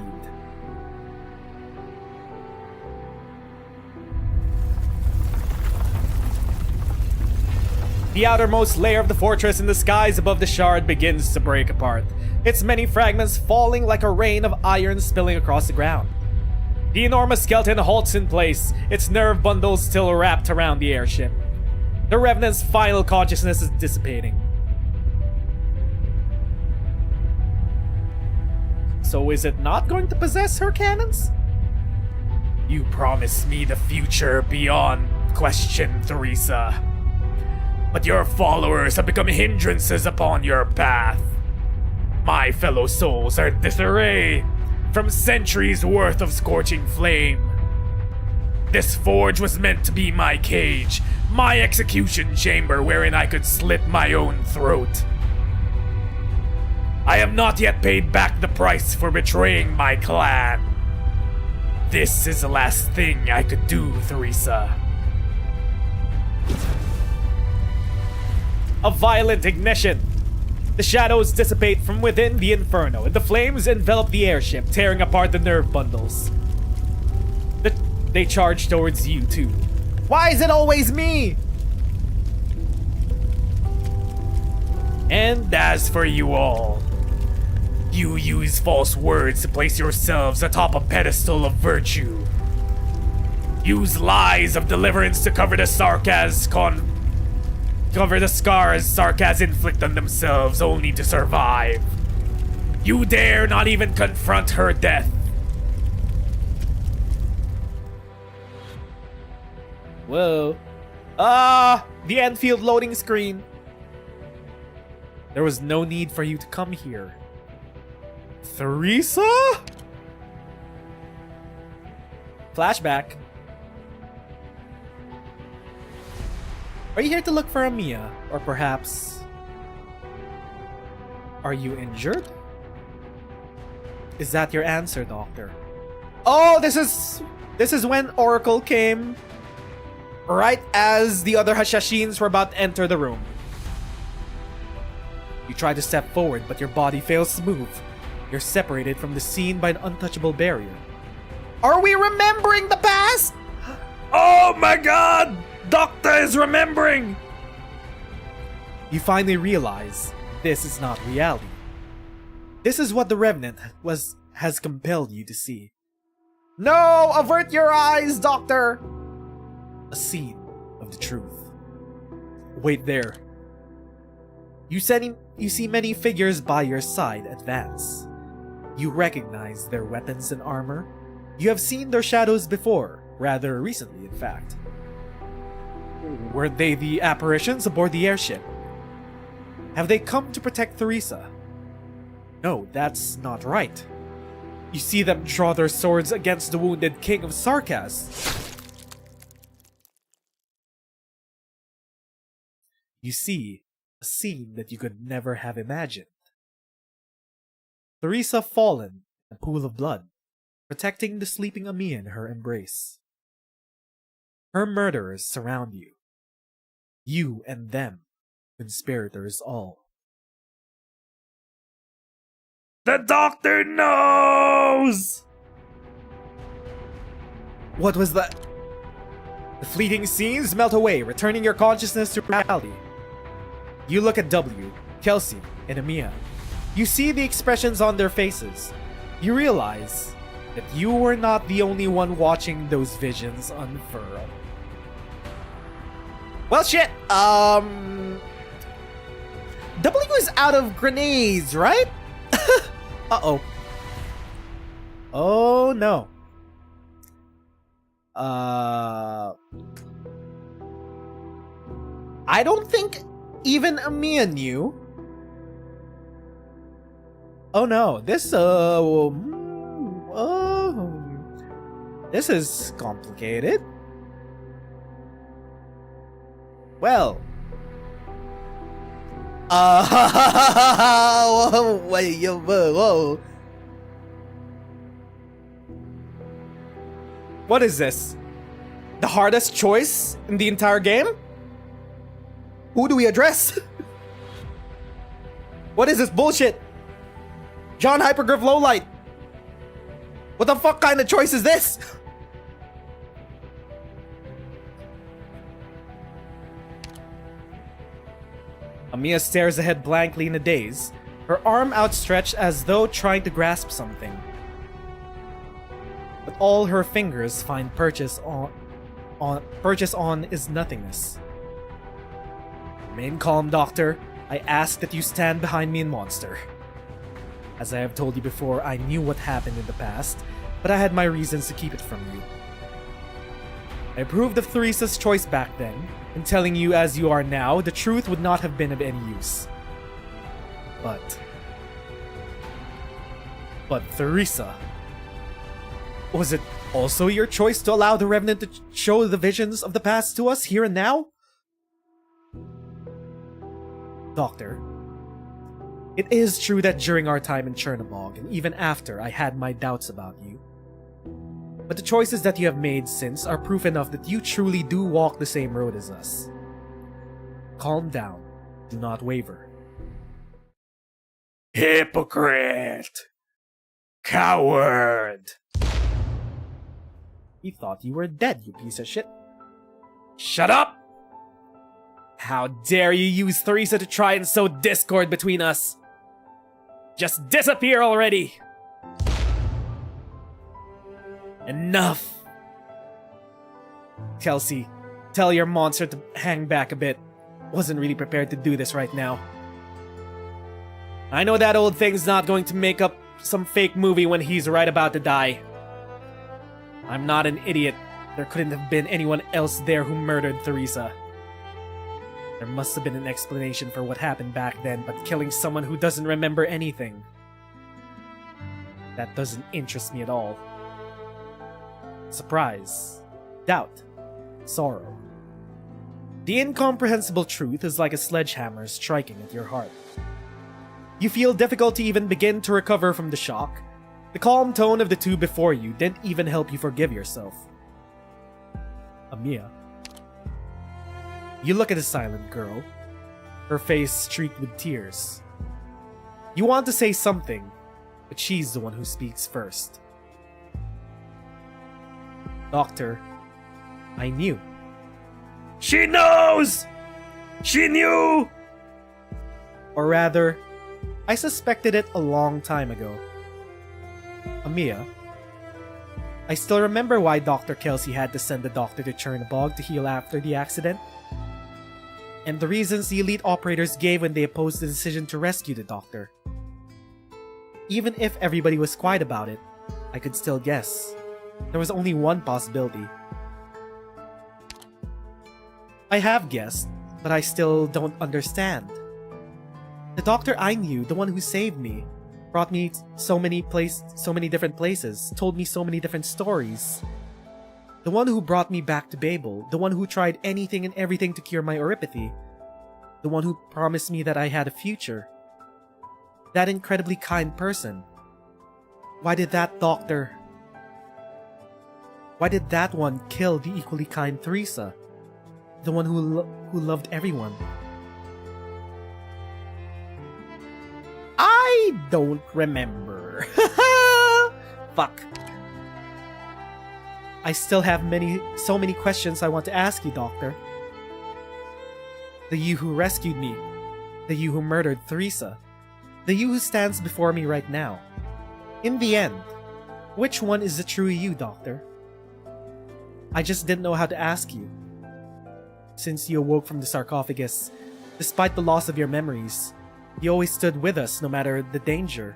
S2: The outermost layer of the fortress in the skies above the shard begins to break apart, its many fragments falling like a rain of iron spilling across the ground. The enormous skeleton halts in place, its nerve bundles still wrapped around the airship. The Revenant's final consciousness is dissipating. So is it not going to possess her cannons?
S3: You promised me the future beyond question, Theresa. But your followers have become hindrances upon your path. My fellow souls are in disarray from centuries worth of scorching flame. This forge was meant to be my cage, my execution chamber wherein I could slit my own throat. I have not yet paid back the price for betraying my clan. This is the last thing I could do, Theresa.
S2: A violent ignition. The shadows dissipate from within the inferno, and the flames envelop the airship, tearing apart the nerve bundles. They charge towards you too. Why is it always me?
S3: And as for you all, you use false words to place yourselves atop a pedestal of virtue. Use lies of deliverance to cover the scars Sarkaz inflict on themselves only to survive. You dare not even confront her death.
S2: Whoa. The Enfield loading screen. There was no need for you to come here. Theresa? Flashback. Are you here to look for Amiya? Or perhaps... Are you injured? Is that your answer, Doctor? Oh, this is when Oracle came right as the other Hashashins were about to enter the room. You try to step forward, but your body fails to move. You're separated from the scene by an untouchable barrier. Are we remembering the past?
S3: Oh my god! Doctor is remembering!
S2: You finally realize this is not reality. This is what the Revenant has compelled you to see. No! Avert your eyes, Doctor! A scene of the truth. Wait there. You see many figures by your side advance. You recognize their weapons and armor. You have seen their shadows before, rather recently in fact. Were they the apparitions aboard the airship? Have they come to protect Theresa? No, that's not right. You see them draw their swords against the wounded king of Sarkas. You see a scene that you could never have imagined. Theresa fallen in a pool of blood, protecting the sleeping Amiya in her embrace. Her murderers surround you. You and them, conspirators all.
S3: The doctor knows!
S2: What was that? The fleeting scenes melt away, returning your consciousness to reality. You look at W, Kelsey, and Amiya. You see the expressions on their faces. You realize that you were not the only one watching those visions unfurl. Well, shit. W is out of grenades, right? Uh-oh. Oh, no. I don't think even Amiya knew. Oh no, this is complicated. Well, whoa. What is this? The hardest choice in the entire game? Who do we address? What is this bullshit? John Hypergriff Lowlight. What the fuck kind of choice is this? Amiya stares ahead blankly in a daze, her arm outstretched as though trying to grasp something. But all her fingers find purchase on is nothingness. Remain calm, Doctor. I ask that you stand behind me in Monster. As I have told you before, I knew what happened in the past, but I had my reasons to keep it from you. I approved of Theresa's choice back then, and telling you as you are now, the truth would not have been of any use. But Theresa, was it also your choice to allow the Revenant to show the visions of the past to us here and now? Doctor, it is true that during our time in Chernobog, and even after, I had my doubts about you. But the choices that you have made since are proof enough that you truly do walk the same road as us. Calm down. Do not waver.
S3: Hypocrite! Coward!
S2: He thought you were dead, you piece of shit.
S3: Shut up!
S2: How dare you use Theresa to try and sow discord between us? Just disappear already! Enough! Kelsey, tell your monster to hang back a bit. Wasn't really prepared to do this right now. I know that old thing's not going to make up some fake movie when he's right about to die. I'm not an idiot. There couldn't have been anyone else there who murdered Theresa. There must have been an explanation for what happened back then, but killing someone who doesn't remember anything, that doesn't interest me at all. Surprise, doubt, sorrow. The incomprehensible truth is like a sledgehammer striking at your heart. You feel difficult to even begin to recover from the shock. The calm tone of the two before you didn't even help you forgive yourself. Amiya. You look at the silent girl, her face streaked with tears. You want to say something, but she's the one who speaks first. Doctor, I knew.
S3: She knows! She knew!
S2: Or rather, I suspected it a long time ago. Amiya, I still remember why Dr. Kelsey had to send the doctor to Chernobog to heal after the accident. And the reasons the elite operators gave when they opposed the decision to rescue the doctor. Even if everybody was quiet about it, I could still guess. There was only one possibility. I have guessed, but I still don't understand. The doctor I knew, the one who saved me, brought me so many different places, told me so many different stories. The one who brought me back to Babel, the one who tried anything and everything to cure my oropathy, the one who promised me that I had a future. That incredibly kind person. Why did that one kill the equally kind Theresa? The one who loved everyone? I don't remember. Fuck. I still have so many questions I want to ask you, Doctor. The you who rescued me. The you who murdered Theresa. The you who stands before me right now. In the end, which one is the true you, Doctor? I just didn't know how to ask you. Since you awoke from the sarcophagus, despite the loss of your memories, you always stood with us no matter the danger.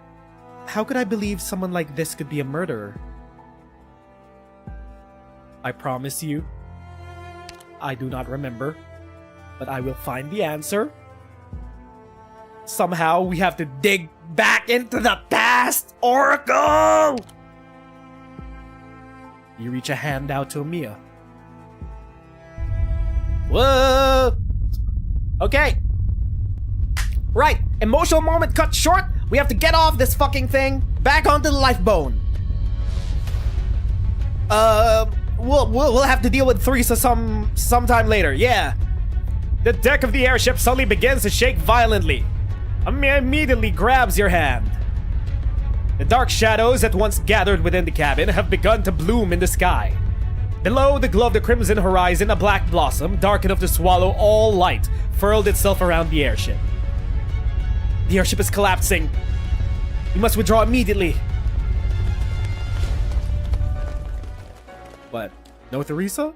S2: How could I believe someone like this could be a murderer? I promise you, I do not remember, but I will find the answer. Somehow we have to dig back into the past, Oracle! You reach a hand out to Amiya. Whoa! Okay. Right, emotional moment cut short. We have to get off this fucking thing. Back onto the lifeboat. We'll have to deal with Theresa sometime later. Yeah.
S3: The deck of the airship suddenly begins to shake violently. Amiya immediately grabs your hand. The dark shadows that once gathered within the cabin have begun to bloom in the sky. Below the glow of the crimson horizon, a black blossom, dark enough to swallow all light, furled itself around the airship. The airship is collapsing. We must withdraw immediately.
S2: What? No Theresa?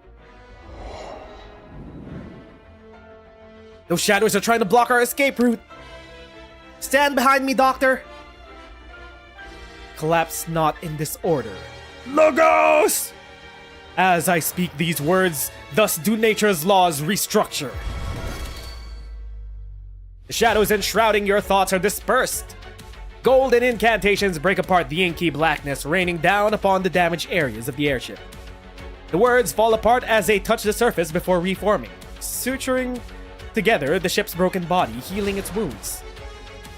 S3: Those shadows are trying to block our escape route.
S2: Stand behind me, Doctor. Collapse not in this order.
S3: Logos! As I speak these words, thus do nature's laws restructure. The shadows enshrouding your thoughts are dispersed. Golden incantations break apart the inky blackness raining down upon the damaged areas of the airship. The words fall apart as they touch the surface before reforming, suturing together the ship's broken body, healing its wounds.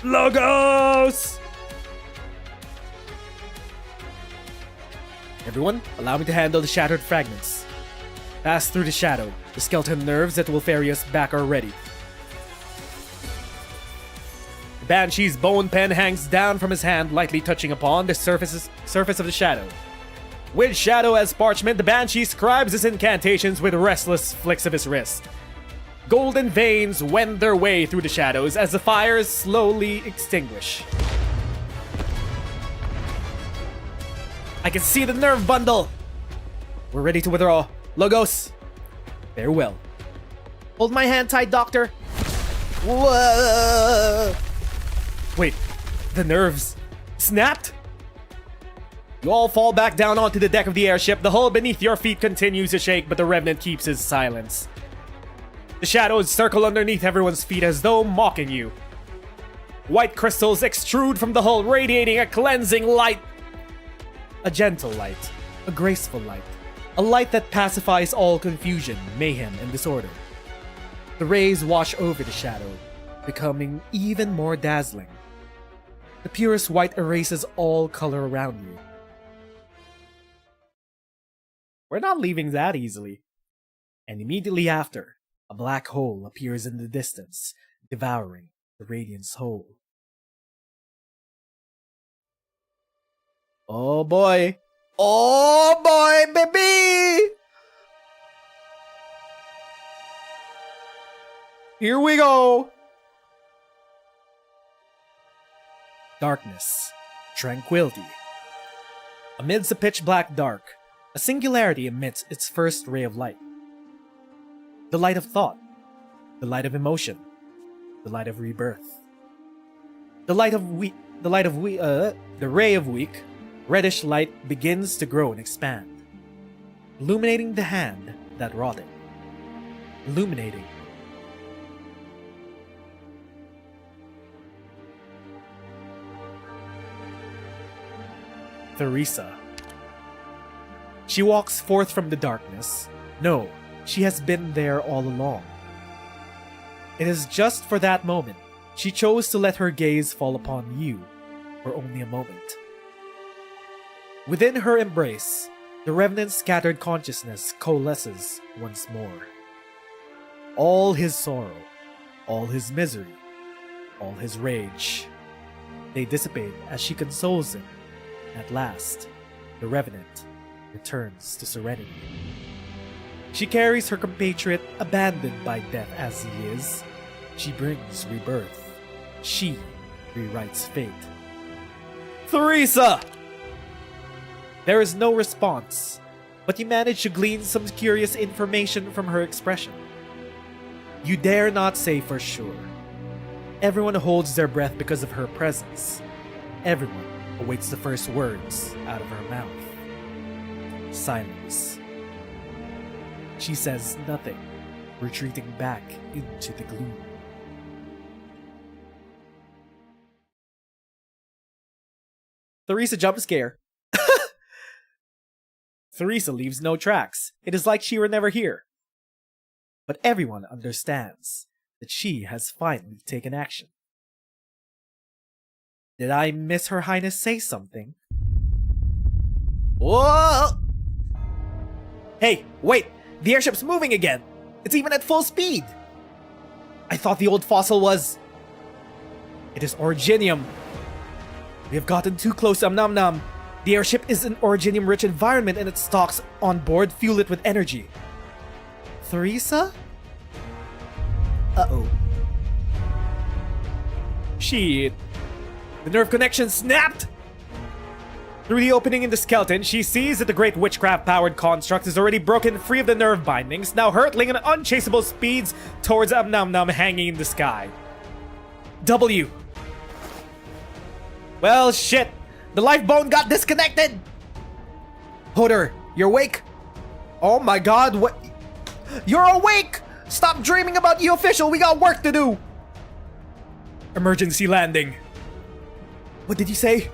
S3: Logos!
S2: Everyone, allow me to handle the shattered fragments. Pass through the shadow. The skeleton nerves that will ferry us back are ready.
S3: The Banshee's bone pen hangs down from his hand, lightly touching upon the surface of the shadow. With shadow as parchment, the Banshee scribes his incantations with restless flicks of his wrist. Golden veins wend their way through the shadows as the fires slowly extinguish. I can see the nerve bundle! We're ready to withdraw. Logos, farewell.
S2: Hold my hand tight, Doctor. Whoa!
S3: Wait, the nerves snapped? You all fall back down onto the deck of the airship. The hull beneath your feet continues to shake, but the Revenant keeps his silence. The shadows circle underneath everyone's feet as though mocking you. White crystals extrude from the hull, radiating a cleansing light. A gentle light, a graceful light, a light that pacifies all confusion, mayhem, and disorder. The rays wash over the shadow, becoming even more dazzling. The purest white erases all color around you. We're not leaving that easily. And immediately after, a black hole appears in the distance, devouring the Radiant's whole.
S2: Oh boy. Oh boy, baby! Here we go! Darkness. Tranquility. Amidst the pitch-black dark, a singularity emits its first ray of light. The light of thought. The light of emotion. The light of rebirth. The ray of weak, reddish light begins to grow and expand, illuminating the hand that wrought it. Illuminating. Theresa. She walks forth from the darkness. No, she has been there all along. It is just for that moment she chose to let her gaze fall upon you for only a moment. Within her embrace, the Revenant's scattered consciousness coalesces once more. All his sorrow, all his misery, all his rage, they dissipate as she consoles him. At last, the Revenant returns to serenity. She carries her compatriot abandoned by death as he is. She brings rebirth. She rewrites fate. Theresa! There is no response, but you manage to glean some curious information from her expression. You dare not say for sure. Everyone holds their breath because of her presence. Everyone awaits the first words out of her mouth. Silence. She says nothing, retreating back into the gloom. Theresa jump scare. Theresa leaves no tracks. It is like she were never here. But everyone understands that she has finally taken action. Did I miss Her Highness say something? Whoa! Hey, wait! The airship's moving again! It's even at full speed! I thought the old fossil was... It is originium. We have gotten too close to Nam. The airship is an originium-rich environment and its stocks on board fuel it with energy. Theresa? Uh-oh. Shit. The nerve connection snapped! Through the opening in the skeleton, she sees that the great witchcraft-powered construct is already broken free of the nerve bindings, now hurtling at unchaseable speeds towards Nam hanging in the sky. W. Well, shit. The life bone got disconnected! Hodor, you're awake? Oh my god, what? You're awake! Stop dreaming about you, official, we got work to do! Emergency landing. What did you say?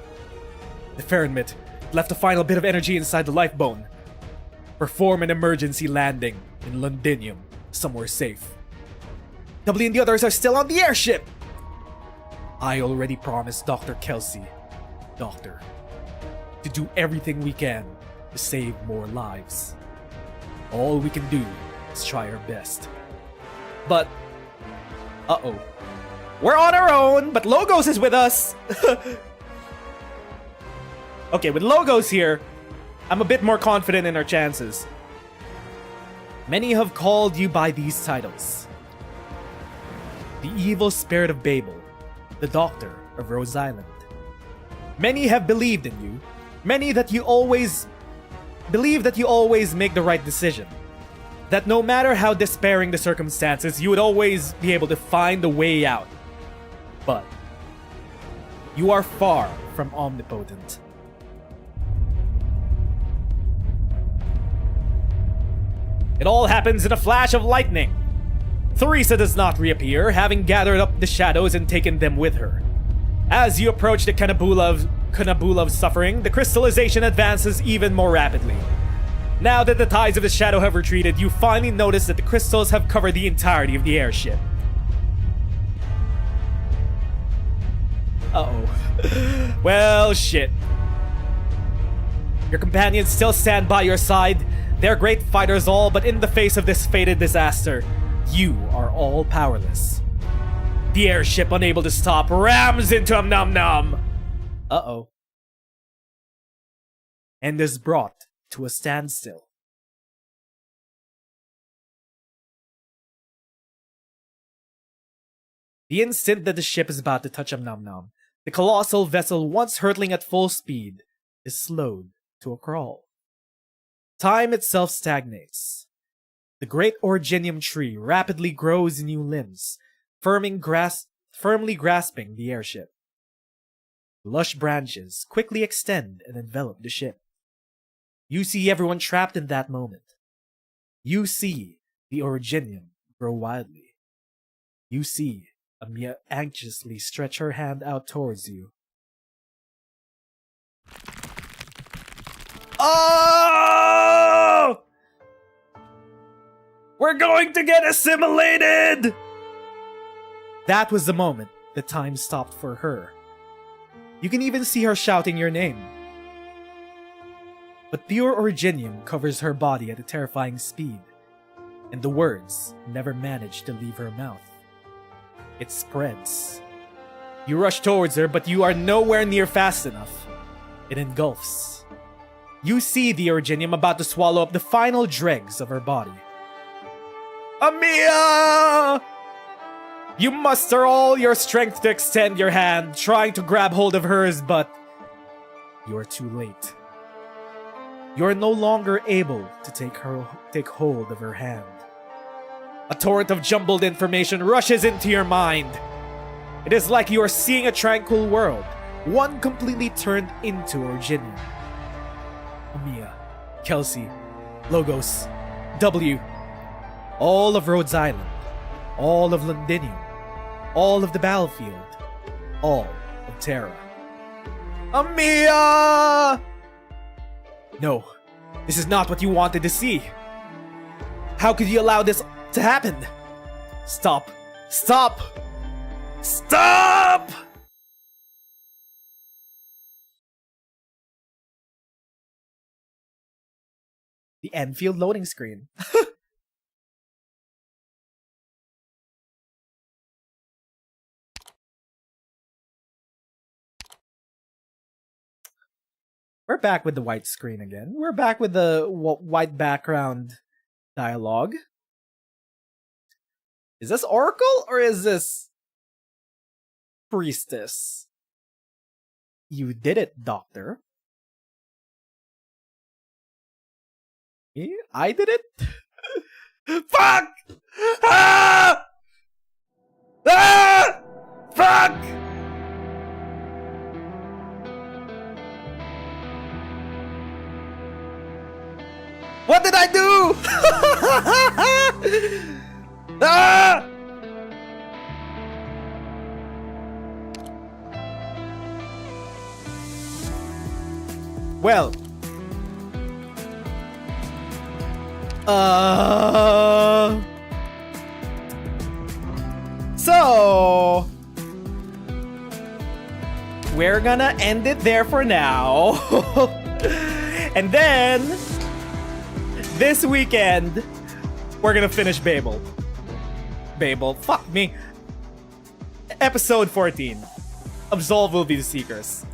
S2: The Farenmit left a final bit of energy inside the life bone. Perform an emergency landing in Londinium, somewhere safe. W and the others are still on the airship! I already promised Dr. Kelsey, Doctor, to do everything we can to save more lives. All we can do is try our best. But, uh-oh. We're on our own, but Logos is with us! Okay, with Logos here, I'm a bit more confident in our chances. Many have called you by these titles. The evil spirit of Babel, the Doctor of Rhodes Island. Many have believed in you. Many that you always believe that you always make the right decision. That no matter how despairing the circumstances, you would always be able to find a way out. But you are far from omnipotent. It all happens in a flash of lightning. Theresa does not reappear, having gathered up the shadows and taken them with her. As you approach the Kanabula of suffering, the crystallization advances even more rapidly. Now that the tides of the shadow have retreated, you finally notice that the crystals have covered the entirety of the airship. Uh-oh. Well, shit. Your companions still stand by your side. They're great fighters all, but in the face of this fated disaster, you are all powerless. The airship, unable to stop, rams into Nam. Uh-oh. And is brought to a standstill. The instant that the ship is about to touch Namnam, the colossal vessel once hurtling at full speed is slowed to a crawl. Time itself stagnates. The great originium tree rapidly grows new limbs, firmly grasping the airship. Lush branches quickly extend and envelop the ship. You see everyone trapped in that moment. You see the originium grow wildly. You see Amiya anxiously stretch her hand out towards you. Oh! We're going to get assimilated! That was the moment that time stopped for her. You can even see her shouting your name. But pure originium covers her body at a terrifying speed, and the words never manage to leave her mouth. It spreads. You rush towards her, but you are nowhere near fast enough. It engulfs. You see the originium about to swallow up the final dregs of her body. Amiya! You muster all your strength to extend your hand, trying to grab hold of hers, but you are too late. You are no longer able to take hold of her hand. A torrent of jumbled information rushes into your mind. It is like you are seeing a tranquil world, one completely turned into originium. Amiya, Kelsey, Logos, W, all of Rhodes Island, all of Londinium, all of the battlefield, all of Terra. Amiya! No, this is not what you wanted to see. How could you allow this to happen? Stop! Stop! Stop! The Enfield loading screen. We're back with the white screen again. We're back with the white background dialogue. Is this Oracle or is this Priestess? You did it, Doctor. Me? I did it? Fuck! Ah! Ah! Fuck! What did I do? Ah! Well. So we're gonna end it there for now. And then this weekend we're gonna finish Babel, fuck me. Episode 14. Absolved will be the Seekers.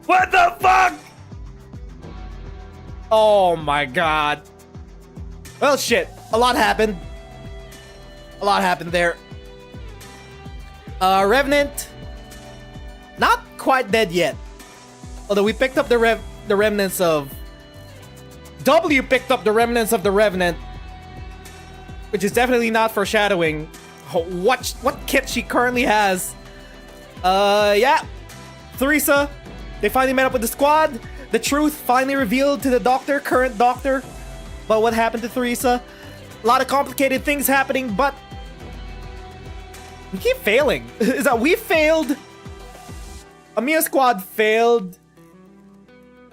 S2: What the fuck? Oh my god. Well, shit. A lot happened. A lot happened there. Revenant. Not quite dead yet. Although we picked up the remnants of... W picked up the remnants of the Revenant. Which is definitely not foreshadowing what kit she currently has. Yeah. Theresa. They finally met up with the squad. The truth finally revealed to the doctor, current doctor, about what happened to Theresa. A lot of complicated things happening, but we keep failing. Is that we failed? Amiya squad failed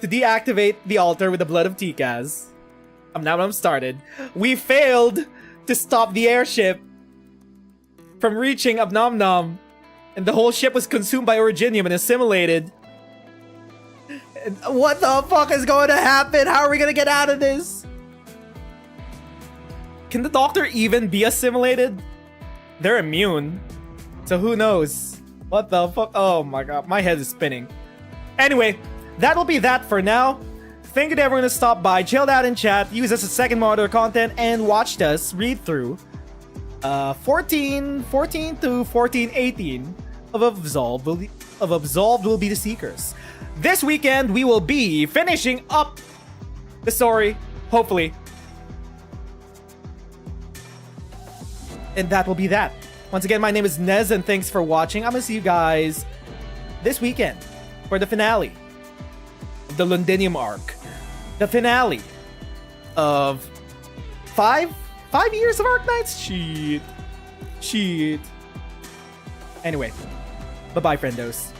S2: to deactivate the altar with the blood of Tikaz. Now I'm started. We failed to stop the airship from reaching Abnomnom, and the whole ship was consumed by Originium and assimilated. And what the fuck is going to happen? How are we gonna get out of this? Can the doctor even be assimilated? They're immune, so who knows? What the fuck? Oh my god, my head is spinning. Anyway, that will be that for now. Thank you to everyone who stopped by, chilled out in chat, used us as second monitor content, and watched us read through 14 to 18 of Absolved will be the Seekers. This weekend, we will be finishing up the story, hopefully. And that will be that. Once again, my name is Nez, and thanks for watching. I'm gonna see you guys this weekend for the finale of the Londinium arc. The finale of 5 years of Arknights? Shit. Anyway, bye-bye, friendos.